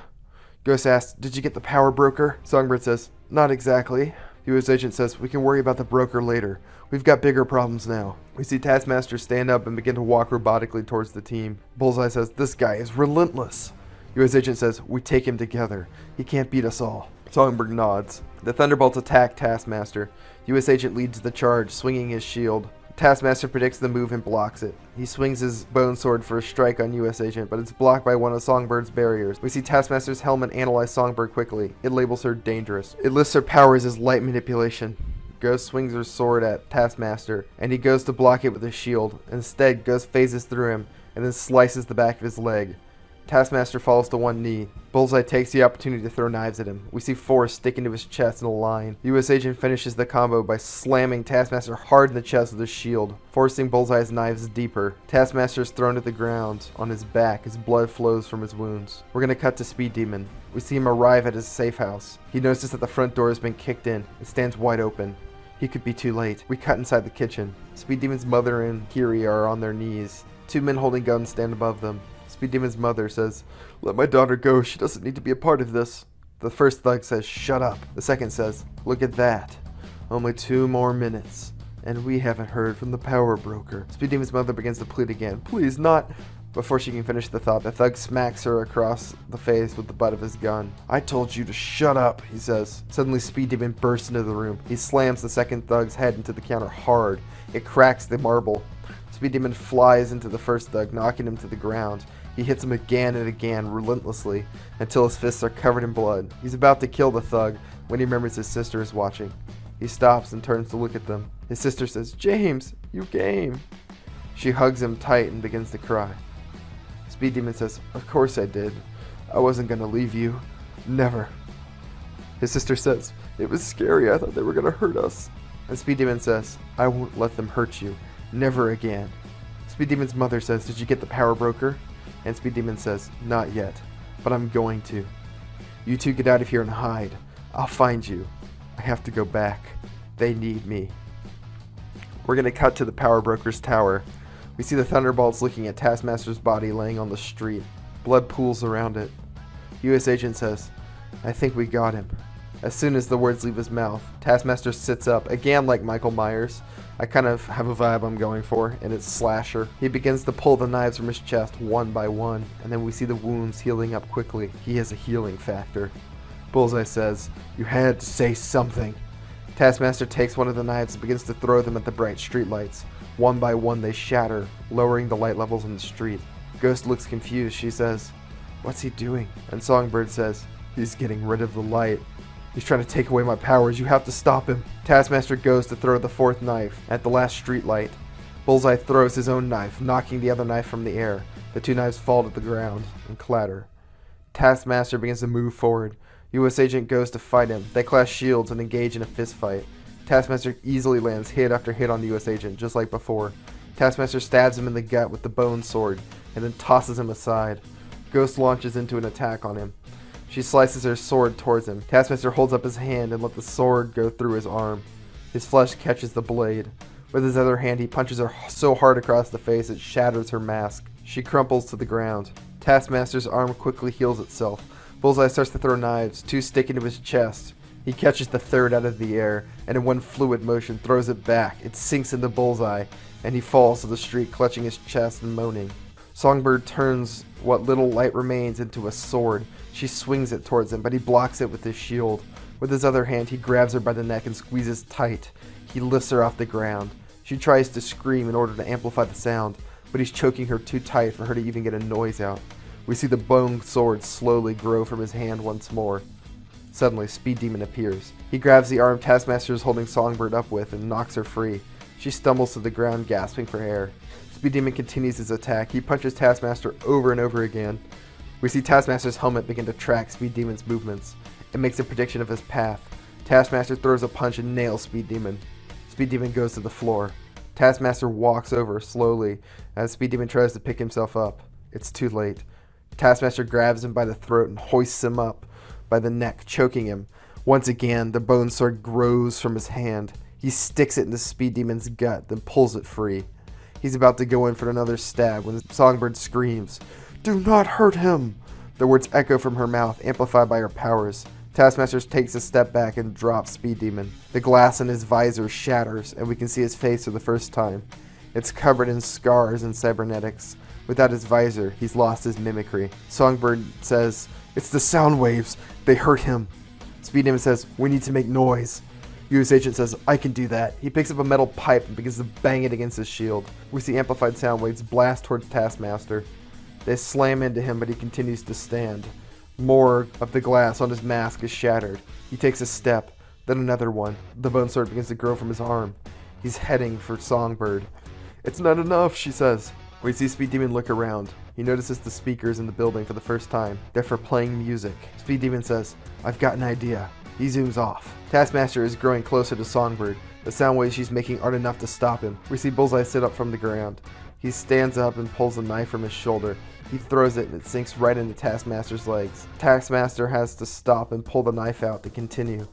Ghost asks, "Did you get the power broker?" Songbird says, "Not exactly." U.S. Agent says, "We can worry about the broker later. We've got bigger problems now." We see Taskmaster stand up and begin to walk robotically towards the team. Bullseye says, "This guy is relentless." U.S. Agent says, "We take him together. He can't beat us all." Songbird nods. The Thunderbolts attack Taskmaster. U.S. Agent leads the charge, swinging his shield. Taskmaster predicts the move and blocks it. He swings his bone sword for a strike on U.S. Agent, but it's blocked by one of Songbird's barriers. We see Taskmaster's helmet analyze Songbird quickly. It labels her dangerous. It lists her powers as light manipulation. Ghost swings her sword at Taskmaster, and he goes to block it with his shield. Instead, Ghost phases through him, and then slices the back of his leg. Taskmaster falls to one knee. Bullseye takes the opportunity to throw knives at him. We see four stick into his chest in a line. U.S. Agent finishes the combo by slamming Taskmaster hard in the chest with his shield, forcing Bullseye's knives deeper. Taskmaster is thrown to the ground on his back as blood flows from his wounds. We're gonna cut to Speed Demon. We see him arrive at his safe house. He notices that the front door has been kicked in. It stands wide open. He could be too late. We cut inside the kitchen. Speed Demon's mother and Kiri are on their knees. Two men holding guns stand above them. Speed Demon's mother says, "Let my daughter go. She doesn't need to be a part of this." The first thug says, "Shut up." The second says, "Look at that. Only 2 more minutes. And we haven't heard from the power broker." Speed Demon's mother begins to plead again. "Please, not." Before she can finish the thought, the thug smacks her across the face with the butt of his gun. "I told you to shut up," he says. Suddenly, Speed Demon bursts into the room. He slams the second thug's head into the counter hard. It cracks the marble. Speed Demon flies into the first thug, knocking him to the ground. He hits him again and again, relentlessly, until his fists are covered in blood. He's about to kill the thug when he remembers his sister is watching. He stops and turns to look at them. His sister says, "James, you game." She hugs him tight and begins to cry. Speed Demon says, "Of course I did. I wasn't going to leave you. Never." His sister says, "It was scary. I thought they were going to hurt us." And Speed Demon says, "I won't let them hurt you. Never again." Speed Demon's mother says, "Did you get the power broker?" And Speed Demon says, "Not yet, but I'm going to. You two get out of here and hide. I'll find you. I have to go back. They need me." We're going to cut to the power broker's tower. We see the Thunderbolts looking at Taskmaster's body laying on the street. Blood pools around it. U.S. Agent says, "I think we got him." As soon as the words leave his mouth, Taskmaster sits up, again like Michael Myers. I kind of have a vibe I'm going for, and it's slasher. He begins to pull the knives from his chest one by one, and then we see the wounds healing up quickly. He has a healing factor. Bullseye says, "You had to say something." Taskmaster takes one of the knives and begins to throw them at the bright streetlights. One by one they shatter, lowering the light levels in the street. Ghost looks confused. She says, "What's he doing?" And Songbird says, "He's getting rid of the light. He's trying to take away my powers. You have to stop him." Taskmaster goes to throw the fourth knife at the last streetlight. Bullseye throws his own knife, knocking the other knife from the air. The 2 knives fall to the ground and clatter. Taskmaster begins to move forward. U.S. Agent goes to fight him. They clash shields and engage in a fist fight. Taskmaster easily lands hit after hit on the U.S. Agent, just like before. Taskmaster stabs him in the gut with the bone sword and then tosses him aside. Ghost launches into an attack on him. She slices her sword towards him. Taskmaster holds up his hand and lets the sword go through his arm. His flesh catches the blade. With his other hand, he punches her so hard across the face it shatters her mask. She crumples to the ground. Taskmaster's arm quickly heals itself. Bullseye starts to throw knives. 2 stick into his chest. He catches the third out of the air, and in one fluid motion throws it back. It sinks into Bullseye, and he falls to the street, clutching his chest and moaning. Songbird turns what little light remains into a sword. She swings it towards him, but he blocks it with his shield. With his other hand, he grabs her by the neck and squeezes tight. He lifts her off the ground. She tries to scream in order to amplify the sound, but he's choking her too tight for her to even get a noise out. We see the bone sword slowly grow from his hand once more. Suddenly, Speed Demon appears. He grabs the arm Taskmaster is holding Songbird up with and knocks her free. She stumbles to the ground, gasping for air. Speed Demon continues his attack. He punches Taskmaster over and over again. We see Taskmaster's helmet begin to track Speed Demon's movements. It makes a prediction of his path. Taskmaster throws a punch and nails Speed Demon. Speed Demon goes to the floor. Taskmaster walks over slowly as Speed Demon tries to pick himself up. It's too late. Taskmaster grabs him by the throat and hoists him up by the neck, choking him. Once again, the bone sword grows from his hand. He sticks it into Speed Demon's gut, then pulls it free. He's about to go in for another stab when Songbird screams, "Do not hurt him!" The words echo from her mouth, amplified by her powers. Taskmaster takes a step back and drops Speed Demon. The glass in his visor shatters, and we can see his face for the first time. It's covered in scars and cybernetics. Without his visor, he's lost his mimicry. Songbird says, "It's the sound waves. They hurt him." Speed Demon says, "We need to make noise." US Agent says, "I can do that." He picks up a metal pipe and begins to bang it against his shield. We see amplified sound waves blast towards Taskmaster. They slam into him, but he continues to stand. More of the glass on his mask is shattered. He takes a step, then another one. The bone sword begins to grow from his arm. He's heading for Songbird. "It's not enough," she says. We see Speed Demon look around. He notices the speakers in the building for the first time. They're for playing music. Speed Demon says, "I've got an idea." He zooms off. Taskmaster is growing closer to Songbird. The sound waves she's making aren't enough to stop him. We see Bullseye sit up from the ground. He stands up and pulls a knife from his shoulder. He throws it and it sinks right into Taskmaster's legs. Taskmaster has to stop and pull the knife out to continue.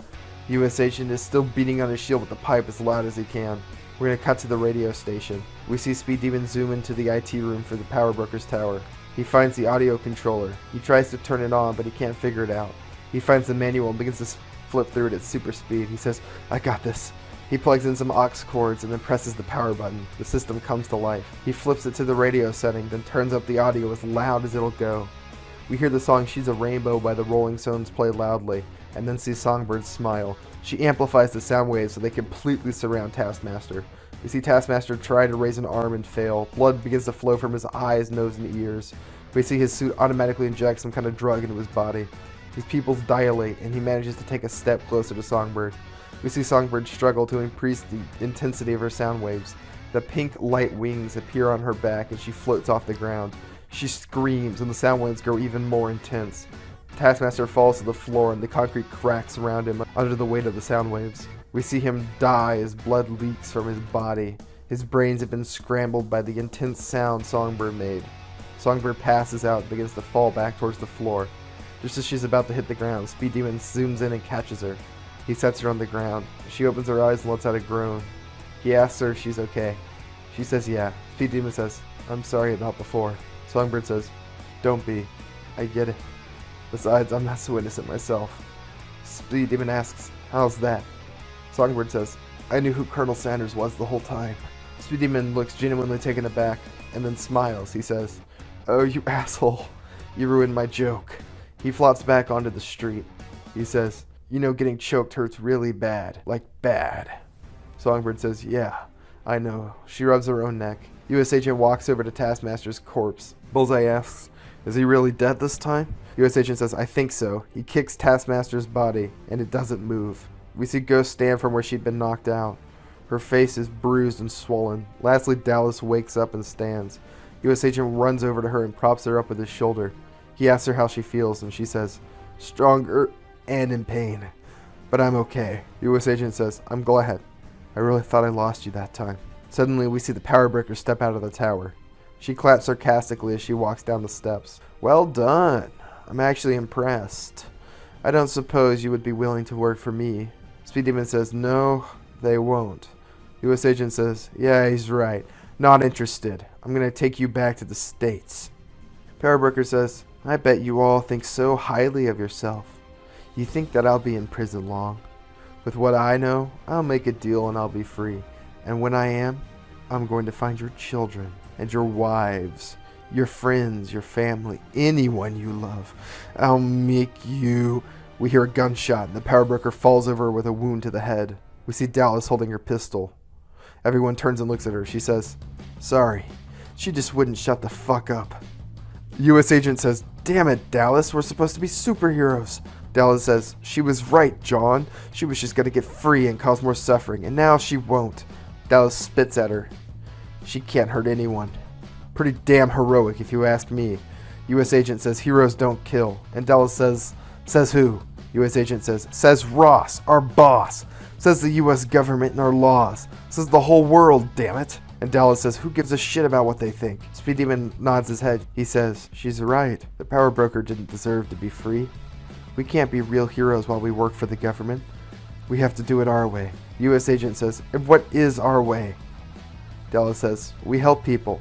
US Agent is still beating on his shield with the pipe as loud as he can. We're going to cut to the radio station. We see Speed Demon zoom into the IT room for the Power Broker's tower. He finds the audio controller. He tries to turn it on, but he can't figure it out. He finds the manual and begins to flip through it at super speed. He says, "I got this." He plugs in some aux cords and then presses the power button. The system comes to life. He flips it to the radio setting, then turns up the audio as loud as it'll go. We hear the song "She's a Rainbow" by the Rolling Stones play loudly, and then see Songbird smile. She amplifies the sound waves so they completely surround Taskmaster. We see Taskmaster try to raise an arm and fail. Blood begins to flow from his eyes, nose, and ears. We see his suit automatically inject some kind of drug into his body. His pupils dilate, and he manages to take a step closer to Songbird. We see Songbird struggle to increase the intensity of her sound waves. The pink light wings appear on her back, and she floats off the ground. She screams, and the sound waves grow even more intense. Taskmaster falls to the floor, and the concrete cracks around him under the weight of the sound waves. We see him die as blood leaks from his body. His brains have been scrambled by the intense sound Songbird made. Songbird passes out and begins to fall back towards the floor. Just as she's about to hit the ground, Speed Demon zooms in and catches her. He sets her on the ground. She opens her eyes and lets out a groan. He asks her if she's okay. She says yeah. Speed Demon says, "I'm sorry about before." Songbird says, "Don't be. I get it. Besides, I'm not so innocent myself." Speed Demon asks, "How's that?" Songbird says, "I knew who Colonel Sanders was the whole time." Speed Demon looks genuinely taken aback and then smiles. He says, "Oh, you asshole. You ruined my joke." He flops back onto the street. He says, "You know getting choked hurts really bad. Like bad." Songbird says, "Yeah, I know." She rubs her own neck. US Agent walks over to Taskmaster's corpse. Bullseye asks, "Is he really dead this time?" US Agent says, "I think so." He kicks Taskmaster's body, and it doesn't move. We see Ghost stand from where she'd been knocked out. Her face is bruised and swollen. Lastly, Dallas wakes up and stands. US Agent runs over to her and props her up with his shoulder. He asks her how she feels, and she says, "Stronger and in pain. But I'm okay." US Agent says, "I'm glad. I really thought I lost you that time." Suddenly, we see the Power Breaker step out of the tower. She claps sarcastically as she walks down the steps. "Well done. I'm actually impressed. I don't suppose you would be willing to work for me." Speed Demon says, "No, they won't." US Agent says, "Yeah, he's right. Not interested. I'm going to take you back to the States." Power Breaker says, "I bet you all think so highly of yourself. You think that I'll be in prison long. With what I know, I'll make a deal and I'll be free. And when I am, I'm going to find your children and your wives, your friends, your family, anyone you love. I'll make you..." We hear a gunshot and the Power Broker falls over with a wound to the head. We see Dallas holding her pistol. Everyone turns and looks at her. She says, "Sorry. She just wouldn't shut the fuck up." US Agent says, "Damn it, Dallas. We're supposed to be superheroes." Dallas says, "She was right, John. She was just going to get free and cause more suffering, and now she won't." Dallas spits at her. "She can't hurt anyone." Pretty damn heroic, if you ask me. US Agent says, "Heroes don't kill." And Dallas says, "Says who?" US Agent says, "Says Ross, our boss. Says the US government and our laws. Says the whole world, damn it." And Dallas says, who gives a shit about what they think? Speed Demon nods his head. He says, she's right. The power broker didn't deserve to be free. We can't be real heroes while we work for the government. We have to do it our way. U.S. agent says, and what is our way? Dallas says, we help people.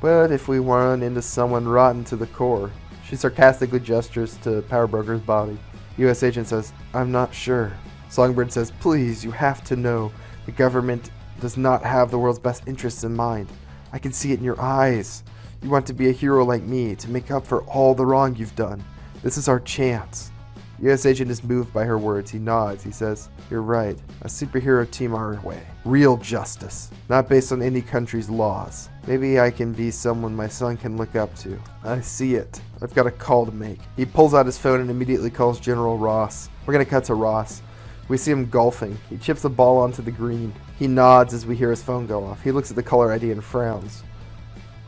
But if we run into someone rotten to the core. She sarcastically gestures to Power Broker's body. U.S. agent says, I'm not sure. Songbird says, please, you have to know. The government does not have the world's best interests in mind. I can see it in your eyes. You want to be a hero like me, to make up for all the wrong you've done. This is our chance. U.S. agent is moved by her words. He nods. He says, you're right. A superhero team our way. Real justice. Not based on any country's laws. Maybe I can be someone my son can look up to. I see it. I've got a call to make. He pulls out his phone and immediately calls General Ross. We're going to cut to Ross. We see him golfing. He chips the ball onto the green. He nods as we hear his phone go off. He looks at the caller ID and frowns.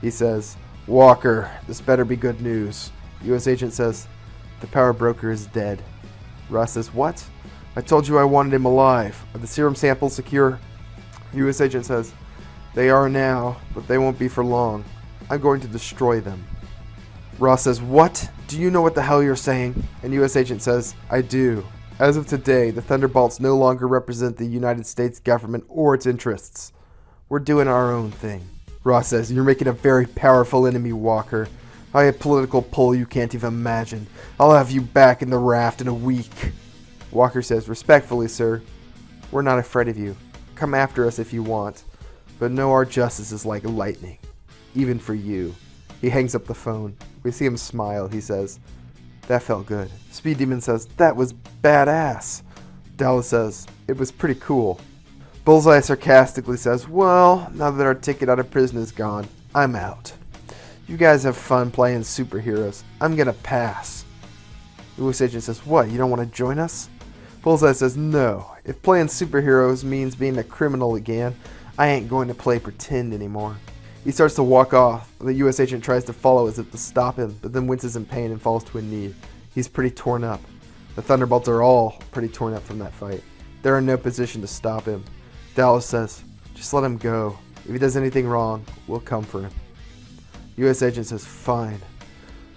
He says, Walker, this better be good news. U.S. agent says, the power broker is dead. Ross says, what? I told you I wanted him alive. Are the serum samples secure? U.S. agent says, they are now, but they won't be for long. I'm going to destroy them. Ross says, what? Do you know what the hell you're saying? And U.S. agent says, I do. As of today, the Thunderbolts no longer represent the United States government or its interests. We're doing our own thing. Ross says, you're making a very powerful enemy, Walker. I have political pull you can't even imagine. I'll have you back in the raft in a week. Walker says, respectfully, sir, we're not afraid of you. Come after us if you want. But know our justice is like lightning. Even for you. He hangs up the phone. We see him smile. He says, that felt good. Speed Demon says, that was badass. Dallas says, it was pretty cool. Bullseye sarcastically says, well, now that our ticket out of prison is gone, I'm out. You guys have fun playing superheroes. I'm gonna pass. U.S. agent says, what, you don't want to join us? Bullseye says, no. If playing superheroes means being a criminal again, I ain't going to play pretend anymore. He starts to walk off. The U.S. agent tries to follow as if to stop him, but then winces in pain and falls to a knee. He's pretty torn up. The Thunderbolts are all pretty torn up from that fight. They're in no position to stop him. Dallas says, just let him go. If he does anything wrong, we'll come for him. U.S. agent says, fine.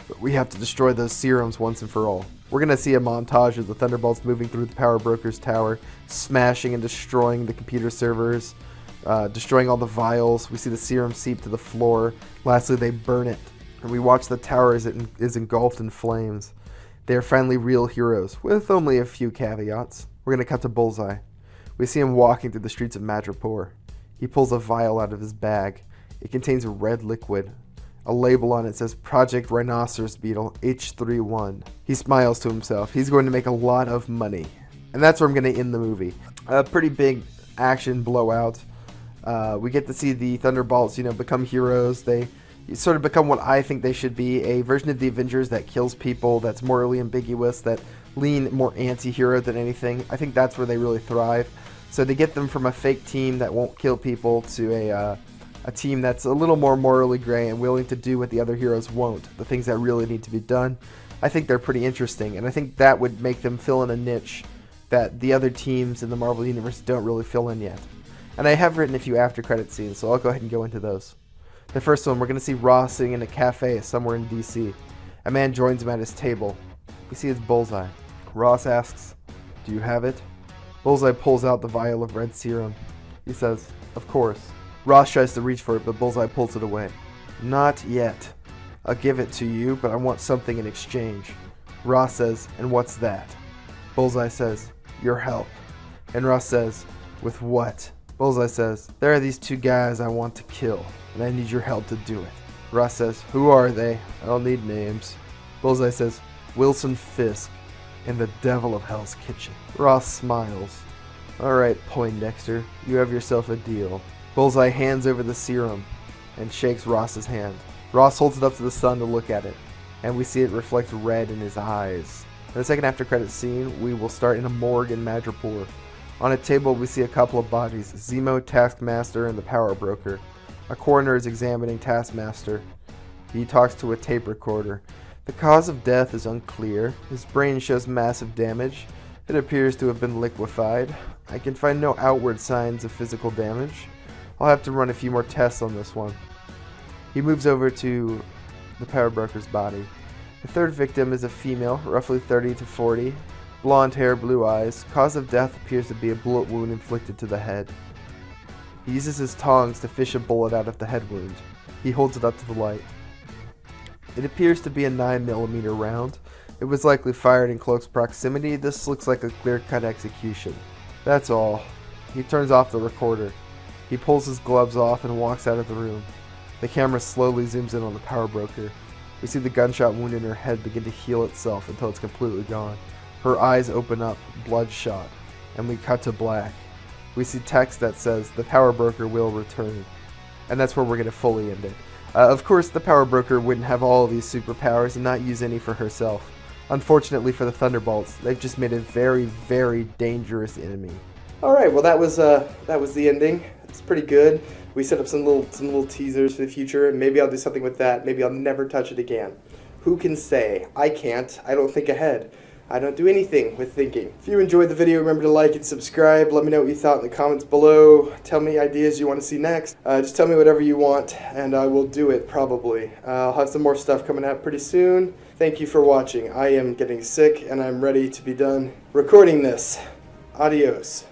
But we have to destroy those serums once and for all. We're going to see a montage of the Thunderbolts moving through the Power Broker's tower, smashing and destroying the computer servers, destroying all the vials. We see the serum seep to the floor. Lastly, they burn it. And we watch the tower as it is engulfed in flames. They are finally real heroes, with only a few caveats. We're going to cut to Bullseye. We see him walking through the streets of Madripoor. He pulls a vial out of his bag. It contains a red liquid. A label on it says Project Rhinoceros Beetle H31. He smiles to himself. He's going to make a lot of money. And that's where I'm going to end the movie. A pretty big action blowout. We get to see the Thunderbolts, become heroes. They sort of become what I think they should be, a version of the Avengers that kills people, that's morally ambiguous, that lean more anti-hero than anything. I think that's where they really thrive. So to get them from a fake team that won't kill people to a team that's a little more morally gray and willing to do what the other heroes won't, the things that really need to be done, I think they're pretty interesting. And I think that would make them fill in a niche that the other teams in the Marvel Universe don't really fill in yet. And I have written a few after-credit scenes, so I'll go ahead and go into those. The first one, we're going to see Ross sitting in a cafe somewhere in DC. A man joins him at his table. We see it's Bullseye. Ross asks, do you have it? Bullseye pulls out the vial of red serum. He says, of course. Ross tries to reach for it, but Bullseye pulls it away. Not yet. I'll give it to you, but I want something in exchange. Ross says, and what's that? Bullseye says, your help. And Ross says, with what? Bullseye says, there are these two guys I want to kill, and I need your help to do it. Ross says, who are they? I don't need names. Bullseye says, Wilson Fisk and the Devil of Hell's Kitchen. Ross smiles. Alright, Poindexter, you have yourself a deal. Bullseye hands over the serum and shakes Ross's hand. Ross holds it up to the sun to look at it, and we see it reflect red in his eyes. In the second after-credits scene, we will start in a morgue in Madripoor. On a table, we see a couple of bodies, Zemo, Taskmaster, and the Power Broker. A coroner is examining Taskmaster. He talks to a tape recorder. The cause of death is unclear. His brain shows massive damage. It appears to have been liquefied. I can find no outward signs of physical damage. I'll have to run a few more tests on this one. He moves over to the power broker's body. The third victim is a female, roughly 30 to 40. Blonde hair, blue eyes. Cause of death appears to be a bullet wound inflicted to the head. He uses his tongs to fish a bullet out of the head wound. He holds it up to the light. It appears to be a 9mm round. It was likely fired in close proximity. This looks like a clear-cut execution. That's all. He turns off the recorder. He pulls his gloves off and walks out of the room. The camera slowly zooms in on the power broker. We see the gunshot wound in her head begin to heal itself until it's completely gone. Her eyes open up, bloodshot, and we cut to black. We see text that says, "The power broker will return." And that's where we're going to fully end it. Of course, the power broker wouldn't have all of these superpowers and not use any for herself. Unfortunately for the Thunderbolts, they've just made a very, very dangerous enemy. Alright, well that was the ending. It's pretty good. We set up some little teasers for the future, and maybe I'll do something with that. Maybe I'll never touch it again. Who can say? I can't. I don't think ahead. I don't do anything with thinking. If you enjoyed the video, remember to like and subscribe. Let me know what you thought in the comments below. Tell me ideas you want to see next. Just tell me whatever you want, and I will do it, probably. I'll have some more stuff coming out pretty soon. Thank you for watching. I am getting sick, and I'm ready to be done recording this. Adios.